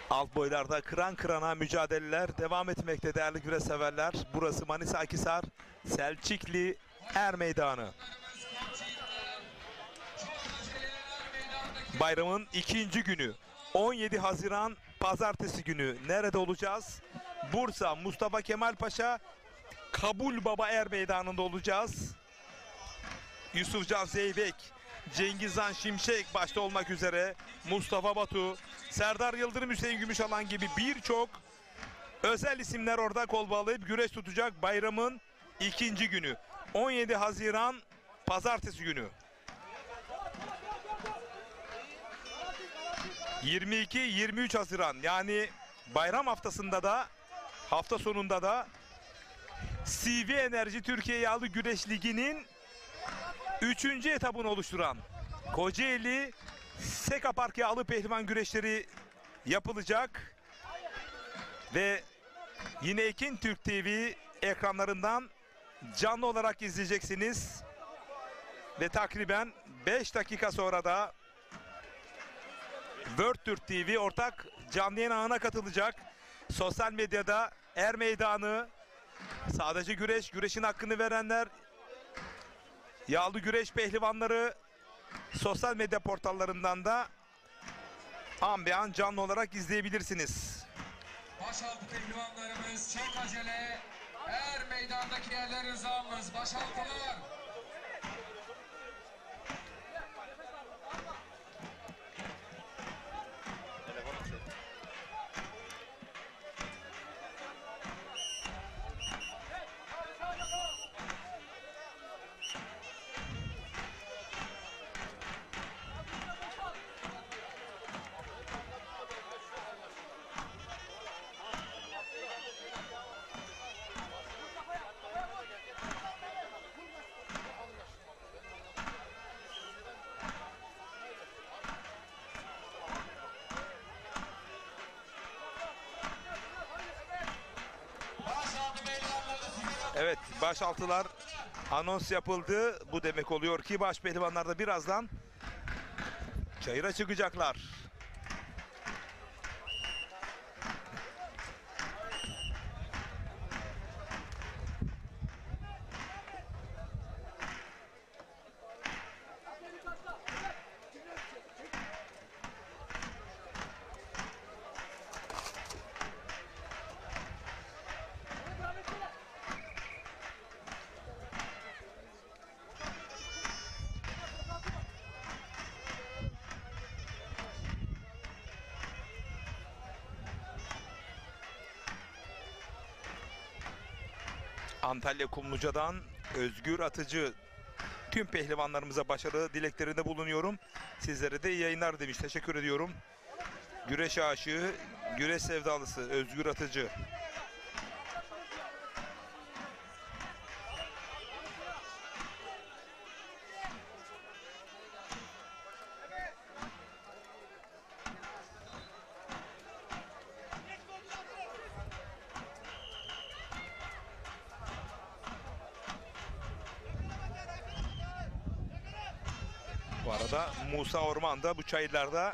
Alt boylarda kıran kırana mücadeleler devam etmekte değerli güreş severler. Burası Manisa Akhisar Selçikli Er Meydanı. Bayramın ikinci günü 17 Haziran Pazartesi günü nerede olacağız? Bursa Mustafa Kemal Paşa Kabul Baba Er Meydanı'nda olacağız. Yusuf Can Zeybek, Cengizhan Şimşek başta olmak üzere Mustafa Batu, Serdar Yıldırım, Hüseyin Gümüşalan gibi birçok Özel isimler orada kol bağlayıp güreş tutacak bayramın ikinci günü. 17 Haziran Pazartesi günü. 22-23 Haziran yani bayram haftasında da hafta sonunda da CV Enerji Türkiye Yağlı Güreş Ligi'nin 3. etabını oluşturan Kocaeli Seka Park Yağlı Pehlivan güreşleri yapılacak ve yine Ekin Türk TV ekranlarından canlı olarak izleyeceksiniz ve takriben 5 dakika sonra da World Türk TV ortak canlı yayın ağına katılacak. Sosyal medyada Er Meydanı, sadece güreşin hakkını verenler, yağlı güreş pehlivanları sosyal medya portallarından da an be an canlı olarak izleyebilirsiniz. Başaltı pehlivanlarımız çok acele. Er meydandaki yerler rızamız. Başaltılar. Evet, başaltılar anons yapıldı. Bu demek oluyor ki baş pehlivanlar da birazdan çayıra çıkacaklar. Antalya Kumluca'dan Özgür Atıcı tüm pehlivanlarımıza başarı dileklerinde bulunuyorum. Sizlere de iyi yayınlar demiş. Teşekkür ediyorum. Güreş aşığı, güreş sevdalısı Özgür Atıcı. Bu arada Musa Orman da bu çayırlarda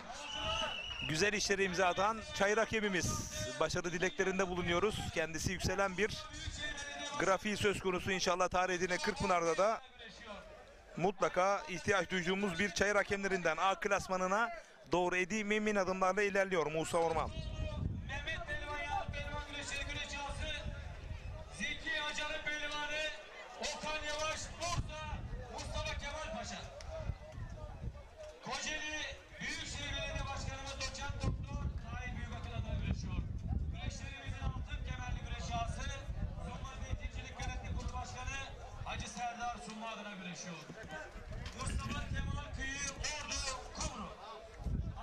güzel işleri imza atan çayır hakemimiz. Başarı dileklerinde bulunuyoruz. Kendisi yükselen bir grafiği söz konusu. İnşallah tarihine Kırkpınar'da da mutlaka ihtiyaç duyduğumuz bir çayır hakemlerinden. A klasmanına doğru emin adımlarla ilerliyor Musa Orman. Mehmet Pehlivan Yağlı Pehlivan Güreşleri Güreşçisi, Zeki Acar'ın pehlivanı, Okan Yavaş, Bursa, Mustafa Kemal Paşa. Kocaeli Büyükşehir Belediye Başkanımız Doçent Doktor Tahir Büyükakıl adına güreşiyor. Güreşlerimizin altın kemerli güreş ağası, Sunmaz Eğitimcilik Yönetim Kurulu Başkanı Hacı Serdar Sunma adına güreşiyor. Mustafa Kemal Kıyı, Ordu, Kumru.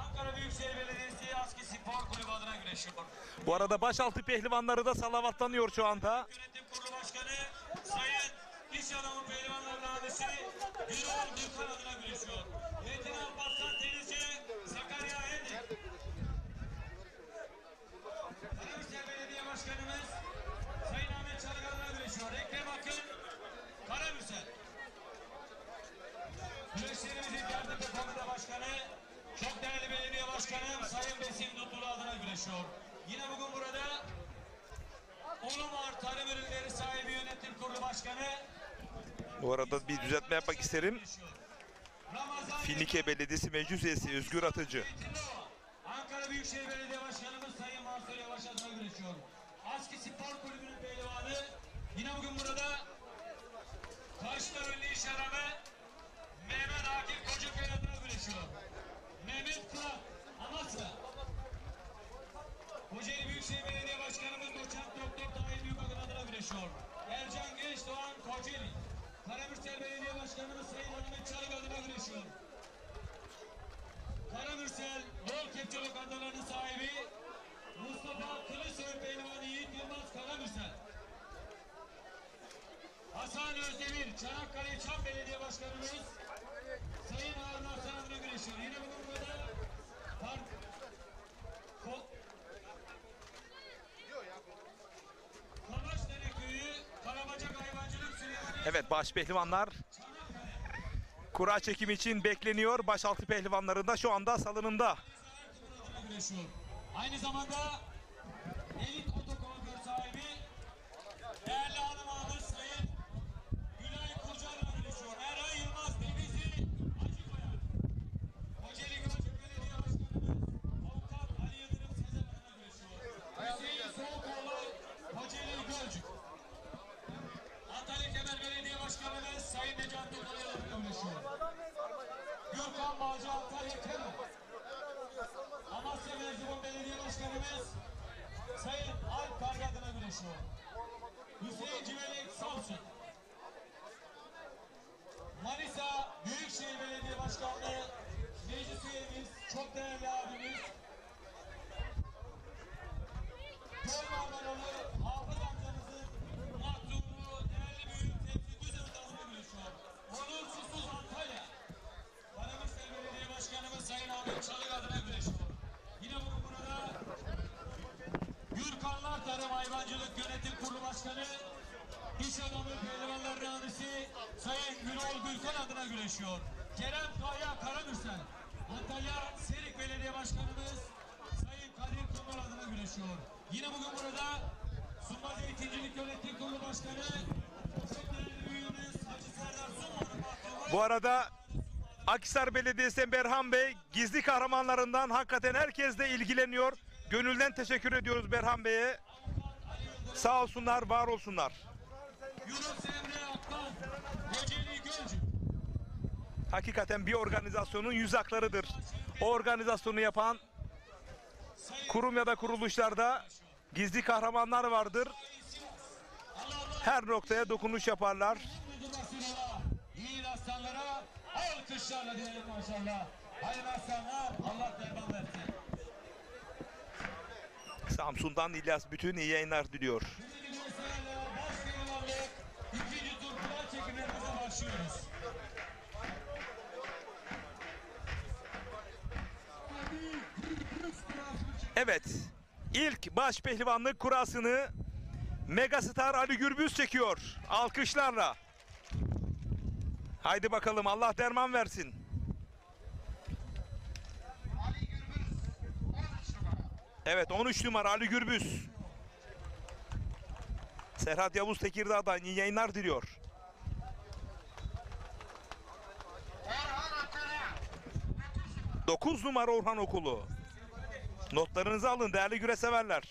Ankara Büyükşehir Belediyesi Aski Spor Kulübü adına güreşiyor. Bu arada başaltı pehlivanları da salavatlanıyor şu anda. Yönetim Kurulu Başkanı Sayın İş Adamı Pehlivanların abisi Gülol Gülkan adına güreşiyor. Metin Alparslan Denizci, Sakarya Hedik. Karabükler Belediye Başkanımız Sayın Ahmet Çalık adına güreşiyor. Ekrem Akın, Karabükler. Güreşlerimizin Gertepe Komite Başkanı, çok değerli belediye başkanım Sayın Besim Dutlu adına güreşiyor. Yine bugün burada Ulumar Tarım Ürünleri Sahibi Yönetim Kurulu Başkanı. Bu arada bir düzeltme yapmak isterim. Finike Belediyesi Meclis Üyesi Özgür Atıcı. Ankara Büyükşehir Belediye Başkanımız Sayın Mansur Yavaş adına güreşiyor. Aski Spor Kulübü'nün pehlivanı. Yine bugün burada Kaşlar Ünlü İş Adamı Mehmet Akif Kocaköy adına güreşiyor. Mehmet Kurat Amasya. Kocaeli Büyükşehir Belediye Başkanımız Doçent güreşiyor. Ercan Genç Doğan Kocaeli. Karamürsel Belediye Başkanımız Sayın Ahmet Çalık adına güreşiyor. Karamürsel Bol Kepçe lokantalarının sahibi Mustafa Kılıçsoy Pehlivan Yiğit Yılmaz Karamürsel. Hasan Özdemir Çanakkale Çam Belediye Başkanımız Sayın Harun Arslan adına güreşiyor. Yine bugün burada Kamaşdere Köyü Karabacak Hayvancılık Süleymaniye. Evet, baş pehlivanlar kura çekimi için bekleniyor. Başaltı pehlivanlarında şu anda salınımda. Aynı zamanda elit otokuaför sahibi değerli hanım ağabey Sayın Gülay Kurcan'la birleşiyor. Eray Yılmaz Denizli Acıkaya. Kocaeli Gölcük Belediye Başkanımız Avukat Ali Yıldırım Sezen adına birleşiyor. Hüseyin Soğukoğlu Kocaeli Gölcük. Antalya Kemer Belediye Başkanımız Sayın Necati Odalı adına birleşiyor. Gürkan Bağcı Antalya Kemer. Amasya Merzibon Belediye Başkanımız Sayın Alp Karga adına güreşiyor. Hüseyin Civelek Samsun. Manisa Büyükşehir Belediye Başkanlığı meclis üyemiz, çok değerli abimiz Göl Marmaralı Hafız amcamızın mahzunu değerli büyük Tepsi Düzelt adına güreşiyor. Onur Susuz Antalya. Karamürsel Belediye Başkanımız Sayın Ahmet Çalık adına güreşiyor. Yine burada Gürkanlar Tarım Hayvancılık Yönetim Kurulu Başkanı İş Adamı Pehlivanların Abisi Sayın Gürol Gülkan adına güreşiyor. Kerem Kaya Karamürsel. Antalya Serik Belediye Başkanımız Sayın Kadir Kumar adına güreşiyor. Yine bugün burada Sunmaz Eğitimcilik Yönetim Kurulu Başkanı çok değerli büyüğümüz Hacı Serdar Sunman'ın mahkumu. Bu arada Akhisar Belediyesi Berhan Bey gizli kahramanlarından hakikaten herkes de ilgileniyor. Gönülden teşekkür ediyoruz Berhan Bey'e. Sağ olsunlar, var olsunlar. Yunus Emre Aktan, Kocaeli Gölcük. Hakikaten bir organizasyonun yüz haklarıdır. O organizasyonu yapan kurum ya da kuruluşlarda gizli kahramanlar vardır. Her noktaya dokunuş yaparlar. İyi aslanlara alkışlarla diyelim maşallah. Hayırlı aslanlar, Allah derman versin. Samsun'dan İlyas bütün iyi yayınlar diliyor. İkinci tur kura çekimlerimize başlıyoruz. Evet, ilk baş pehlivanlık kurasını Megastar Ali Gürbüz çekiyor. Alkışlarla. Haydi bakalım, Allah derman versin. Evet, 13 numara Ali Gürbüz. Serhat Yavuz Tekirdağ'dan iyi yayınlar diliyor. Dokuz numara Orhan Okulu. Notlarınızı alın değerli güreş severler.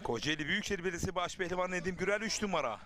Kocaeli Büyükşehir Belediyesi Baş Pehlivan Nedim Gürel 3 numara.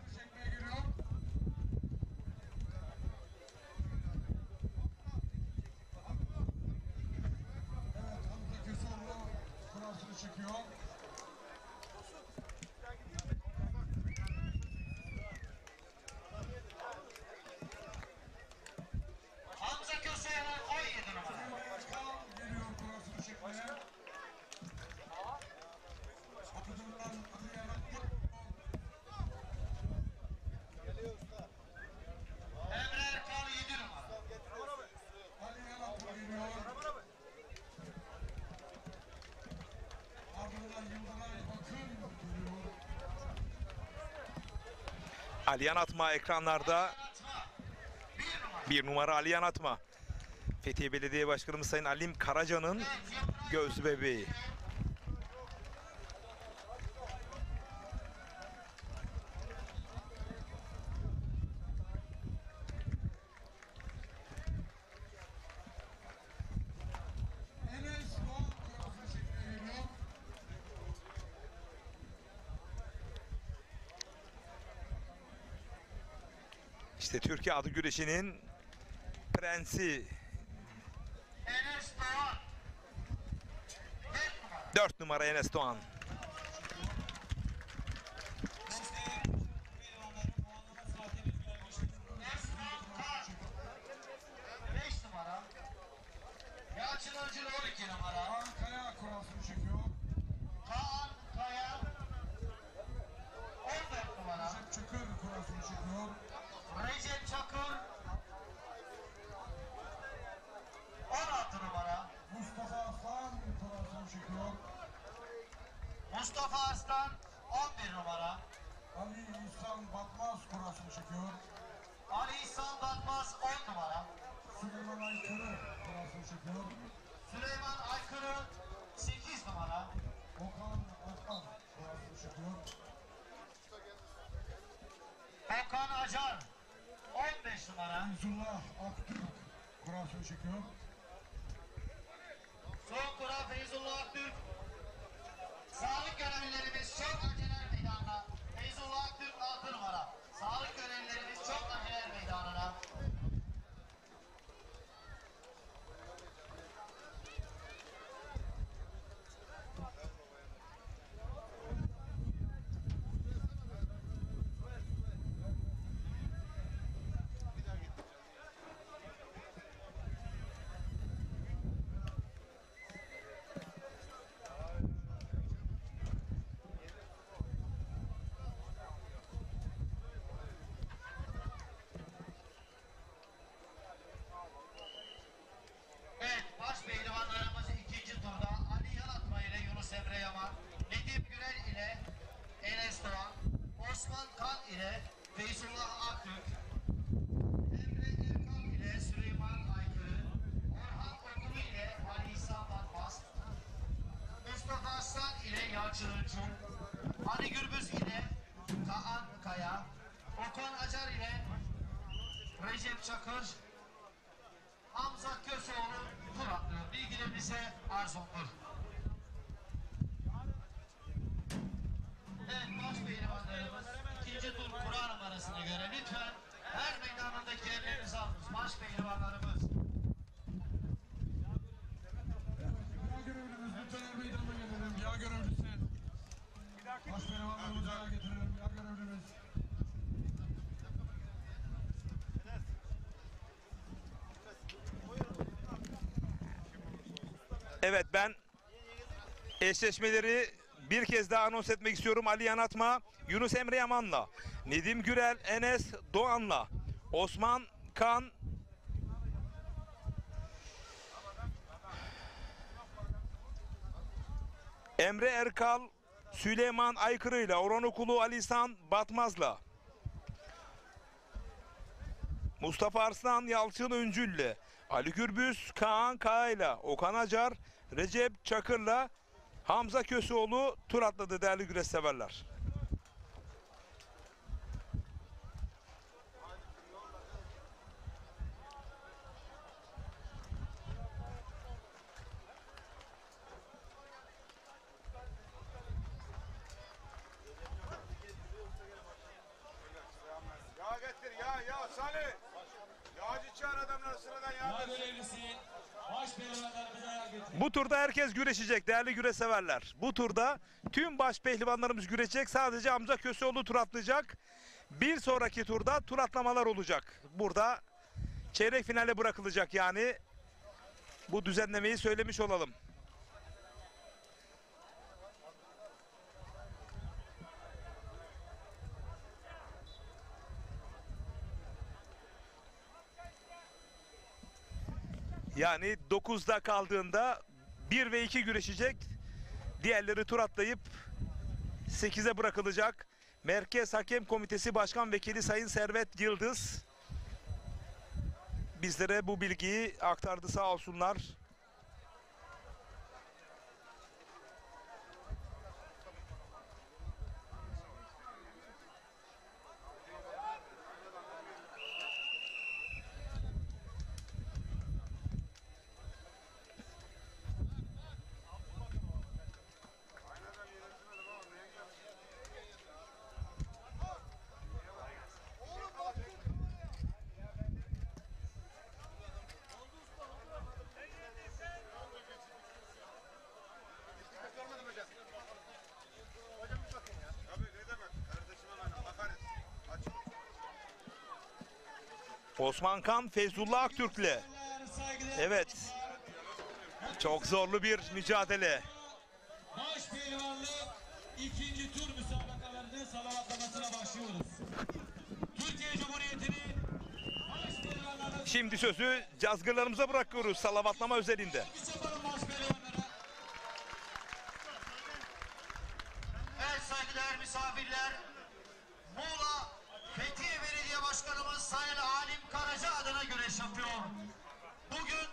Aliyan Atma ekranlarda. 1 numara Aliyan Atma. Fethiye Belediye Başkanımız Sayın Alim Karaca'nın göğsü bebeği. İşte Türkiye adı güreşinin prensi. Enes Doğan. 4 numara Enes Doğan. Yalçın Öncül 12 numara. Kaan Kaya kurasını çekiyor. Kaan Kaya 14 numara. Recep Çakır kurasını çekiyor. Recep Çakır 16 numara. Mustafa Aslan kurasını çekiyor. Mustafa Aslan 11 numara. Ali İhsan Batmaz kurasını çekiyor. Ali İhsan Batmaz 10 numara. Süleyman Aykırı kurasını çekiyor. Süleyman Aykırı 8 numara. Okan Aktan kurasını çekiyor. Okan Acar 15 numara. Feyzullah Aktürk kurasını çekiyor. Son kura Feyzullah Aktürk. Sağlık görevlilerimiz çok acele meydanda. Feyzullah Aktürk 6 numara. Sağlık görevlilerimiz çok acele meydanına. Evet, baş pehlivanlarımız ikinci turda Ali Yalatma ile Yunus Emre Yaman, Nedim Gürel ile Enes Doğan, Osman Kan ile Feyzullah Aktürk, Emre Erkal ile Süleyman Aykırı, Orhan Okulu ile Ali İhsan Batmaz, Mustafa Aslan ile Yalçın Öncül, Ali Gürbüz ile Kaan Kaya, Okan Acar ile Recep Çakır, Hamza Köseoğlu tur atlıyor. Bilgilerinize arz olunur. Evet, baş pehlivanlarımız ikinci tur kura numarasına göre lütfen her meydanındaki yerlerinizi alınız. Baş pehlivanlarımız. Yağ görevlimiz lütfen el meydanına gelelim. Yağ görevlisi. Baş pehlivanlarımızı ayağa getirelim. Yağ görevlimiz. Evet, ben eşleşmeleri bir kez daha anons etmek istiyorum. Ali Yanatma, Yunus Emre Yaman'la, Nedim Gürel, Enes Doğan'la, Osman Kan, Emre Erkal, Süleyman Aykırı'yla, Orhan Okulu, Ali İhsan Batmaz'la, Mustafa Arslan, Yalçın Öncül'le, Ali Gürbüz, Kaan Kaya'yla, Okan Acar, Recep Çakır'la, Hamza Köseoğlu tur atladı değerli güreş severler. Ya getir ya Salih. Yağcı çağır adamlar sıradan ya. Yağ görevlisi baş pehlivanlarımıza ayağa getirin. Bu turda herkes güreşecek değerli güreş severler. Bu turda tüm baş pehlivanlarımız güreşecek. Sadece Hamza Köseoğlu tur atlayacak. Bir sonraki turda tur atlamalar olacak. Burada çeyrek finale bırakılacak yani. Bu düzenlemeyi söylemiş olalım. Yani 9'da kaldığında 1 ve 2 güreşecek. Diğerleri tur atlayıp 8'e bırakılacak. Merkez Hakem Komitesi Başkan Vekili Sayın Servet Yıldız bizlere bu bilgiyi aktardı, sağ olsunlar. Osman Kan, Feyzullah Aktürk'le. Evet. Çok zorlu bir mücadele. Baş pehlivanlık ikinci tur müsabakalarının salavatlamasına başlıyoruz. Türkiye Cumhuriyeti'nin baş pehlivanlarına... Şimdi sözü cazgırlarımıza bırakıyoruz salavatlama özelinde. Evet saygıdeğer misafirler, Muğla Fethiye Belediye Başkanımız Sayın Halim Karaca adına güreş yapıyor. Bugün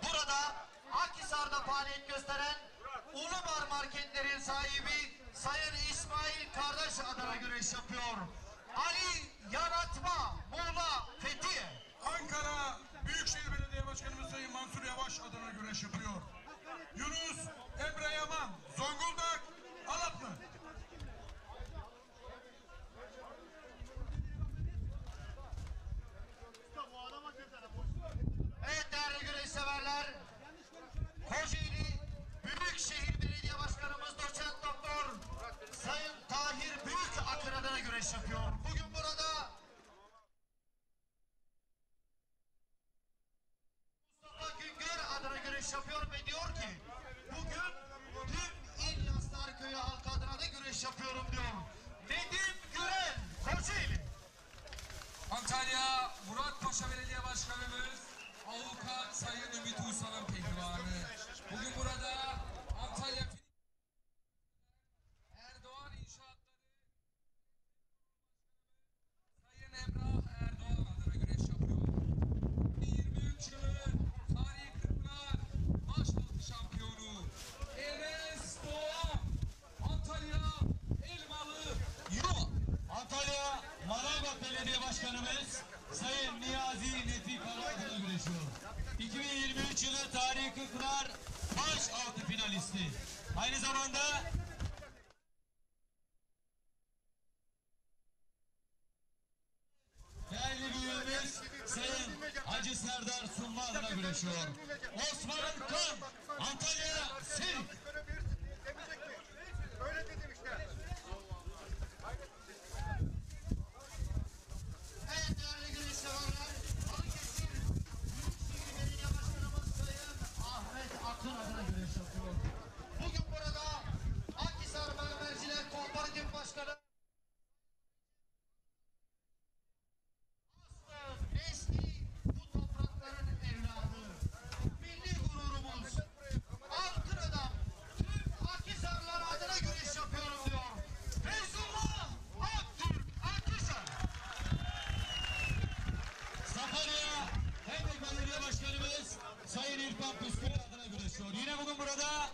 burada Akhisar'da faaliyet gösteren Ulumar Marketlerin sahibi Sayın İsmail Kardeş adına güreş yapıyor. Ali Yaratma, Muğla Fethiye. Ankara Büyükşehir Belediye Başkanımız Sayın Mansur Yavaş adına güreş yapıyor. Yunus Emre Yaman, Zonguldak, Alatlı. Evet değerli güreş severler, Kocaeli Büyükşehir Belediye Başkanımız Doçent Doktor Sayın Tahir Büyükakın adına güreş yapıyor. Bugün burada Mustafa Güngör adına güreş yapıyor ve diyor ki bugün tüm İlyaslar Köyü halkı adına da güreş yapıyorum diyor. Nedim Gürel, Kocaeli. Antalya Muratpaşa Belediye Başkanımız Avukat Sayın Ümit Uysal'ın pehlivanı. Bugün burada Antalya Erdoğan İnşaatları Sayın Emrah Erdoğan adına güreş yapıyor. 23 yılın Tarihi Kırklar Başbaltı şampiyonu Enes Doğan, Antalya Elmalı Yuva. Antalya Manavgat Belediye Başkanımız Sayın Niyazi Nefi Kara adına güreşiyor. 2023 yılı Tarihi Kırklar baş altı finalisti. Aynı zamanda değerli büyüğümüz Sayın Hacı Serdar Sunma adına güreşiyor. Osman Kan, Antalya Sirik. Öyle dedim işte. Evet değerli güreş severler, Balıkesir Büyükşehir Belediye Başkanımız Sayın Ahmet Akın adına güreş yapıyor. Bugün burada Akhisar Mermerciler Kooperatif Başkanı Aslı Nesli bu toprakların evladı. Milli gururumuz. Altın adam tüm Akhisarlar adına güreş yapıyorum diyor. Feyzullah Aktürk Akhisar. Sakarya Hendek Belediye Başkanımız Sayın İrfan Püskül adına güreşiyor. Yine bugün burada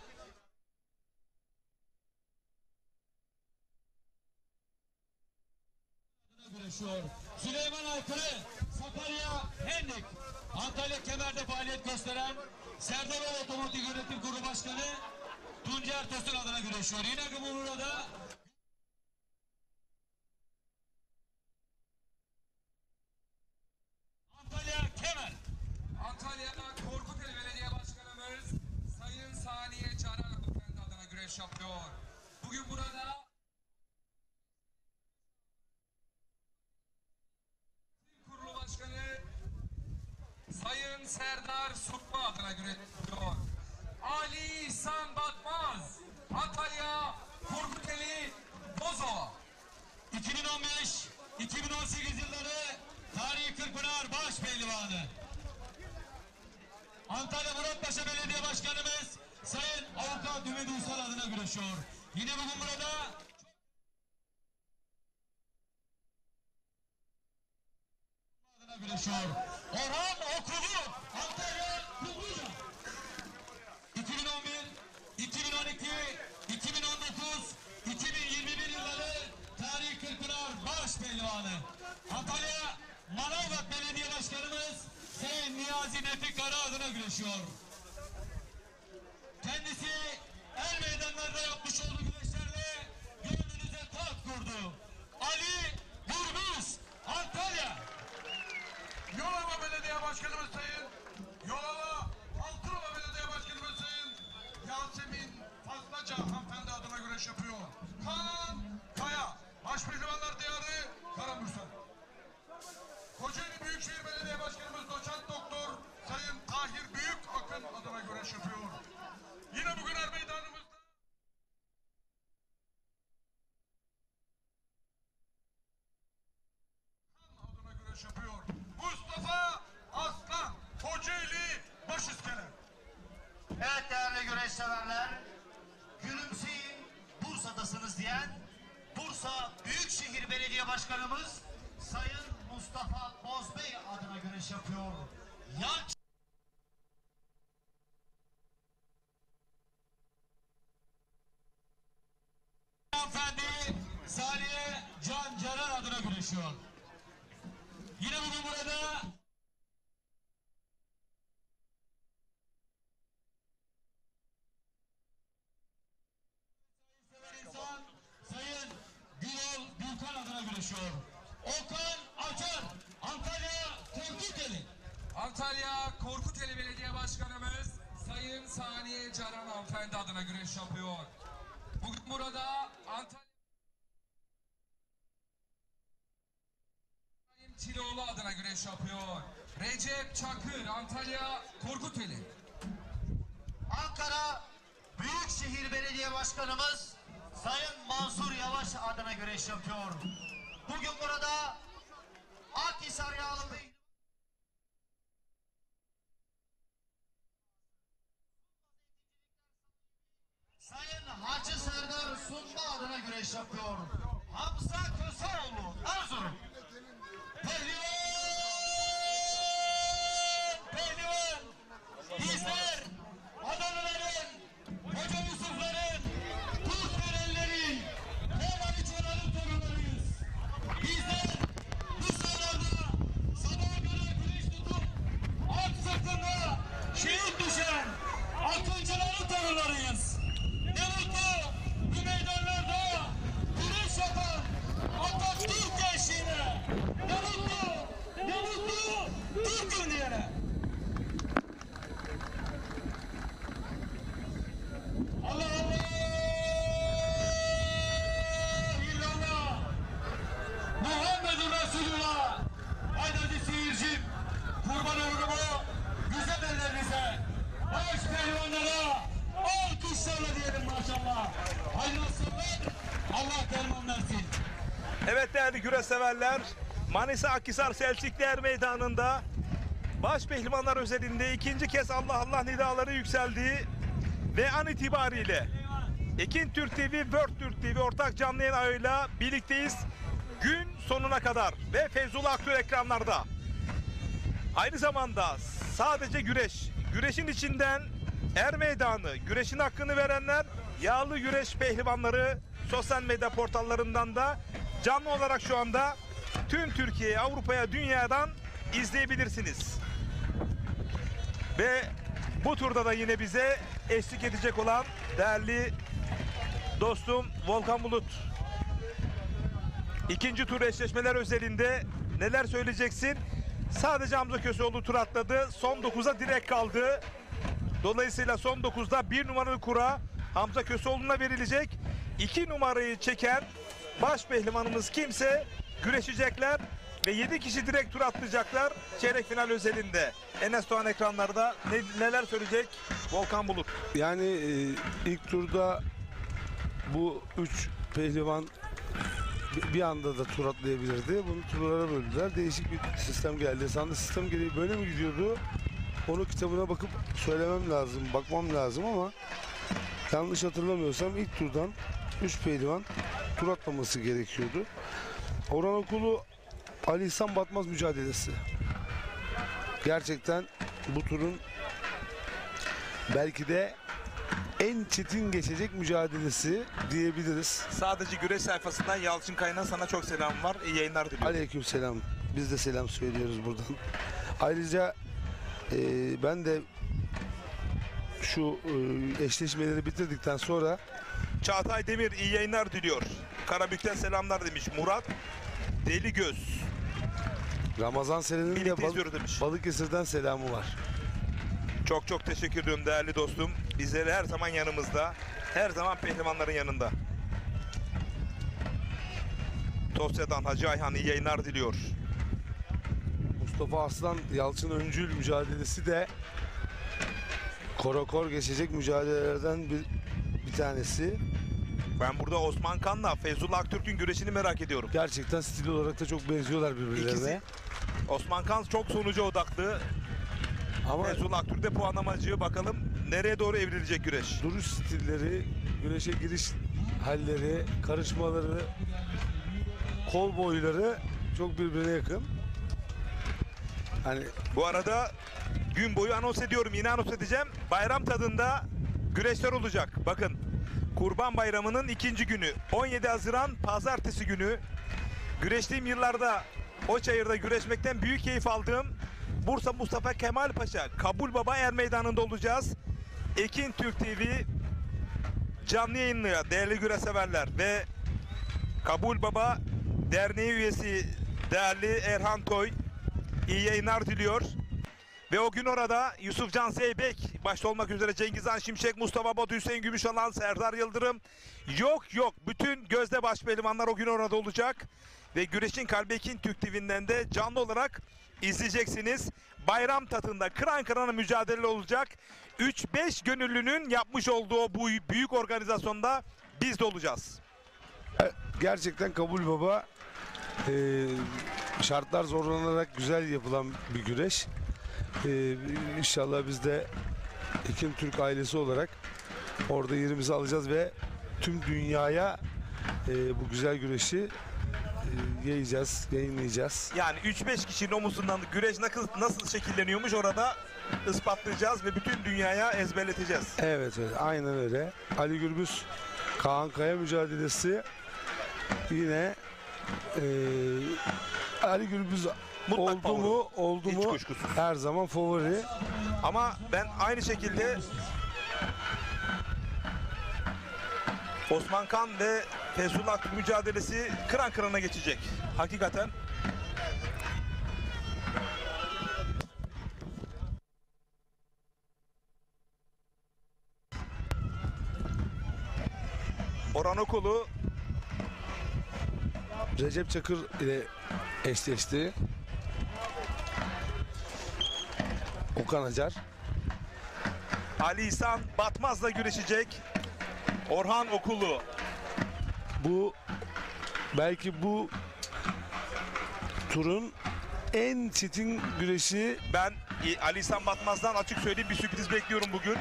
güreşiyor. Süleyman Aykırı Sakarya Hendek Antalya Kemer'de faaliyet gösteren Serdaroğlu Otomotiv Yönetim Kurulu Başkanı Tuncer Tosun adına güreşiyor. Yine bugün burada Antalya Kemer. Antalya Korkuteli Belediye Başkanımız Sayın Saniye Canan Hanımefendi adına güreş yapıyor. Bugün burada Kurulu Başkanı Sayın Serdar Sutma adına güreş yapıyor. Ali İhsan Batmaz, Antalya Korkuteli Bozova. 2015-2018 yılları Tarihi Kırkpınar baş pehlivanı. Antalya Muratpaşa Belediye Başkanımız Sayın Avukat Ümit Uysal adına güreşiyor. Yine bugün burada adına güreşiyor. Orhan Okulu, Antalya Kumluca. 2011, 2012, 2019, 2021 yılları Tarihi Kırkpınar baş pehlivanı. Antalya Manavgat Belediye Başkanımız Sayın Niyazi Nefi Kara adına güreşiyor. Kendisi el meydanlarda yapmış olduğu güreşlerle gönlünüze taht kurdu. Ali Gürbüz, Antalya. Yolova Belediye Başkanımız Sayın Yolova Altınova Belediye Başkanımız Sayın Yasemin Fazlaca hanımefendi adına güreş yapıyor. Kaan Kaya, Başpehlivanlar Diyarı Karamürsel. Kocaeli Büyükşehir Belediye Başkanımız Doçent Doktor Sayın Tahir Büyük Akın adına güreş yapıyor. Yine bugün er meydanımızda adına güreş yapıyor. Mustafa Aslan, Kocaeli Başiskele. Evet değerli güreş severler, gülümseyin Bursa'dasınız diyen Bursa Büyükşehir Belediye Başkanımız Sayın Mustafa Bozbey adına güreş yapıyor. Yan hanımefendi Saniye Can Caner adına güreşiyor. Yine bugün burada insan Sayın Gürol Gülkan adına güreşiyor. Okan Açar, Antalya Korkuteli. Antalya Korkuteli Belediye Başkanımız Sayın Saniye Caran hanımefendi adına güreş yapıyor. Bugün burada Antalya Sayın Çiloğlu adına güreş yapıyor. Recep Çakır, Antalya Korkuteli. Ankara Büyükşehir Belediye Başkanımız Sayın Mansur Yavaş adına güreş yapıyor. Bugün burada Akhisar Yağlı Bey Sayın Hacı Serdar Sunma adına güreş yapıyor. Hamza Köseoğlu Erzurum. Pehlivan bizler Adanaların, Hoca Yusufların, Kutberellerin, Mevaliçoların torunlarıyız. Bizler bu sıralarda sabaha kadar güneş tutup at sırtında şehit düşen Akıncıların torunlarıyız. Ne mutlu bu meydanlarda güneş yapan Atatürk gençliğine. Ne mutlu Türk'üm diyene. Allah Allah! İllallah! Muhammedun Resulullah! Haydi seyircim, kurban olurum güzel ellerinize, baş pehlivanlara, alkışlarla diyelim maşallah. Hayırlı olsunlar, Allah derman versin. Evet değerli güreş severler, Manisa Akhisar Selçukluer Meydanı'nda baş pehlivanlar özelinde ikinci kez Allah Allah nidaları yükseldi ve an itibariyle Ekin Türk TV, World Türk TV ortak canlı yayın ağıyla birlikteyiz gün sonuna kadar ve Feyzullah Aktür ekranlarda. Aynı zamanda sadece güreşin içinden er meydanı, güreşin hakkını verenler, yağlı güreş pehlivanları sosyal medya portallarından da canlı olarak şu anda tüm Türkiye'ye, Avrupa'ya, dünyadan izleyebilirsiniz. Ve bu turda da yine bize eşlik edecek olan değerli dostum Volkan Bulut. İkinci tur eşleşmeler özelinde neler söyleyeceksin? Sadece Hamza Köseoğlu tur atladı. Son 9'a direkt kaldı. Dolayısıyla son 9'da 1 numaralı kura Hamza Köseoğlu'na verilecek. 2 numarayı çeken baş pehlivanımız kimse güreşecekler ve 7 kişi direkt tur atlayacaklar çeyrek final özelinde. Enes Doğan ekranlarda neler söyleyecek Volkan Bulut? Yani ilk turda bu 3 pehlivan bir anda da tur atlayabilirdi. Bunu turlara böldüler. Değişik bir sistem geldi. Sandı sistem gereği böyle mi gidiyordu? Onu kitabına bakıp söylemem lazım, bakmam lazım ama yanlış hatırlamıyorsam ilk turdan 3 pehlivan tur atlaması gerekiyordu. Orhan Okulu Ali İhsan Batmaz mücadelesi. Gerçekten bu turun belki de en çetin geçecek mücadelesi diyebiliriz. Sadece güreş sayfasından Yalçın Kaynan sana çok selam var. İyi yayınlar diliyorum. Aleyküm selam. Biz de selam söylüyoruz buradan. Ayrıca ben de şu eşleşmeleri bitirdikten sonra Çağatay Demir iyi yayınlar diliyor. Karabük'ten selamlar demiş. Murat Deligöz. Ramazan Seren'in de Birlikte izliyoruz demiş. Balıkesir'den selamı var. Çok çok teşekkür ediyorum değerli dostum. Bizleri her zaman yanımızda. Her zaman pehlivanların yanında. Tosya'dan Hacı Ayhan iyi yayınlar diliyor. Mustafa Aslan Yalçın Öncül mücadelesi de korokor geçecek mücadelelerden bir tanesi. Ben burada Osman Kan'la Feyzullah Aktürk'ün güreşini merak ediyorum. Gerçekten stil olarak da çok benziyorlar birbirlerine. İkisi. Osman Kan çok sonuca odaklı. Ama Feyzullah Aktürk de puanlamacı. Bakalım nereye doğru evrilecek güreş. duruş stilleri, güreşe giriş halleri, karışmaları, kol boyları çok birbirine yakın. Hani Bu arada gün boyu anons ediyorum. Yine anons edeceğim. Bayram tadında güreşler olacak. Bakın Kurban Bayramı'nın 2. günü 17 Haziran Pazartesi günü. Güreştiğim yıllarda o çayırda güreşmekten büyük keyif aldığım Bursa Mustafa Kemal Paşa Kabul Baba Er Meydanı'nda olacağız. Ekin Türk TV canlı yayınlıyor değerli güreş severler ve Kabul Baba Derneği üyesi değerli Erhan Toy iyi yayınlar diliyor. Ve o gün orada Yusuf Can Zeybek başta olmak üzere Cengizhan Şimşek, Mustafa Batu, Hüseyin Gümüşalan, Serdar Yıldırım. Yok bütün gözde baş pehlivanlar o gün orada olacak. Ve Güreşin Kalbi Ekin Türk TV'nden de canlı olarak izleyeceksiniz. Bayram tadında kıran kırana mücadele olacak. 3-5 gönüllünün yapmış olduğu bu büyük organizasyonda biz de olacağız. gerçekten Kabul Baba şartlar zorlanarak güzel yapılan bir güreş. İnşallah biz de Ekin Türk ailesi olarak orada yerimizi alacağız ve tüm dünyaya bu güzel güreşi yayınlayacağız. Yani 3-5 kişinin omuzundan güreş nasıl şekilleniyormuş orada ispatlayacağız ve bütün dünyaya ezberleteceğiz. Evet, aynen öyle. Ali Gürbüz Kaan Kaya mücadelesi yine Ali Gürbüz Mutlak oldu Hiç mu kuşkusuz. her zaman favori. Ama ben aynı şekilde Osman Kan ve Feyzullah Aktürk mücadelesi kıran kırana geçecek. Hakikaten. Orhan Okulu Recep Çakır ile eşleşti. Okan Acar. Ali İhsan Batmaz'la güreşecek. Orhan Okulu. Belki bu turun en çetin güreşi. Ben Ali İhsan Batmaz'dan açık söyleyeyim bir sürpriz bekliyorum bugün.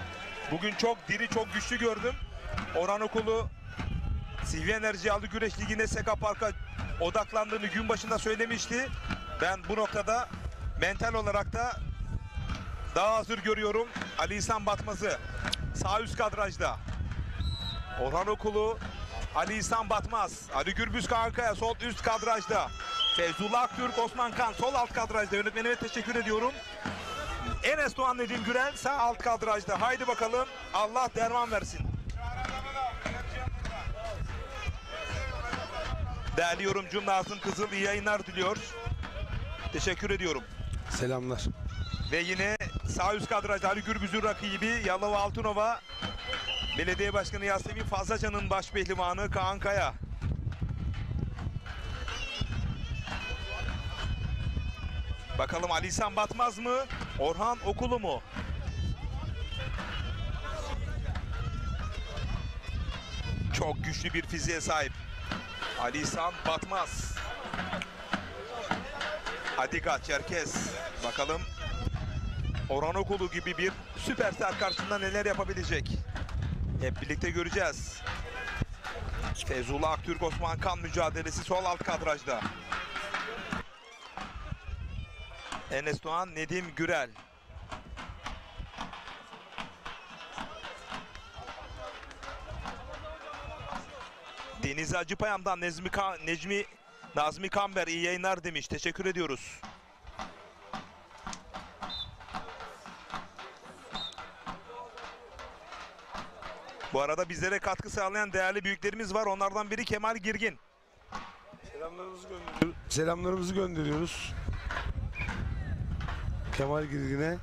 Bugün çok diri, çok güçlü gördüm. Orhan Okulu CV Enerji Aldı Güreş Ligi'ne Seka Park'a odaklandığını gün başında söylemişti. Ben bu noktada mental olarak da daha hazır görüyorum Ali İhsan Batmaz'ı. Sağ üst kadrajda. Orhan Okulu, Ali İhsan Batmaz, Ali Gürbüz Kankaya sol üst kadrajda. Feyzullah Aktürk, Osman Kan sol alt kadrajda. Yönetmenime teşekkür ediyorum. Enes Doğan Nedim Gürel sağ alt kadrajda. Haydi bakalım Allah derman versin. Değerli yorumcum Nazım Kızıl iyi yayınlar diliyor. Teşekkür ediyorum. Selamlar. Ve yine sağ üst kadrajda Ali Gürbüz'ün rakibi Yalova Altınova Belediye Başkanı Yasemin Fazlacan'ın baş pehlivanı Kaan Kaya. Bakalım Ali İhsan Batmaz mı? Orhan Okulu mu? Çok güçlü bir fiziğe sahip. Ali İhsan Batmaz. Adiga Çerkez. Bakalım Orhan Okulu gibi bir süperstar karşısında neler yapabilecek? Hep birlikte göreceğiz. Feyzullah Aktürk Osman Kan mücadelesi sol alt kadrajda. Enes Doğan Nedim Gürel. Deniz Acıpayam'dan Nazmi Kamber iyi yayınlar demiş. Teşekkür ediyoruz. Bu arada bizlere katkı sağlayan değerli büyüklerimiz var. Onlardan biri Kemal Girgin. Selamlarımızı gönderiyoruz. Kemal Girgin'e.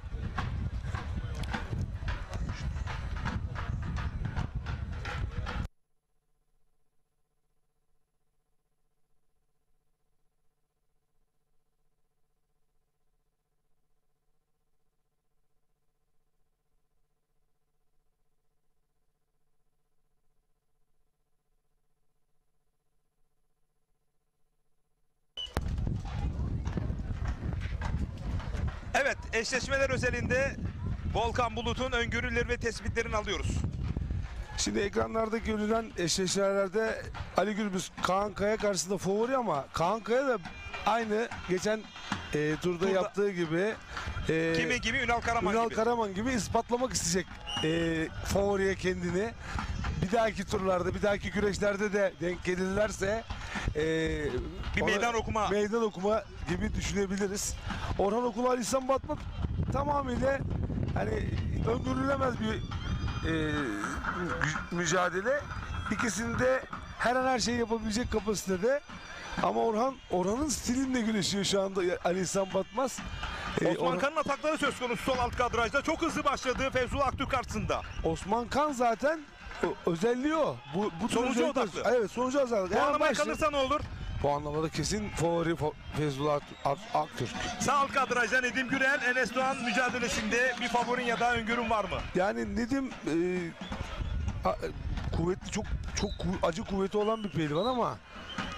Evet, eşleşmeler özelinde Volkan Bulut'un öngörüleri ve tespitlerini alıyoruz. Şimdi ekranlarda görülen eşleşmelerde Ali Gürbüz Kaan Kaya karşısında favori ama Kaan Kaya da aynı geçen turda yaptığı gibi Kimi gibi? Ünal Karaman Ünal gibi. Karaman gibi ispatlamak isteyecek favoriye kendini. Bir dahaki turlarda, bir dahaki güreşlerde de denk gelirlerse Bir meydan okuma. Meydan okuma gibi düşünebiliriz. Orhan Okulu Ali İhsan Batman tamamıyla hani öngörülemez bir mücadele. İkisinde her an her şeyi yapabilecek kapasitede. Ama Orhan'ın stilinde güreşiyor şu anda Ali İhsan Batmaz. Osman Kan'ın atakları söz konusu sol alt kadrajda. Çok hızlı başladı Feyzullah Aktürk karşısında. Osman Kan zaten özelliği o. Bu Sonucu odaklı. Evet, sonucu odaklı. Puanlamaya kalırsa ne olur? Puanlamada kesin favori Feyzullah Aktürk. Sağ alt kadrajda Nedim Gürel, Enes Doğan mücadelesinde bir favorin ya da öngörün var mı? Yani Nedim kuvvetli, çok acı kuvveti olan bir pehlivan ama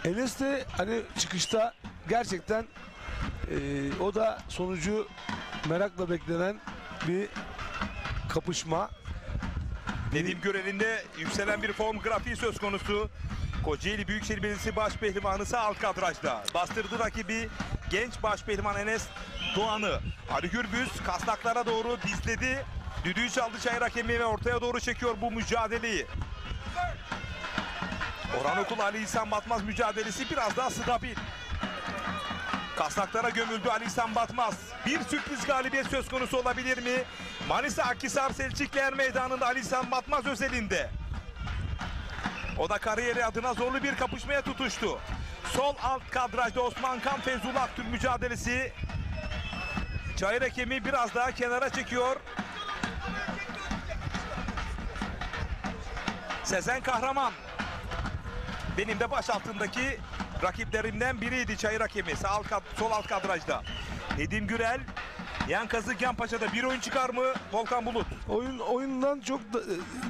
Enes de hani çıkışta gerçekten o da sonucu merakla beklenen bir kapışma. Nedim Gürel'in de yükselen bir form grafiği söz konusu. Kocaeli Büyükşehir Belediyesi baş pehlivanı sağ alt kadrajda. Bastırdı rakibi genç baş pehlivan Enes Doğan'ı. Ali Gürbüz kasnaklara doğru dizledi. Düdüğü çaldı çayır hakemi ve ortaya doğru çekiyor bu mücadeleyi. Orhan Okul Ali İhsan Batmaz mücadelesi biraz daha stabil. Kasnaklara gömüldü Ali İhsan Batmaz. Bir sürpriz galibiyet söz konusu olabilir mi? Manisa Akhisar Selçukluer Meydanı'nda Ali İhsan Batmaz özelinde. O da kariyeri adına zorlu bir kapışmaya tutuştu. Sol alt kadrajda Osman Kan Feyzullah Aktürk mücadelesi. Çayır hakemi biraz daha kenara çekiyor. Sezen Kahraman. Benim de baş altındaki rakiplerimden biriydi çayır hakemi. Sol alt kadrajda. Nedim Gürel. Yan kazık yan paçada bir oyun çıkar mı Volkan Bulut? Oyundan çok da,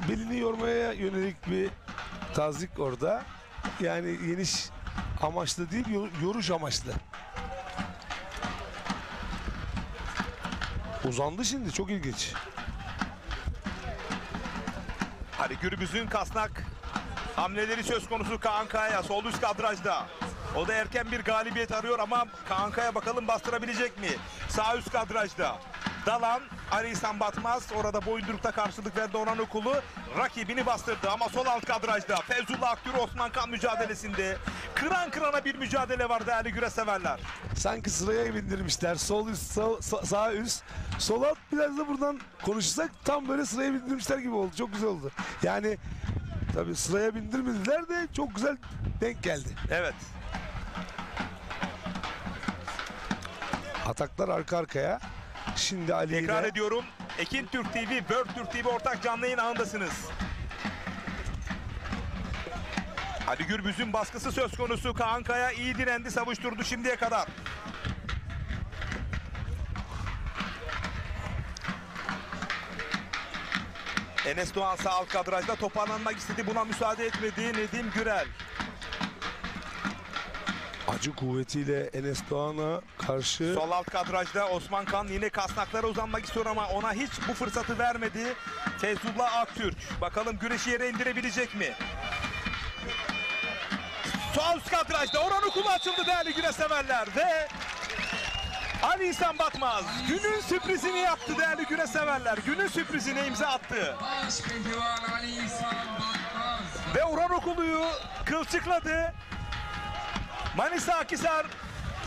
belini yormaya yönelik bir tazik orada. Yani yeniş amaçlı değil, yoruş amaçlı. Uzandı şimdi, çok ilginç. Ali Gürbüz'ün kasnak hamleleri söz konusu Kaan Kaya sol üst kadrajda. O da erken bir galibiyet arıyor ama Kaan Kaya bakalım bastırabilecek mi? Sağ üst kadrajda. Dalan Ali İhsan Batmaz orada boyundurukta karşılık verdi Orhan Okulu. Rakibini bastırdı ama sol alt kadrajda. Feyzullah Aktürk Osman Kan mücadelesinde. Kıran kırana bir mücadele var değerli güreş severler. Sanki sıraya bindirmişler. Sol üst, sağ üst. Sol alt, biraz da buradan konuşursak tam böyle sıraya bindirmişler gibi oldu. Çok güzel oldu. Yani tabii sıraya bindirmediler de çok güzel denk geldi. Evet. Ataklar arka arkaya. Şimdi Ali tekrar ediyorum. Ekin Türk TV, World Türk TV ortak canlı yayın ağındasınız. Ali Gürbüz'ün baskısı söz konusu. Kaan Kaya iyi direndi, savuşturdu şimdiye kadar. Enes Doğan sağ alt kadrajda toparlanmak istedi. Buna müsaade etmedi Nedim Gürel. Acı kuvvetiyle Enes Doğan'a karşı... Sol alt kadrajda Osman Kan yine kasnaklara uzanmak istiyor ama ona hiç bu fırsatı vermedi Feyzullah Aktürk. Bakalım güreşi yere indirebilecek mi? Sol üst kadrajda Orhan Okulu açıldı değerli güreş severler ve Ali İhsan Batmaz günün sürprizini yaptı değerli güreş severler. Günün sürprizine imza attı. Baş pehlivan Ali İhsan Batmaz. Ve Orhan Okulu'yu kılçıkladı. Manisa Akhisar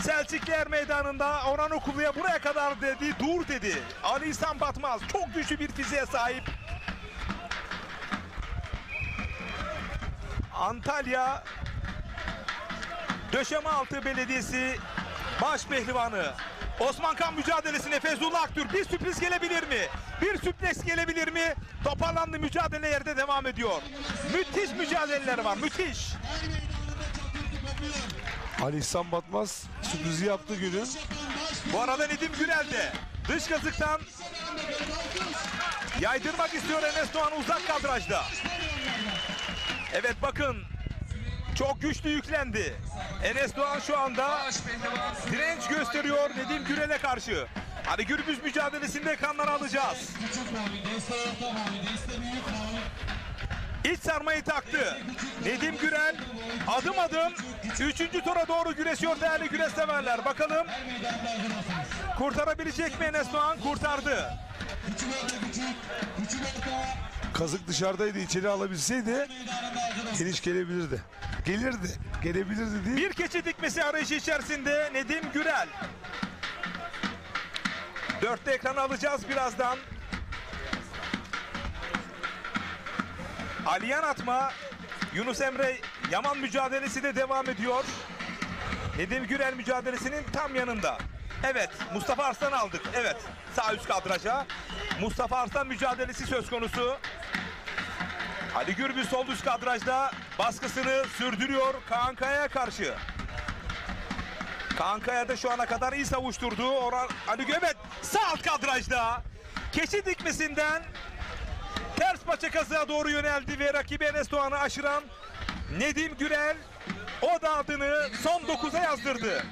Selçukluer Meydanı'nda Orhan Okulu'ya buraya kadar dedi, dur dedi. Ali İhsan Batmaz çok güçlü bir fiziğe sahip. Antalya Döşemealtı Belediyesi baş pehlivanı Osman Kan mücadelesine Feyzullah Aktürk bir sürpriz gelebilir mi? Bir sürpriz gelebilir mi? Toparlandı, mücadele yerde devam ediyor. Müthiş mücadeleler var, müthiş. Ali İhsan Batmaz sürprizi yaptı günün. Bu arada Nedim Gürel de dış kazıktan yaydırmak istiyor Enes Doğan uzak kadrajda. Evet bakın çok güçlü yüklendi. Enes Doğan şu anda direnç gösteriyor Nedim Gürel'e karşı. Ali Gürbüz mücadelesinde ekranlara alacağız. İç sarmayı taktı. Nedim Gürel adım adım 3. tura doğru güreşiyor değerli güreş severler. Bakalım kurtarabilecek mi Enes Doğan? Kurtardı. Kazık dışarıdaydı, içeri alabilseydi geniş gelebilirdi. Gelebilirdi değil. Bir keçi dikmesi arayışı içerisinde Nedim Gürel. 4'te ekranı alacağız birazdan. Aliyan atma, Yunus Emre Yaman mücadelesi de devam ediyor. Nedim Gürel mücadelesinin tam yanında. Evet, Mustafa Arslan aldık. Evet, sağ üst kadraja. Mustafa Arslan mücadelesi söz konusu. Ali Gürbüz sol üst kadrajda baskısını sürdürüyor Kaan Kaya'ya karşı. Kaan Kaya da şu ana kadar iyi savuşturdu. Ali Göbet sağ alt kadrajda. Keçi dikmesinden ters paça kazığa doğru yöneldi ve rakibi Enes Doğan'ı aşıran Nedim Gürel o da adını son 9'a yazdırdı.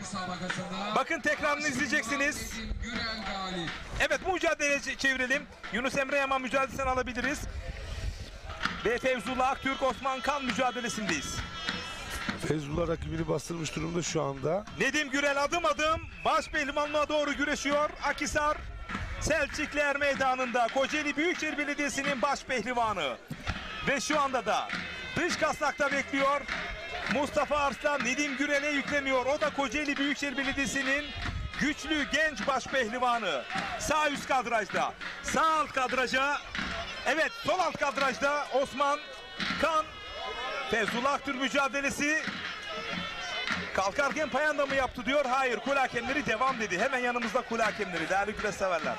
Bakın tekrarını izleyeceksiniz. Evet, bu mücadeleyi çevirelim. Yunus Emre Yaman mücadelesini alabiliriz. Ve Fevzullah Aktürk Osman Kan mücadelesindeyiz. Fevzullah rakibini bastırmış durumda şu anda. Nedim Gürel adım adım baş pehlivanlığa doğru güreşiyor. Akhisar Selçukluer Meydanı'nda Kocaeli Büyükşehir Belediyesi'nin baş pehlivanı. Ve şu anda da dış kasnakta bekliyor. Mustafa Arslan Nedim Gürel'e yükleniyor. O da Kocaeli Büyükşehir Belediyesi'nin güçlü genç baş pehlivanı. Sağ üst kadrajda. Sağ alt kadraja. Evet, sol alt kadrajda Osman Kan. Fevzullah Aktürk mücadelesi. Kalkarken payanda mı yaptı diyor. Hayır, kul hakemleri devam dedi. Hemen yanımızda kul hakemleri değerli güreş severler.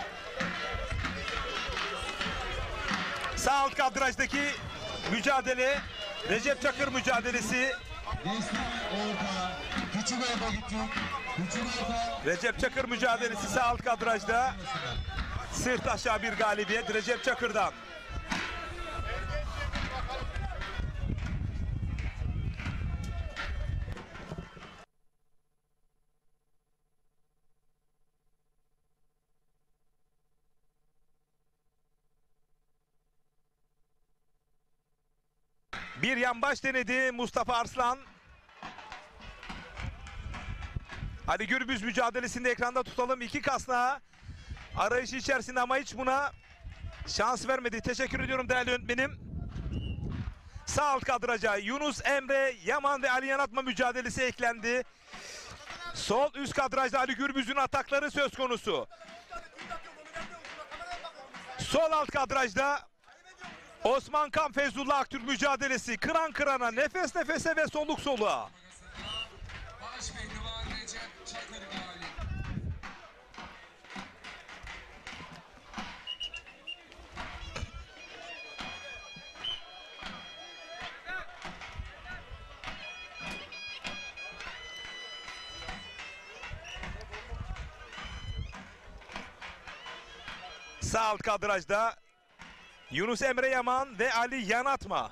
Sağ alt kadrajdaki mücadele Recep Çakır mücadelesi. Recep Çakır mücadelesi sağ alt kadrajda. Sırt aşağı bir galibiyet Recep Çakır'dan. Bir yan baş denedi Mustafa Arslan. Ali Gürbüz mücadelesinde ekranda tutalım. İki kasnağı arayışı içerisinde ama hiç buna şans vermedi. Teşekkür ediyorum değerli yönetmenim. Sağ alt kadraja Yunus Emre Yaman ve Ali Yanatma mücadelesi eklendi. Sol üst kadrajda Ali Gürbüz'ün atakları söz konusu. Sol alt kadrajda Osman Kan Fevzullah Aktürk mücadelesi kıran kırana, nefes nefese ve soluk soluğa. Sağ alt kadrajda Yunus Emre Yaman ve Ali Yanatma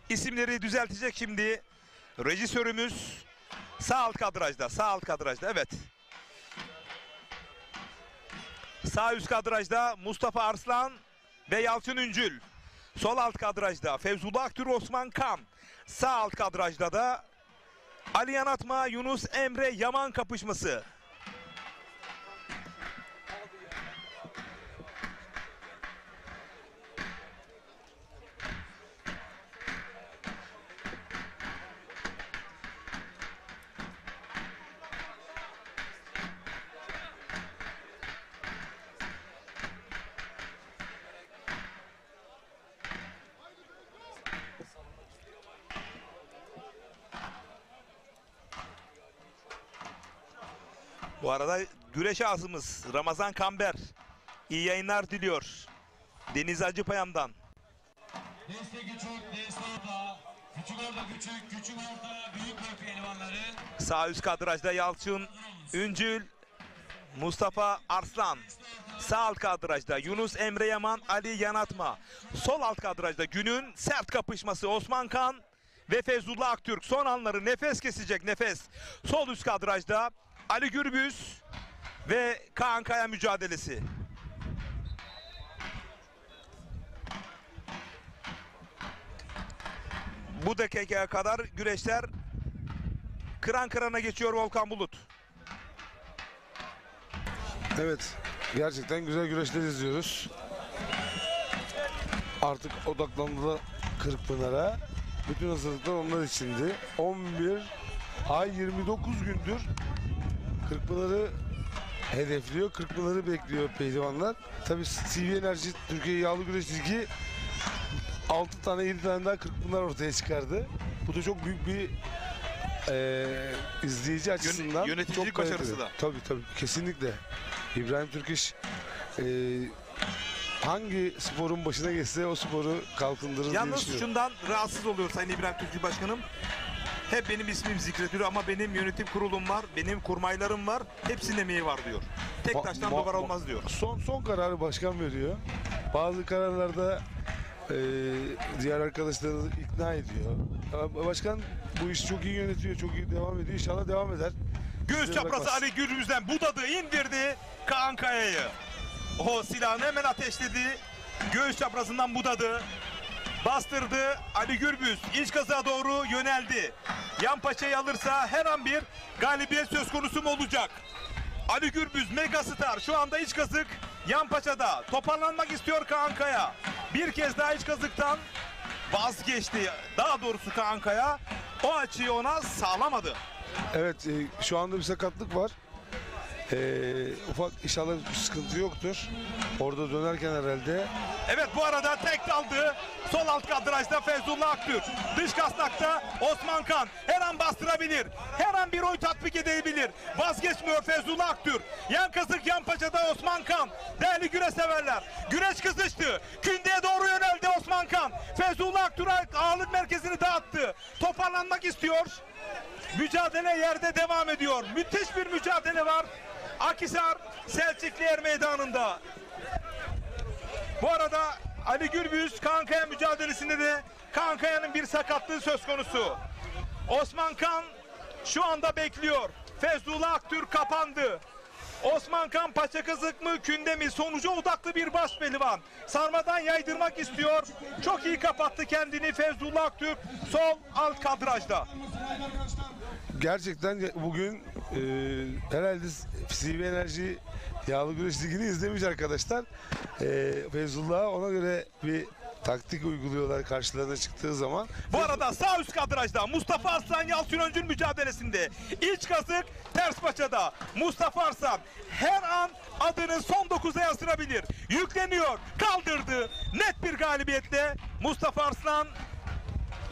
isimleri düzeltecek şimdi rejisörümüz. Sağ alt kadrajda, evet. Sağ üst kadrajda Mustafa Arslan ve Yalçın Üncül. Sol alt kadrajda Fevzullah Aktürk Osman Kan. Sağ alt kadrajda da Ali Yanatma Yunus Emre Yaman kapışması. Bu arada güreş ağzımız Ramazan Kamber iyi yayınlar diliyor. Deniz Acıpayam'dan. Sağ üst kadrajda Yalçın Üncül, Mustafa Arslan. Sağ alt kadrajda Yunus Emre Yaman, Ali Yanatma. Sol alt kadrajda günün sert kapışması Osman Kan ve Fevzullah Aktürk. Son anları nefes kesecek nefes. Sol üst kadrajda Ali Gürbüz ve Kaan Kaya mücadelesi. Bu dakikaya kadar güreşler kıran kırana geçiyor Volkan Bulut. Evet, gerçekten güzel güreşler izliyoruz. Artık odaklandılar Kırkpınar'a. Bütün hazırlıklar onlar içindi. 11 ay 29 gündür Kırkpınar'ı hedefliyor. Kırkpınar'ı bekliyor pehlivanlar. Tabii CV Enerji Türkiye Yağlı Güreş Ligi 6 tane 7 tane daha Kırkpınar ortaya çıkardı. Bu da çok büyük bir izleyici açısından yöneticilik çok başarısı da. Tabii kesinlikle. İbrahim Türkeş hangi sporun başına geçse o sporu kalkındırır diye Yalnız düşünüyorum. şundan rahatsız oluyor Sayın İbrahim Türkeş Başkanım. Hep benim ismim zikrediliyor ama benim yönetim kurulum var, benim kurmaylarım var, hepsinin emeği var diyor. Tek taştan duvar olmaz diyor. Son kararı başkan veriyor. Bazı kararlarda diğer arkadaşlarını ikna ediyor. Başkan bu işi çok iyi yönetiyor, çok iyi devam ediyor. İnşallah devam eder. Göğüs çaprazı Ali Gürbüz'den budadı, indirdi Kaan Kaya'yı. O silahını hemen ateşledi. Göğüs çaprazından budadı. Bastırdı. Ali Gürbüz iç kazığa doğru yöneldi. Yan paçayı alırsa her an bir galibiyet söz konusu mu olacak? Ali Gürbüz Megastar şu anda iç kazık yan paçada. Toparlanmak istiyor Kaan Kaya. Bir kez daha iç kazıktan vazgeçti. Daha doğrusu Kaan Kaya o açıyı ona sağlamadı. Evet, şu anda bir sakatlık var. Ufak inşallah bir sıkıntı yoktur. Orada dönerken herhalde. Evet, bu arada tek daldı. Sol alt kadrajda Feyzullah Aktürk. Dış kasnakta Osman Kan. Her an bastırabilir. Her an bir oy tatbik edebilir. Vazgeçmiyor Feyzullah Aktürk. Yan kazık yan paçada Osman Kan. Değerli güreş severler. Güreş kızıştı. Kündeye doğru yöneldi Osman Kan. Feyzullah Aktürk ağırlık merkezini dağıttı. Toparlanmak istiyor. Mücadele yerde devam ediyor. Müthiş bir mücadele var. Akhisar Selçukluer Meydanı'nda. Bu arada Ali Gürbüz Kaan Kaya mücadelesinde de Kaan Kaya'nın bir sakatlığı söz konusu. Osman Kan şu anda bekliyor. Feyzullah Aktürk kapandı. Osman Kan paça kazık mı künde mi sonuca odaklı bir baş pehlivan. Sarmadan yaydırmak istiyor. Çok iyi kapattı kendini Feyzullah Aktürk sol alt kadrajda. Gerçekten bugün herhalde CV Enerji Yağlı Güreş Ligi'ni izlemiş arkadaşlar. Feyzullah ona göre bir taktik uyguluyorlar karşılarına çıktığı zaman. Bu arada sağ üst kadrajda Mustafa Arslan Yalçın Öncül mücadelesinde iç kazık ters paçada Mustafa Arslan her an adını son 9'a yazdırabilir. Yükleniyor, kaldırdı. Net bir galibiyetle Mustafa Arslan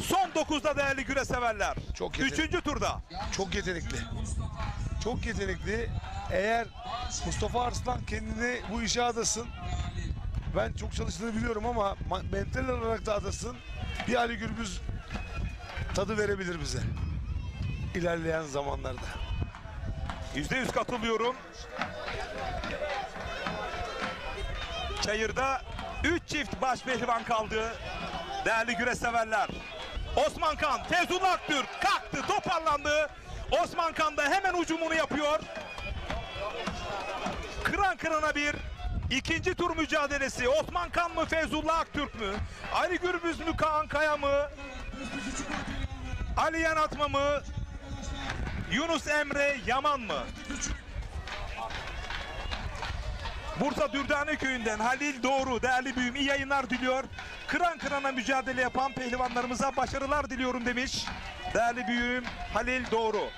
son 9'da değerli güreş severler. Çok 3. turda. Çok yetenekli. Çok yetenekli. Eğer Mustafa Arslan kendini bu işe adasın, ben çok çalıştığını biliyorum ama mental olarak da adasın, bir Ali Gürbüz tadı verebilir bize ilerleyen zamanlarda. %100 katılıyorum. Çayırda 3 çift baş pehlivan kaldı. Değerli güreş severler. Osman Kan, Feyzullah Aktürk kalktı, toparlandı. Osman Kan da hemen hücumunu yapıyor. Kıran kırana bir ikinci tur mücadelesi. Osman Kan mı, Feyzullah Aktürk mü? Ali Gürbüz mü, Kaan Kaya mı? Ali Yanatma mı? Yunus Emre Yaman mı? Bursa Dürdane Köyü'nden Halil Doğru değerli büyüğüm iyi yayınlar diliyor. Kıran kırana mücadele yapan pehlivanlarımıza başarılar diliyorum demiş. Değerli büyüğüm Halil Doğru.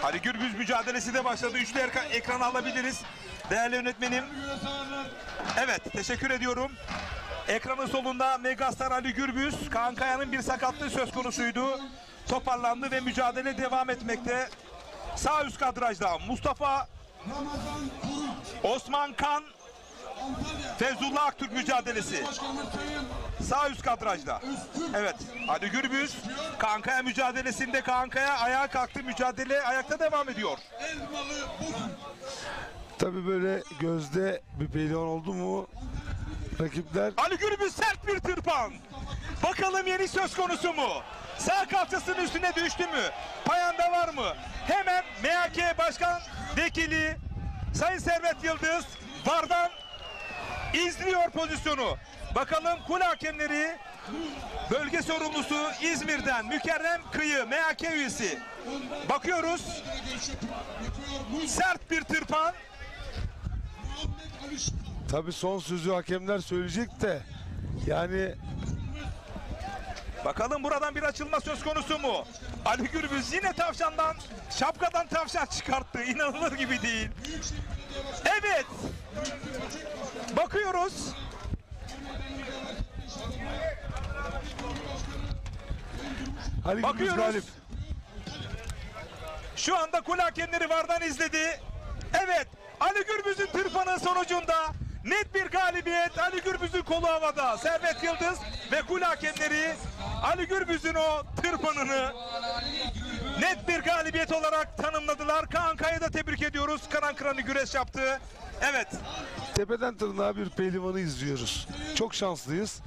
Ali Gürbüz mücadelesi de başladı. Üçlü ekran alabiliriz. Değerli yönetmenim. Evet, teşekkür ediyorum. Ekranın solunda Megastar Ali Gürbüz. Kaan Kaya'nın bir sakatlığı söz konusuydu. Toparlandı ve mücadele devam etmekte. Sağ üst kadrajda Mustafa Osman Kan Feyzullah Aktürk mücadelesi. Sağ üst kadrajda. Evet, Ali Gürbüz Kankaya mücadelesinde Kankaya ayağa kalktı. Mücadele ayakta devam ediyor. Tabii böyle gözde bir pehlivan oldu mu rakipler... Ali Gürbüz sert bir tırpan. Bakalım yeni söz konusu mu? Sağ kalçasının üstüne düştü mü? Payanda var mı? Hemen MHK Başkan Vekili Sayın Servet Yıldız VAR'dan izliyor pozisyonu. Bakalım kule hakemleri, bölge sorumlusu İzmir'den Mükerrem Kıyı MHK üyesi. Bakıyoruz. Sert bir tırpan. Tabii son sözü hakemler söyleyecek de yani... Bakalım buradan bir açılma söz konusu mu? Ali Gürbüz yine tavşandan, şapkadan tavşan çıkarttı. İnanılır gibi değil. Evet. Bakıyoruz. Ali Gürbüz galip. Şu anda kule hakemleri VAR'dan izledi. Evet. Ali Gürbüz'ün tırpanı sonucunda net bir galibiyet. Ali Gürbüz'ün kolu havada. Servet Yıldız ve kule hakemleri Ali Gürbüz'ün o tırpanını net bir galibiyet olarak tanımladılar. Kankaya'yı da tebrik ediyoruz. Kıran kıranı güreş yaptı. Evet. Tepeden tırnağa bir pehlivanı izliyoruz. Çok şanslıyız.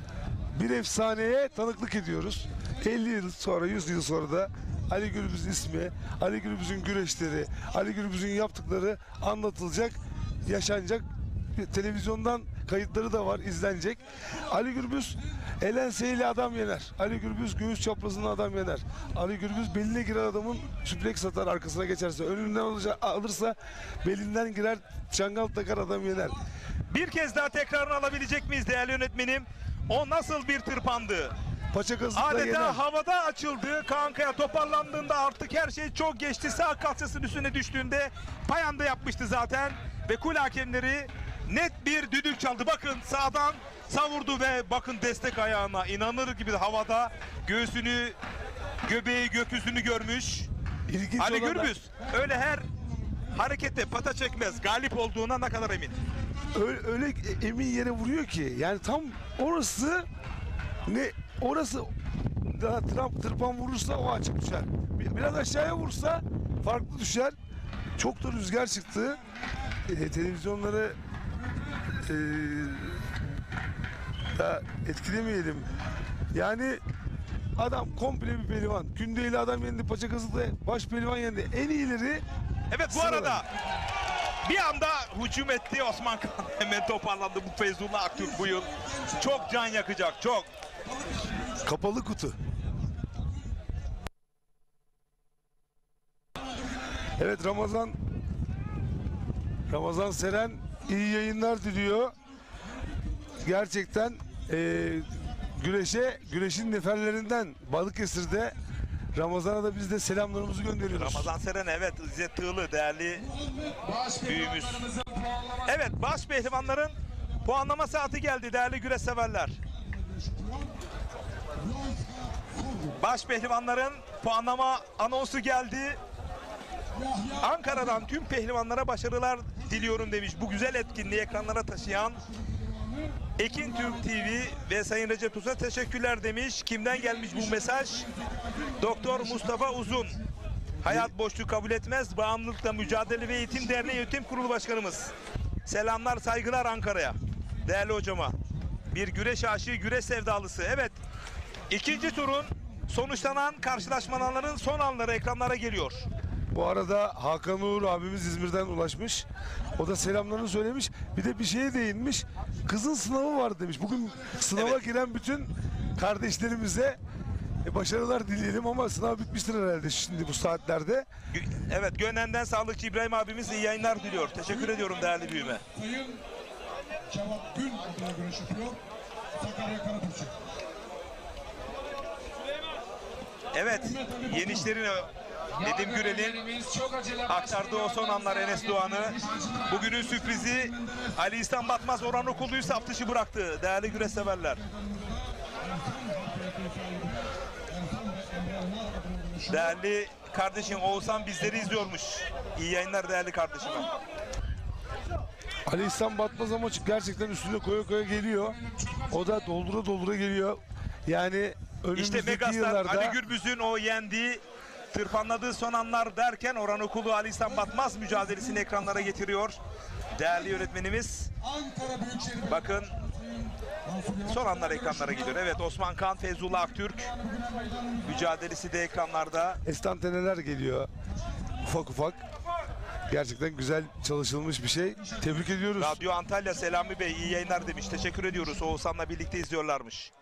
Bir efsaneye tanıklık ediyoruz. 50 yıl sonra, 100 yıl sonra da Ali Gürbüz'ün ismi, Ali Gürbüz'ün güreşleri, Ali Gürbüz'ün yaptıkları anlatılacak, yaşanacak. Televizyondan kayıtları da var, izlenecek. Ali Gürbüz el enseyle adam yener. Ali Gürbüz göğüs çaprazına adam yener. Ali Gürbüz beline girer adamın süpleks atar, arkasına geçerse. Önünden alırsa belinden girer, çangal takar, adam yener. Bir kez daha tekrarını alabilecek miyiz değerli yönetmenim? O nasıl bir tırpandı? Paça kazıkla adeta yener. havada açıldı. Kankaya toparlandığında artık her şey çok geçti. Sağ kalçasının üstüne düştüğünde payanda yapmıştı zaten. Ve kule hakemleri net bir düdük çaldı. Bakın sağdan savurdu ve bakın destek ayağına, inanılır gibi havada göğsünü, göbeği, gökyüzünü görmüş. İlginç Ali olan da- Gürbüz öyle her harekette pata çekmez. Galip olduğuna ne kadar emin. Öyle emin yere vuruyor ki, yani tam orası daha tırpan vurursa o açık düşer. Biraz aşağıya vursa farklı düşer. Çok da rüzgar çıktı. Televizyonları da etkilemeyelim. Yani adam komple bir pehlivan. Gündeyle adam yendi, paça kazıkla baş pehlivan yendi. En iyileri. Evet, bu arada bir anda hücum etti Osman Kan. Hemen toparlandı bu Feyzullah Aktürk bu yıl. Çok can yakacak, çok. Kapalı kutu. Evet, Ramazan Seren iyi yayınlar diliyor. Gerçekten güreşin neferlerinden Balıkesir'de Ramazan'a da biz de selamlarımızı gönderiyoruz. Ramazan Seren, evet, İzzet Tığlı değerli büyüğümüz. Evet, baş pehlivanların puanlama saati geldi değerli güreş severler. Baş pehlivanların puanlama anonsu geldi. Ankara'dan tüm pehlivanlara başarılar diliyorum demiş. Bu güzel etkinliği ekranlara taşıyan Ekin Türk TV ve Sayın Recep Tuz'a teşekkürler demiş. Kimden gelmiş bu mesaj? Doktor Mustafa Uzun. Hayat boşluğu kabul etmez. Bağımlılıkla Mücadele ve Eğitim Derneği Yönetim Kurulu Başkanımız. Selamlar, saygılar Ankara'ya. Değerli hocama. Bir güreş aşığı, güreş sevdalısı. Evet. İkinci turun sonuçlanan karşılaşmaların son anları ekranlara geliyor. Bu arada Hakan Uğur abimiz İzmir'den ulaşmış. O da selamlarını söylemiş. Bir de bir şeye değinmiş. Kızın sınavı var demiş. Bugün sınava giren bütün kardeşlerimize başarılar dileyelim ama sınav bitmiştir herhalde şimdi bu saatlerde. Evet, Gönen'den sağlıkçı İbrahim abimiz iyi yayınlar diliyor. Teşekkür ediyorum değerli büyüme. Sayın Cevat Gün adına güreş yapıyor. Sakarya Karataş'ı. Evet, yenişlerini Nedim Gürel'in aktardığı o son anlar Enes Doğan'ı. Bugünün sürprizi Ali İhsan Batmaz Orhan Okulu'yu saf dışı bıraktı değerli güreş severler. Değerli kardeşim Oğuzhan bizleri izliyormuş. İyi yayınlar değerli kardeşime. Ali İhsan Batmaz ama gerçekten üstüne koya koya geliyor. O da doldura doldura geliyor. Yani önümüzdeki İşte Megastar yıllarda... Ali Gürbüz'ün o yendiği, tırpanladığı son anlar derken Orhan Okulu Ali İhsan Batmaz mücadelesini ekranlara getiriyor. Değerli yönetmenimiz. Bakın son anlar ekranlara geliyor. Evet, Osman Kan, Feyzullah Aktürk mücadelesi de ekranlarda. Estanteneler geliyor ufak ufak. Gerçekten güzel çalışılmış bir şey. Tebrik ediyoruz. Radyo Antalya Selami Bey iyi yayınlar demiş. Teşekkür ediyoruz. Oğuzhan'la birlikte izliyorlarmış.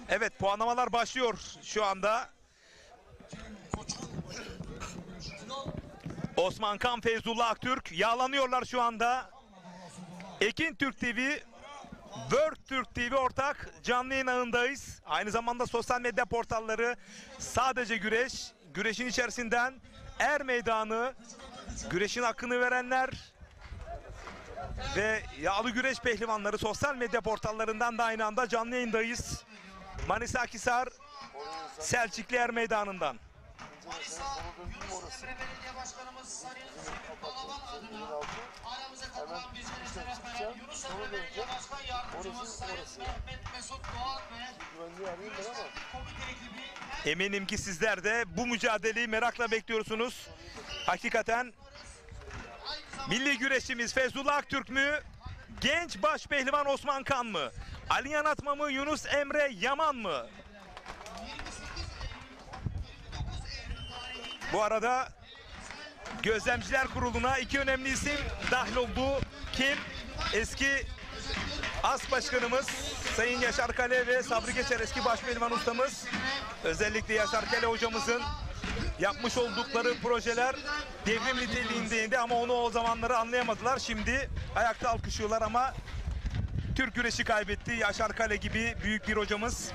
Evet, puanlamalar başlıyor şu anda. Osman Kan, Feyzullah Aktürk yağlanıyorlar şu anda. Ekin Türk TV, World Türk TV ortak canlı yayın ağındayız. Aynı zamanda sosyal medya portalları Sadece Güreş, güreşin içerisinden Er Meydanı, güreşin hakkını verenler ve yağlı güreş pehlivanları sosyal medya portallarından da aynı anda canlı yayındayız. Manisa Akhisar, Selçuklu Er Meydanı'ndan. Manisa Yunus Emre Belediye Başkanımız Sayın Semih Balaban adına aramıza katılan bizleri şeref veren Yunus Emre Belediye Başkan Yardımcımız Sayın Mehmet Mesut Doğan ve komite ekibi. Eminim ki sizler de bu mücadeleyi merakla bekliyorsunuz. Hakikaten milli güreşçimiz Feyzullah Aktürk mü? Genç baş pehlivan Osman Kan mı? Ali Yanatma mı? Yunus Emre Yaman mı? Bu arada Gözlemciler Kurulu'na iki önemli isim dahil oldu. Kim? Eski AS Başkanımız Sayın Yaşar Kale ve Sabri Geçer eski başpehlivan ustamız. Özellikle Yaşar Kale hocamızın yapmış oldukları projeler devrim niteliğindeydi ama onu o zamanları anlayamadılar. Şimdi ayakta alkışlıyorlar ama Türk güreşi kaybetti. Yaşar Kale gibi büyük bir hocamız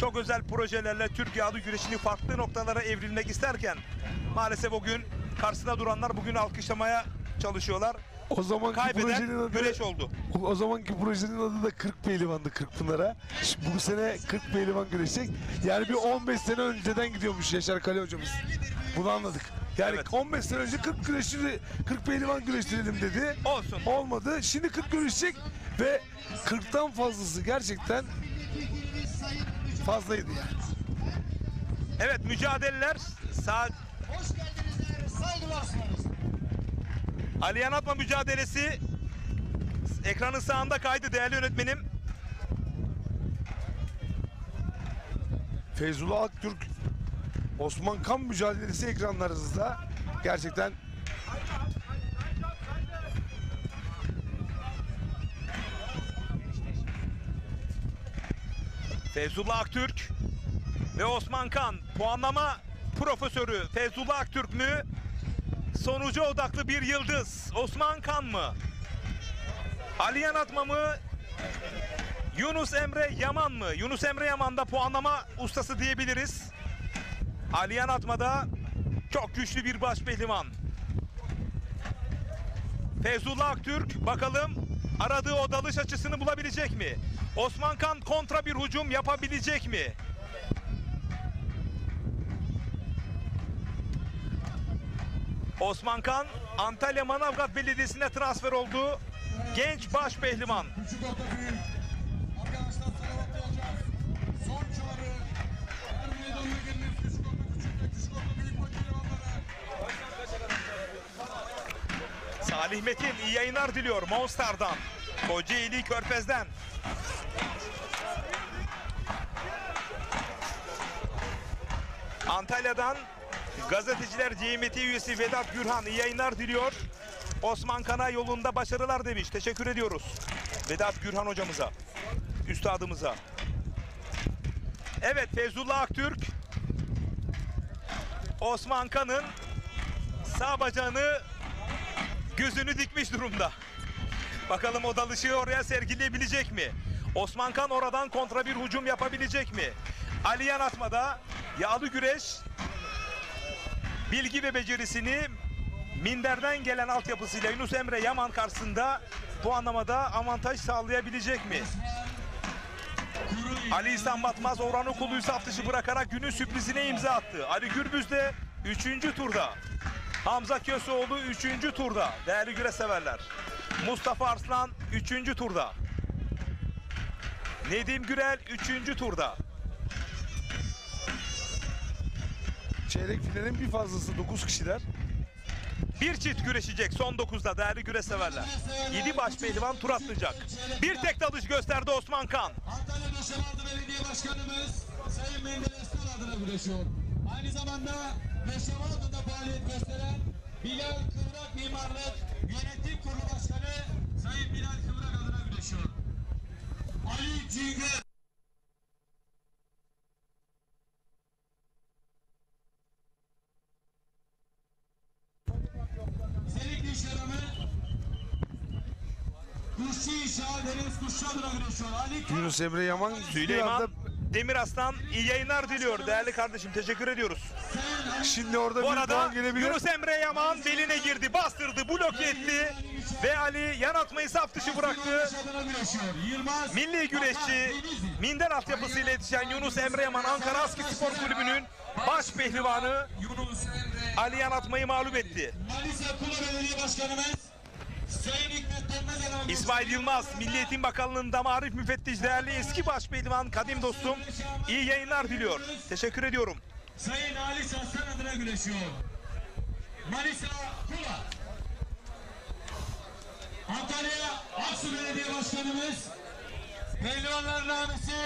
çok özel projelerle Türk yağlı güreşini farklı noktalara evrilmek isterken maalesef o gün karşısında duranlar bugün alkışlamaya çalışıyorlar. O zamanki projenin adı, güreş oldu. O zamanki projenin adı da 40 pehlivandı 40Pınar'a. Bu sene 40 pehlivan güreşecek. Yani bir 15 sene önceden gidiyormuş Yaşar Kale hocamız. Bunu anladık. Yani Evet. 15 sene önce 40 pehlivan güreştirelim dedi. Olsun. Olmadı. Şimdi 40 güreşecek ve 40'tan fazlası gerçekten fazlaydı yani. Evet, mücadeleler saat Hoş geldiniz, saygılar sunarız. Ali Yanatma mücadelesi ekranın sağında kaydı değerli yönetmenim. Feyzullah Aktürk Osman Kan mücadelesi ekranlarınızda. Gerçekten Feyzullah Aktürk ve Osman Kan puanlama profesörü Feyzullah Aktürk mü? Sonuca odaklı bir yıldız Osman Kan mı? Ali Yanatma mı? Yunus Emre Yaman mı? Yunus Emre Yaman da puanlama ustası diyebiliriz. Ali Yanatma da çok güçlü bir başpehlivan. Feyzullah Aktürk bakalım aradığı o dalış açısını bulabilecek mi? Osman Kan kontra bir hücum yapabilecek mi? Osman Kan Antalya Manavgat Belediyesi'ne transfer oldu. Genç baş pehlivan. Küçük orta büyük. Arkadaşlar salavatlı olacağız. Sonçuları. Her meydanına geliniz. Küçük orta küçük ve küçük orta büyük boy pehlivanlara. Salih Metin iyi yayınlar diliyor Monster'dan. Kocaeli Körfez'den. Antalya'dan Gazeteciler Cemiyeti üyesi Vedat Gürhan iyi yayınlar diliyor. Osman Kan'a yolunda başarılar demiş. Teşekkür ediyoruz Vedat Gürhan hocamıza, üstadımıza. Evet, Feyzullah Aktürk Osman Kan'ın sağ bacağını gözünü dikmiş durumda. Bakalım o dalışı oraya sergileyebilecek mi? Osman Kan oradan kontra bir hücum yapabilecek mi? Ali Yanatma'da yağlı güreş bilgi ve becerisini minderden gelen altyapısıyla Yunus Emre Yaman karşısında puanlamada avantaj sağlayabilecek mi? Kuyruğu Ali İhsan Batmaz Orhan Okulu'yu saf dışı bırakarak günün sürprizine imza attı. Ali Gürbüz de 3. turda. Hamza Köseoğlu 3. turda. Değerli güreş severler. Mustafa Arslan 3. turda. Nedim Gürel 3. turda. Çeyrek finalin bir fazlası 9 kişiler. Bir çift güreşecek son 9'da değerli güreş severler. 7 baş pehlivan tur atlayacak. Bir tek dalış gösterdi Osman Kan. Antalya Döşemaltı Belediye Başkanımız Sayın Menderes adına güreşiyor. Aynı zamanda Döşemaltı'da faaliyet gösteren Bilal Kıvrak Mimarlık Yönetim Kurulu Başkanı Sayın Bilal Kıvrak adına güreşiyor. Ali Cingöz. Selik Dişyaramı Kuşçu İnşa Deniz Kuşçu adına güreşiyor. Ali Yunus Emre Yaman Süleyman Demiraslan iyi yayınlar diliyor değerli kardeşim. Teşekkür ediyoruz. Şimdi orada Bu bir arada puan gelebilir. Yunus Emre Yaman beline girdi, bastırdı, bloke etti ve Ali yan atmayı saf dışı bıraktı. Milli güreşçi, minder altyapısıyla yetişen Yunus Emre Yaman Ankara Aski Spor Kulübü'nün baş pehlivanı Ali yan atmayı mağlup etti. Manisa Kulu Belediye Başkanımız Sayın Hikmet Dönmez Alan İsmail Yılmaz, Milli Eğitim Bakanlığı'nda marif müfettiş değerli eski baş pehlivan, kadim dostum iyi yayınlar diliyor. Teşekkür ediyorum. Sayın Ali Saslan adına güreşiyor. Manisa Kula. Antalya Aksu Belediye Başkanımız Pehlivanların abisi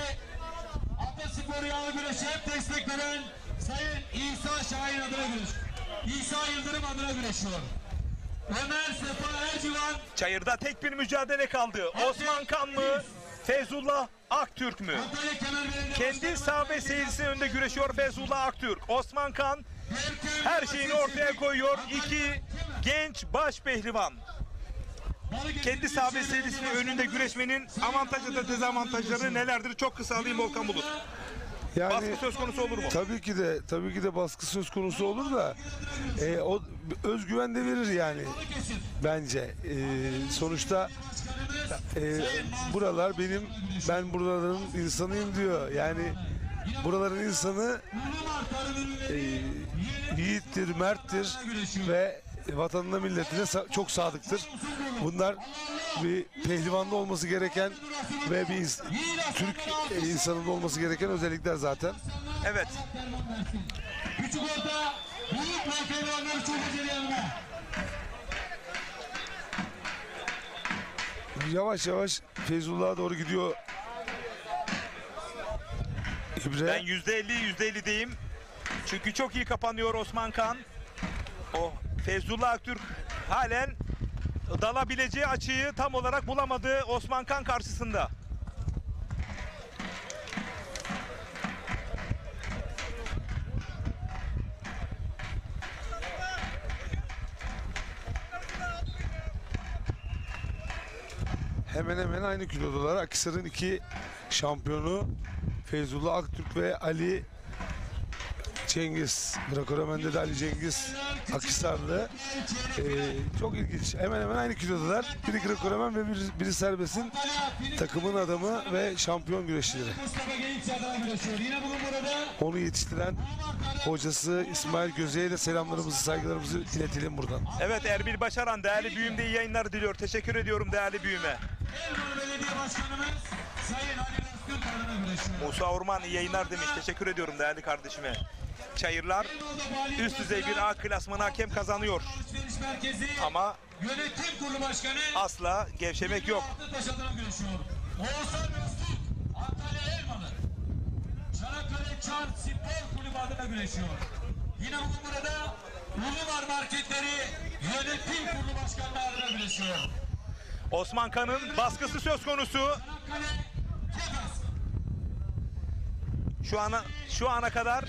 Ataspor Yağlı Güreş'e hep destek veren Sayın İsa Şahin adına güreşiyor. İsa Yıldırım adına güreşiyor. Ömer Sefa Ercivan. Çayırda tek bir mücadele kaldı. Osman Kan mı? Feyzullah Aktürk mü? Kendi sahabe seyircisi önünde güreşiyor Feyzullah Aktürk. Osman Kan her şeyini ortaya koyuyor. İki genç baş pehlivan. Kendi sahabe seyircisinin önünde güreşmenin avantajı da dezavantajları nelerdir? Çok kısa alayım Volkan Bulut. Yani, baskı söz konusu olur mu? Tabii ki de baskı söz konusu olur da o özgüven de verir yani bence. Sonuçta buralar ben buraların insanıyım diyor. Yani buraların insanı yiğittir, merttir ve vatanına, milletine çok sadıktır. Bunlar bir pehlivanda olması gereken ve bir Türk insanında olması gereken özellikler zaten. Evet. Küçük orta büyük pehlivanları çok acele yanına. Yavaş yavaş Feyzullah'a doğru gidiyor İbre. Ben %50'deyim. Çünkü çok iyi kapanıyor Osman Kan. O Feyzullah Aktürk halen dalabileceği açıyı tam olarak bulamadı Osman Kan karşısında. Hemen hemen aynı kilodalar. Akhisar'ın iki şampiyonu Feyzullah Aktürk ve Ali Cengiz. Greco-Romen'de de Ali Cengiz Akhisarlı. Çok ilginç. Hemen hemen aynı kilodalar. Biri Greco-Romen ve biri serbestin takımın adamı ve şampiyon güreşçileri. Onu yetiştiren hocası İsmail Göze'ye de selamlarımızı, saygılarımızı iletelim buradan. Evet, Erbil Başaran değerli büyüğüm de iyi yayınlar diliyor. Teşekkür ediyorum değerli büyüğüme. Belediye Başkanımız Sayın Ali Özgür adına güreşiyor. Musa Orman iyi yayınlar demiş. Teşekkür ediyorum değerli kardeşime. Çayırlar üst düzey bir A klasmanı hakem kazanıyor. Ama Yönetim Kurulu Başkanı asla gevşemek yok. Taş adına güreşiyor. Oğuzhan Öztürk Antalya Elmalı. Çanakkale Çan Spor Kulübü adına güreşiyor. Yine bugün burada Uluvar Marketleri Yönetim Kurulu Başkanlığı adına güreşiyor. Osman Kan'ın baskısı söz konusu. Şu ana kadar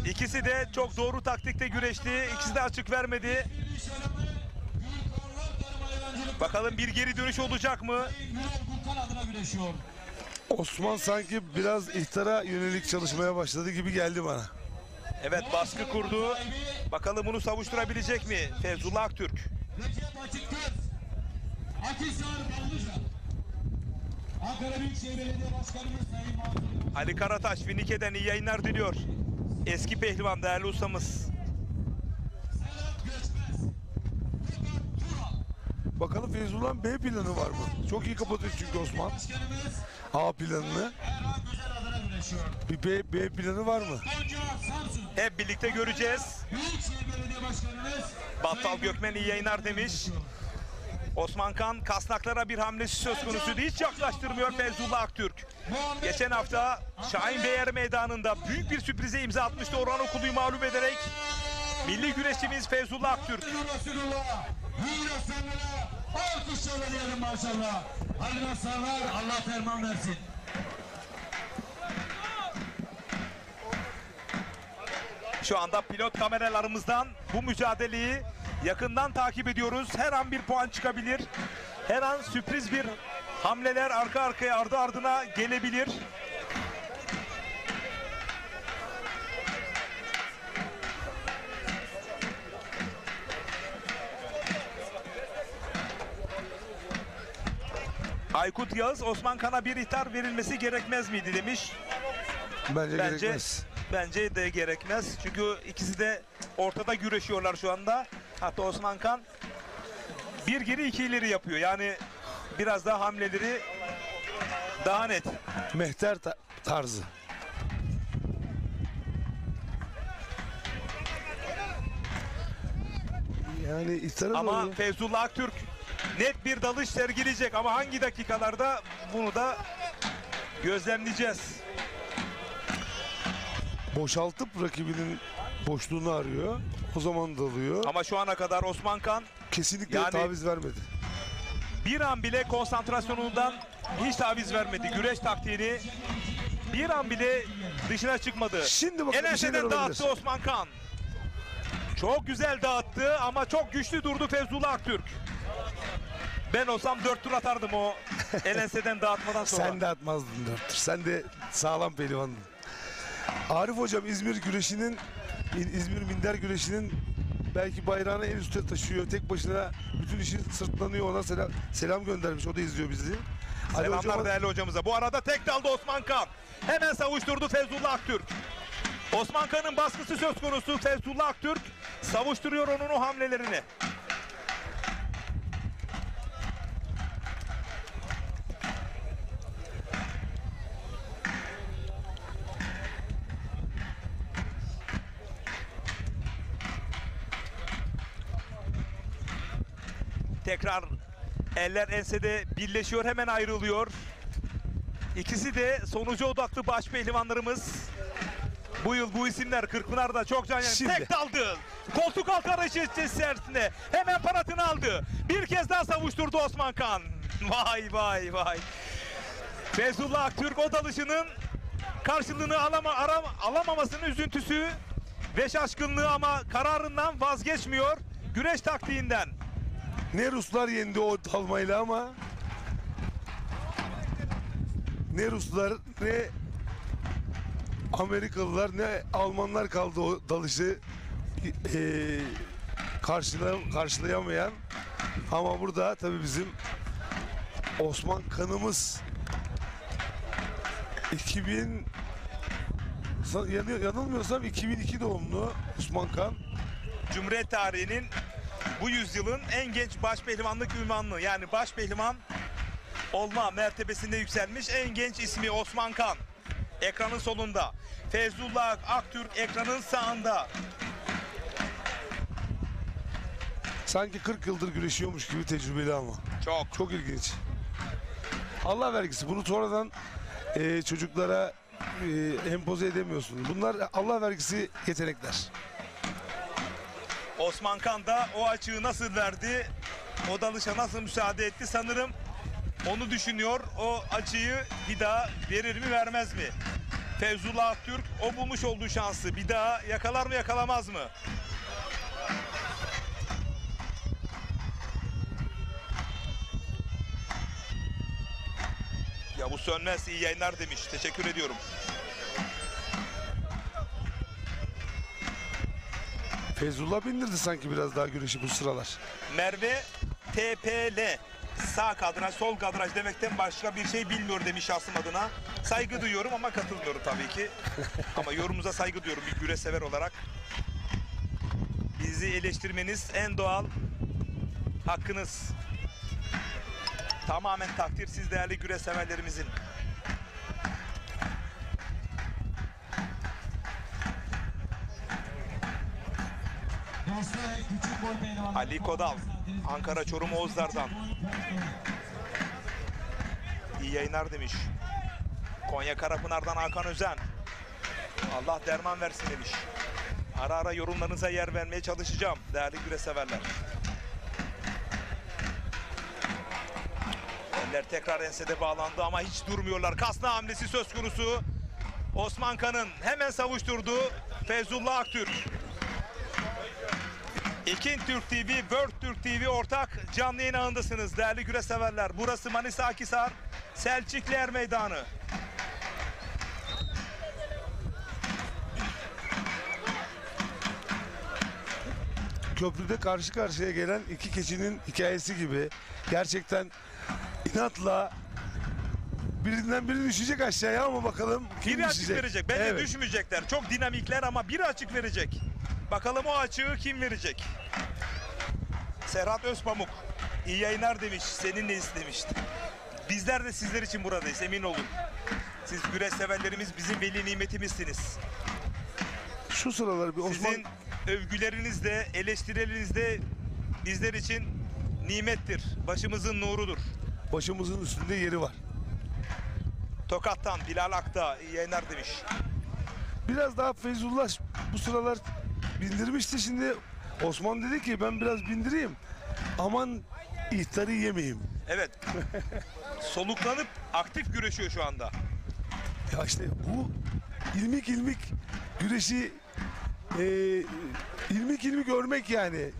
ikisi de çok doğru taktikte güreşti. İkisi de açık vermedi. Bakalım bir geri dönüş olacak mı? Osman sanki biraz ihtara yönelik çalışmaya başladı gibi geldi bana. Evet, baskı kurdu. Bakalım bunu savuşturabilecek mi Feyzullah Aktürk? Ankara Büyükşehir Belediye Başkanımız Sayın Mansur Ali Karataş Finike'den iyi yayınlar diliyor. Eski pehlivan, değerli ustamız. Bakalım Feyzullah'ın B planı var mı? Çok iyi kapatıyor çünkü Osman. A planını. Bir B planı var mı? Hep birlikte göreceğiz. Battal Gökmen iyi yayınlar demiş. Osman Kan kasnaklara bir hamlesi söz konusu, hiç yaklaştırmıyor Feyzullah Aktürk. Geçen hafta Şahin Beyler Meydanı'nda büyük bir sürprize imza atmıştı, Orhan Okulu'yu mağlup ederek. Milli güreşçimiz Feyzullah Aktürk. Alkışlarla diyelim maşallah. Hadi aslanlar, Allah ferman versin. Şu anda pilot kameralarımızdan bu mücadeleyi yakından takip ediyoruz. Her an bir puan çıkabilir. Her an sürpriz bir hamleler arka arkaya, ardı ardına gelebilir. Aykut Yağız, Osman Kan'a bir ihtar verilmesi gerekmez miydi demiş. Bence gerekmez. Bence de gerekmez. Çünkü ikisi de ortada güreşiyorlar şu anda. Hatta Osman Kan bir geri iki ileri yapıyor. Yani biraz daha hamleleri daha net. Mehter tarzı. Yani ihtarı Ama doğru. Feyzullah Aktürk net bir dalış sergileyecek. Ama hangi dakikalarda, bunu da gözlemleyeceğiz. Boşaltıp rakibinin boşluğunu arıyor. O zaman dalıyor. Ama şu ana kadar Osman Kan Kesinlikle yani taviz vermedi. bir an bile konsantrasyonundan hiç taviz vermedi. Güreş taktiğini bir an bile dışına çıkmadı. Şimdi bakın en bir şeyler enseden olabilir. dağıttı Osman Kan. Çok güzel dağıttı ama çok güçlü durdu Feyzullah Aktürk. Ben olsam 4 tur atardım o en enseden dağıtmadan sonra. Sen de atmazdın 4 tur. Sen de sağlam pehlivandın. Arif hocam İzmir minder güreşinin belki bayrağını en üstte taşıyor. Tek başına bütün işi sırtlanıyor, ona selam göndermiş. O da izliyor bizi. Ali Selamlar hocama... değerli hocamıza. Bu arada tek daldı Osman Kan. Hemen savuşturdu Feyzullah Aktürk. Osman Kan'ın baskısı söz konusu. Feyzullah Aktürk savuşturuyor onun o hamlelerini. Tekrar eller ensede birleşiyor, hemen ayrılıyor. İkisi de sonuca odaklı baş pehlivanlarımız. Bu yıl bu isimler Kırkpınar'da çok can yani. Şimdi. Tek daldı. Koltuk altı arayışı içerisinde. Hemen paratını aldı. Bir kez daha savuşturdu Osman Kan. Vay vay vay. Feyzullah Aktürk o dalışının karşılığını alamamasının üzüntüsü ve şaşkınlığı, ama kararından vazgeçmiyor. Güreş taktiğinden. Ne Ruslar yendi o dalmayla ama ne Ruslar ne Amerikalılar ne Almanlar kaldı o dalışı karşılayamayan. Ama burada tabii bizim Osman Kanımız yanılmıyorsam 2002 doğumlu Osman Kan. Cumhuriyet tarihinin bu yüzyılın en genç başpehlivanlık ünvanını, yani başpehlivan olma mertebesinde yükselmiş en genç ismi Osman Kan. Ekranın solunda. Feyzullah Aktürk ekranın sağında. Sanki 40 yıldır güreşiyormuş gibi tecrübeli ama. Çok ilginç. Allah vergisi. Bunu sonradan çocuklara empoze edemiyorsun. Bunlar Allah vergisi yetenekler. Osman Kan da o açığı nasıl verdi, o dalışa nasıl müsaade etti, sanırım onu düşünüyor. O açıyı bir daha verir mi vermez mi? Feyzullah Aktürk o bulmuş olduğu şansı bir daha yakalar mı yakalamaz mı? Yavuz Sönmez iyi yayınlar demiş. Teşekkür ediyorum. Feyzullah bindirdi sanki biraz daha güreşi bu sıralar. Merve TPL sağ kadraj, sol kadraj demekten başka bir şey bilmiyor demiş şahsım adına. Saygı duyuyorum ama katılmıyorum tabii ki. Ama yorumunuza saygı duyuyorum bir güreş sever olarak. Bizi eleştirmeniz en doğal hakkınız. Tamamen takdirsiz değerli güreş severlerimizin. Ali Kodal, Ankara Çorum Oğuzlar'dan. İyi yayınlar demiş. Konya Karapınar'dan Hakan Özen. Allah derman versin demiş. Ara ara yorumlarınıza yer vermeye çalışacağım değerli güreş severler. Eller tekrar ensede bağlandı ama hiç durmuyorlar. Kasna hamlesi söz konusu. Osman Kan'ın hemen savuşturduğu Feyzullah Aktürk. İkin Türk TV, World Türk TV ortak canlı yayın ağındasınız değerli güreş severler. Burası Manisa Akhisar, Selçukluer Meydanı. Köprüde karşı karşıya gelen iki keçinin hikayesi gibi. Gerçekten inatla birinden biri düşecek aşağıya ama bakalım kim Biri açık düşecek. verecek. Bence Evet. düşmeyecekler. Çok dinamikler ama biri açık verecek. Bakalım o açığı kim verecek? Serhat Özpamuk iyi yayınlar demiş. Seninle istemişti. Bizler de sizler için buradayız emin olun. Siz güreş severlerimiz bizim veli nimetimizsiniz. Şu sıralar bir Osman... Sizin övgüleriniz de eleştirileriniz de bizler için nimettir. Başımızın nurudur. Başımızın üstünde yeri var. Tokat'tan Bilal Akta iyi yayınlar demiş. Biraz daha Feyzullah bu sıralar bindirmişti, şimdi Osman dedi ki ben biraz bindireyim. Aman ihtarı yemeyeyim. Evet. Soluklanıp aktif güreşiyor şu anda. Ya işte bu ilmik ilmik güreşi ilmik ilmik örmek yani.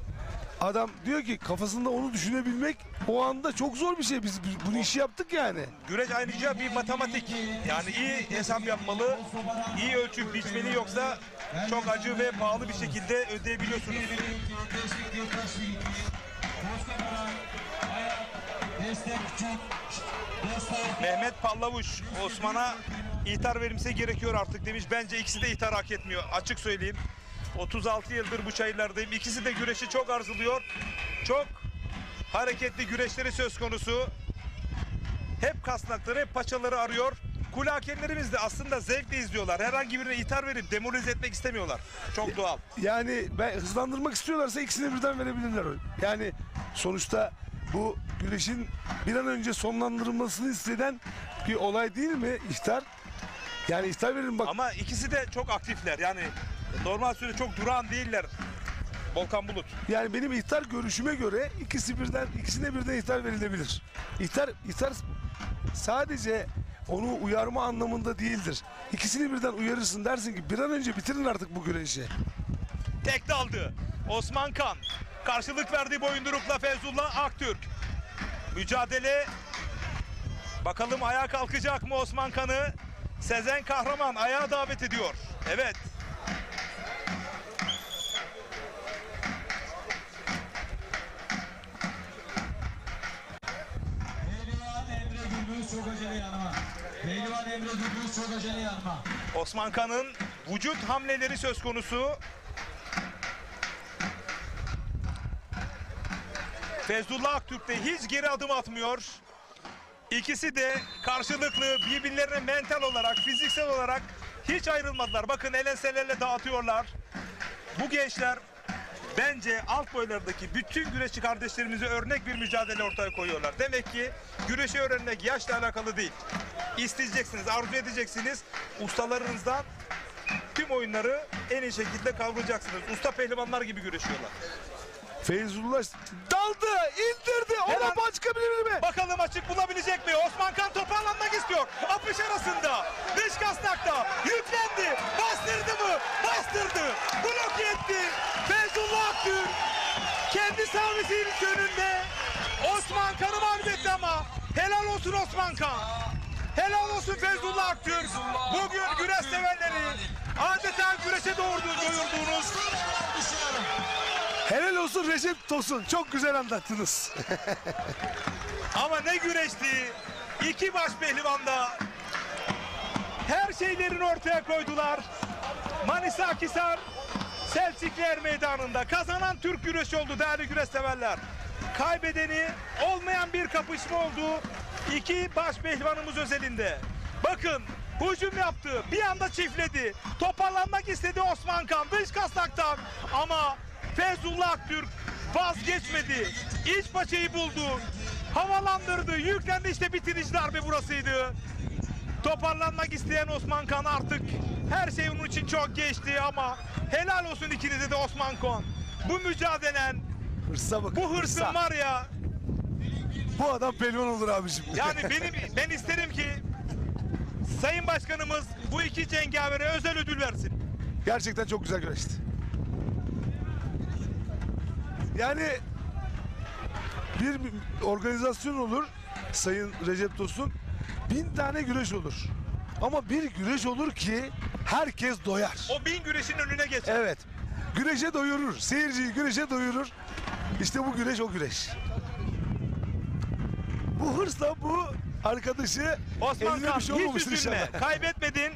Adam diyor ki kafasında onu düşünebilmek o anda çok zor bir şey. Biz bunu işi yaptık yani. Güreş ayrıca bir matematik. Yani iyi hesap yapmalı, iyi ölçüp biçmeli yoksa çok acı ve pahalı bir şekilde ödeyebiliyorsunuz. Mehmet Pallavuş, Osman'a ihtar verilmesi gerekiyor artık demiş. Bence ikisi de ihtar hak etmiyor. Açık söyleyeyim. 36 yıldır bu çayırlardayım. İkisi de güreşi çok arzuluyor. Çok hareketli güreşleri söz konusu. Hep kasnakları, hep paçaları arıyor. Kule hakemlerimiz de aslında zevkle izliyorlar. Herhangi birine ihtar verip demoralize etmek istemiyorlar. Çok doğal. Yani hızlandırmak istiyorlarsa ikisini birden verebilirler. Yani sonuçta bu güreşin bir an önce sonlandırılmasını istenen bir olay değil mi ihtar? Yani ihtar verin bak. Ama ikisi de çok aktifler. Yani normal süre çok durağan değiller. Volkan Bulut. Yani benim ihtar görüşüme göre ikisine birden ihtar verilebilir. İhtar sadece onu uyarma anlamında değildir. İkisini birden uyarırsın, dersin ki bir an önce bitirin artık bu güreşi. Tek daldı. Osman Kan. Karşılık verdiği boyundurukla Feyzullah Aktürk. Mücadele. Bakalım ayağa kalkacak mı Osman Kan'ı? Sezen Kahraman ayağa davet ediyor. Evet. Osman Kan'ın vücut hamleleri söz konusu. Feyzullah Aktürk de hiç geri adım atmıyor. İkisi de karşılıklı birbirlerine mental olarak, fiziksel olarak hiç ayrılmadılar. Bakın el enselerle dağıtıyorlar. Bu gençler bence alt boylardaki bütün güreşçi kardeşlerimize örnek bir mücadele ortaya koyuyorlar. Demek ki güreşi öğrenmek yaşla alakalı değil. İsteyeceksiniz, arzu edeceksiniz. Ustalarınızdan tüm oyunları en iyi şekilde kavrayacaksınız. Usta pehlivanlar gibi güreşiyorlar. Feyzullah daldı, indirdi. Ona başka biri mi? Bakalım açık bulabilecek mi? Osman Kan toparlanmak istiyor. Apış arasında. Dış kasnakta. Yüklendi. Bastırdı mı? Bastırdı. Blok etti. Feyzullah Aktürk kendi servisinin önünde Osman Kan'ı mağlup etti ama helal olsun Osman Kan. Helal olsun Feyzullah Aktürk. Bugün güreş severleri adeta güreşe doyurduğunuz Helal olsun Recep Tosun. Çok güzel anlattınız. Ama ne güreşti. İki baş pehlivanda her şeylerini ortaya koydular. Manisa Akhisar Selçukluer Meydanı'nda kazanan Türk güreşi oldu değerli güreş severler. Kaybedeni olmayan bir kapışma oldu. İki baş pehlivanımız özelinde. Bakın hücum yaptı. Bir anda çiftledi. Toparlanmak istedi Osman Kan dış kastaktan. Ama Feyzullah Aktürk vazgeçmedi. İç paçayı buldu. Havalandırdı. Yüklendi, işte bitirici darbe burasıydı. Toparlanmak isteyen Osman Kan artık her şey onun için çok geçti ama helal olsun ikinize de Osman Kan. Bu mücadelen, Hırsa bakın. bu hırsın var ya. Bu adam pelvan olur abicim. Yani ben isterim ki Sayın Başkanımız bu iki cengavere özel ödül versin. Gerçekten çok güzel güreşti. Yani bir organizasyon olur Sayın Recep Tosun. 1000 tane güreş olur. Ama bir güreş olur ki herkes doyar. O 1000 güreşin önüne geçer. Evet. Güreşe doyurur. Seyirciyi güreşe doyurur. İşte bu güreş o güreş. Bu hırsla bu arkadaşı Osman eline Kan bir şey hiç olmamıştır üzülme. inşallah. Kaybetmedin.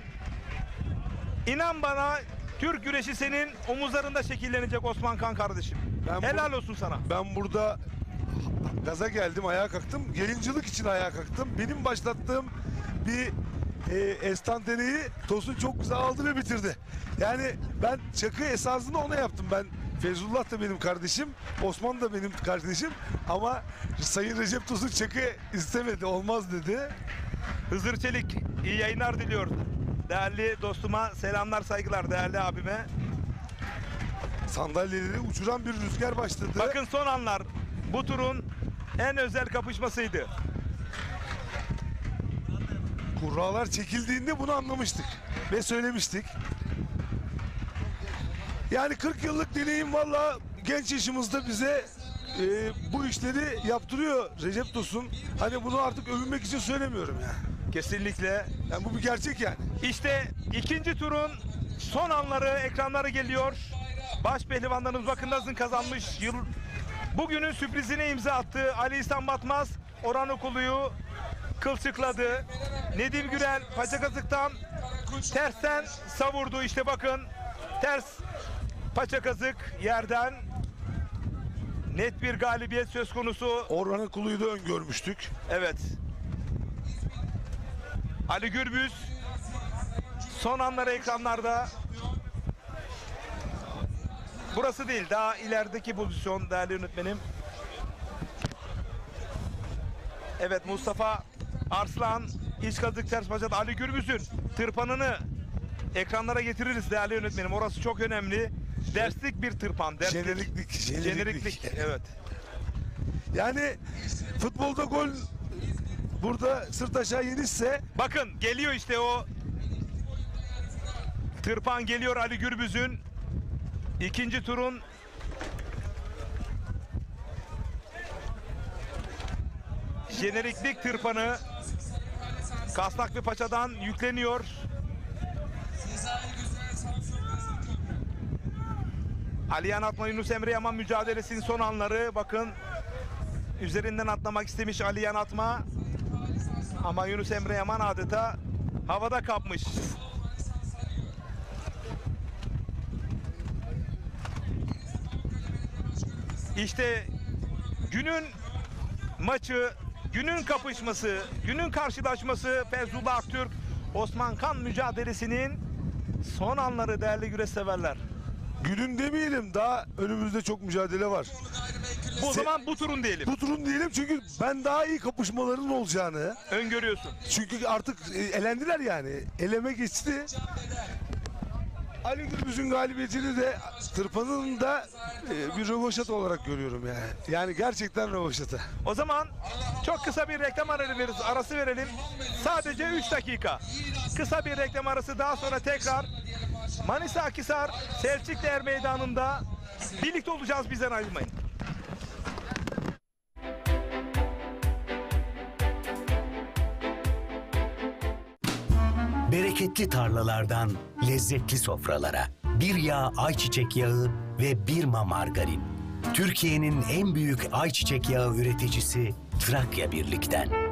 İnan bana Türk güreşi senin omuzlarında şekillenecek Osman Kan kardeşim. Helal olsun sana. Ben burada gaza geldim, ayağa kalktım. Yayıncılık için ayağa kalktım. Benim başlattığım bir estanteneyi Tosun çok güzel aldı ve bitirdi. Yani ben çakı esasında ona yaptım. Ben Feyzullah da benim kardeşim, Osman da benim kardeşim ama Sayın Recep Tosun çakı istemedi, olmaz dedi. Hızır Çelik iyi yayınlar diliyor. Değerli dostuma selamlar, saygılar, değerli abime. Sandalyeleri uçuran bir rüzgar başladı. Bakın son anlar bu turun en özel kapışmasıydı. Kurralar çekildiğinde bunu anlamıştık ve söylemiştik. Yani 40 yıllık deneyim valla genç yaşımızda bize bu işleri yaptırıyor Recep Tosun. Hani bunu artık övünmek için söylemiyorum ya. Kesinlikle. Yani bu bir gerçek yani. İşte ikinci turun son anları, ekranları geliyor. Baş pehlivanlarımız bakın nasıl kazanmış. Bugünün sürprizine imza attı. Ali İhsan Batmaz Orhan Okulu'yu kılçıkladı. Nedim Gürel paçakazıktan tersten savurdu. İşte bakın ters paçakazık yerden net bir galibiyet söz konusu. Orhan Okulu'yu da öngörmüştük. Evet. Ali Gürbüz son anları ekranlarda. Burası değil, daha ilerideki pozisyon değerli yönetmenim. Evet, Mustafa Arslan iç kazık ters paçada Ali Gürbüz'ün tırpanını ekranlara getiririz değerli yönetmenim. Orası çok önemli. Derslik bir tırpan. Derslik. Jeneriklik. Evet. Yani futbolda gol burada sırt aşağı yenişse. Bakın geliyor işte o tırpan geliyor Ali Gürbüz'ün. İkinci turun jeneriklik tırpanı kasnak bir paçadan yükleniyor. Aliyan Atma Yunus Emre Yaman mücadelesinin son anları. Bakın üzerinden atlamak istemiş Aliyan Atma ama Yunus Emre Yaman adeta havada kapmış. İşte günün maçı, günün kapışması, günün karşılaşması Feyzullah Aktürk Osman Kan mücadelesinin son anları değerli güreş severler. Günün demeyelim, daha önümüzde çok mücadele var. Bu zaman bu turun diyelim. Bu turun diyelim çünkü ben daha iyi kapışmaların olacağını öngörüyorsun. Çünkü artık elendiler yani. Eleme geçti. Ali Gürbüz'ün galibiyetini de tırpanın da bir rövaşata olarak görüyorum yani. Yani gerçekten rövaşata. O zaman çok kısa bir reklam arası verelim. Sadece 3 dakika. Kısa bir reklam arası, daha sonra tekrar Manisa Akhisar Selçukluer Meydanı'nda birlikte olacağız, bizden ayrılmayın. Bereketli tarlalardan lezzetli sofralara bir yağ ayçiçek yağı ve Birma margarin. Türkiye'nin en büyük ayçiçek yağı üreticisi Trakya Birlik'ten.